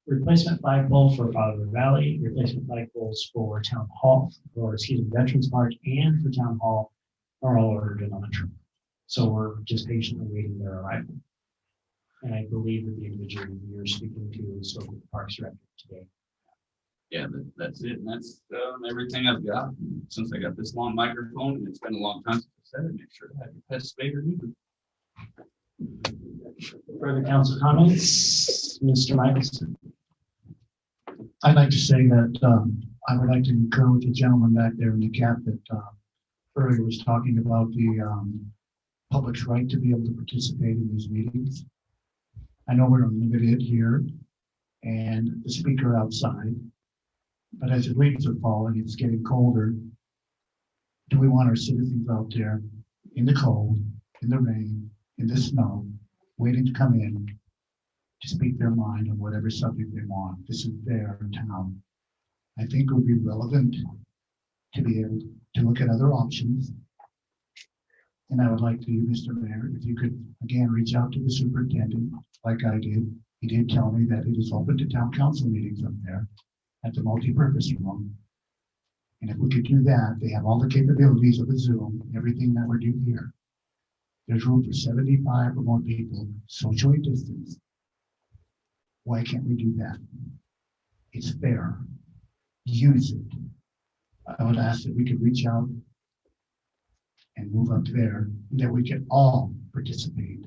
Replacement flagpole for Father Valley, replacement flagpoles for Town Hall, Veterans Park, and for Town Hall are all ordered and on a truck. So we're just patiently waiting their arrival. And I believe that the individual you're speaking to is spoke with the Parks Director today. Yeah, that's it. And that's everything I've got. Since I got this long microphone, and it's been a long time since I said it, make sure to have your pets spayed or neutered. Further council comments, Mr. Michelson? I'd like to say that I would like to concur with the gentleman back there in the cap that earlier was talking about the public's right to be able to participate in these meetings. I know we're limited here and the speaker outside, but as the leaves are falling, it's getting colder. Do we want our citizens out there in the cold, in the rain, in the snow, waiting to come in to speak their mind on whatever subject they want? This is their town. I think it would be relevant to be able to look at other options. And I would like to, Mr. Mayor, if you could again reach out to the superintendent like I did. He did tell me that it is open to town council meetings up there at the multi-purpose room. And if we could do that, they have all the capabilities of a Zoom, everything that we're doing here. There's room for 75 or more people, socially distanced. Why can't we do that? It's fair. Use it. I would ask that we could reach out and move up there, that we can all participate,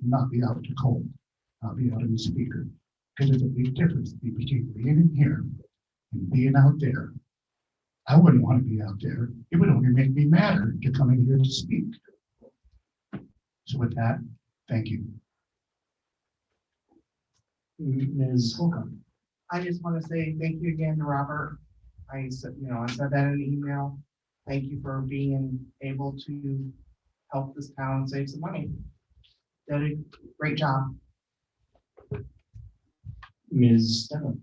not be out in the cold, not be out in the speaker. Because there's a big difference between being in here and being out there. I wouldn't want to be out there. It would only make me madder to come in here to speak. So with that, thank you. Ms. Holcomb. I just want to say thank you again to Robert. I said that in an email. Thank you for being able to help this town save some money. Did a great job. Ms. Stefan.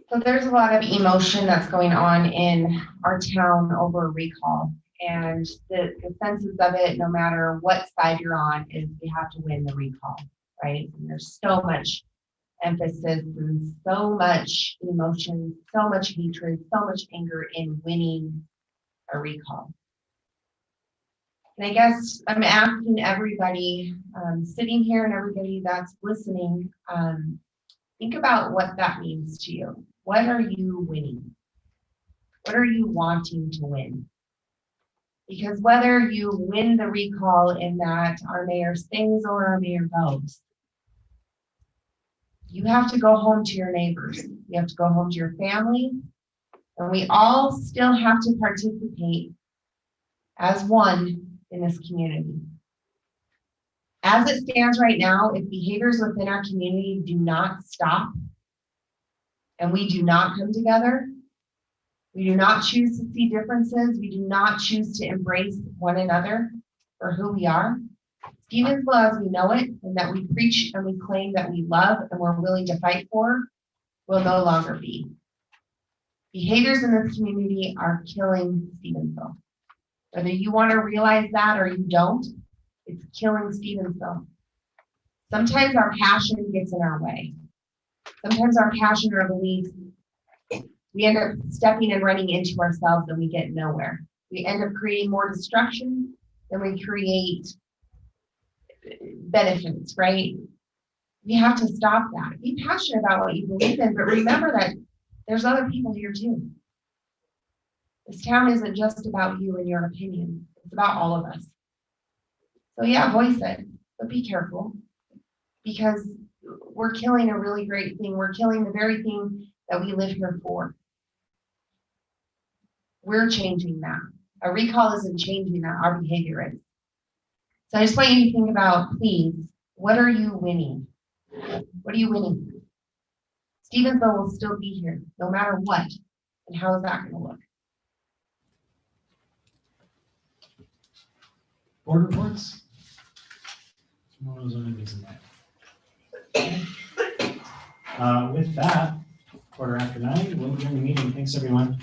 So there's a lot of emotion that's going on in our town over recall. And the senses of it, no matter what side you're on, is we have to win the recall, right? And there's so much emphasis and so much emotion, so much hatred, so much anger in winning a recall. And I guess I'm asking everybody sitting here and everybody that's listening, think about what that means to you. What are you winning? What are you wanting to win? Because whether you win the recall in that our mayor stays or our mayor goes, you have to go home to your neighbors. You have to go home to your family. And we all still have to participate as one in this community. As it stands right now, if behaviors within our community do not stop and we do not come together, we do not choose to see differences, we do not choose to embrace one another for who we are, Stevensville as we know it, and that we preach and we claim that we love and we're willing to fight for, will no longer be. Behaviors in this community are killing Stevensville. Whether you want to realize that or you don't, it's killing Stevensville. Sometimes our passion gets in our way. Sometimes our passion or beliefs, we end up stepping and running into ourselves and we get nowhere. We end up creating more destruction than we create benefits, right? We have to stop that. Be passionate about what you believe in, but remember that there's other people here too. This town isn't just about you and your opinion. It's about all of us. So yeah, voice it, but be careful because we're killing a really great thing. We're killing the very thing that we live here for. We're changing that. A recall isn't changing that. Our behavior is. So I just want you to think about, please, what are you winning? What are you winning? Stevensville will still be here, no matter what. And how is that going to look? Board reports? One of those only gives in that. With that, 9:15, we'll adjourn the meeting. Thanks, everyone.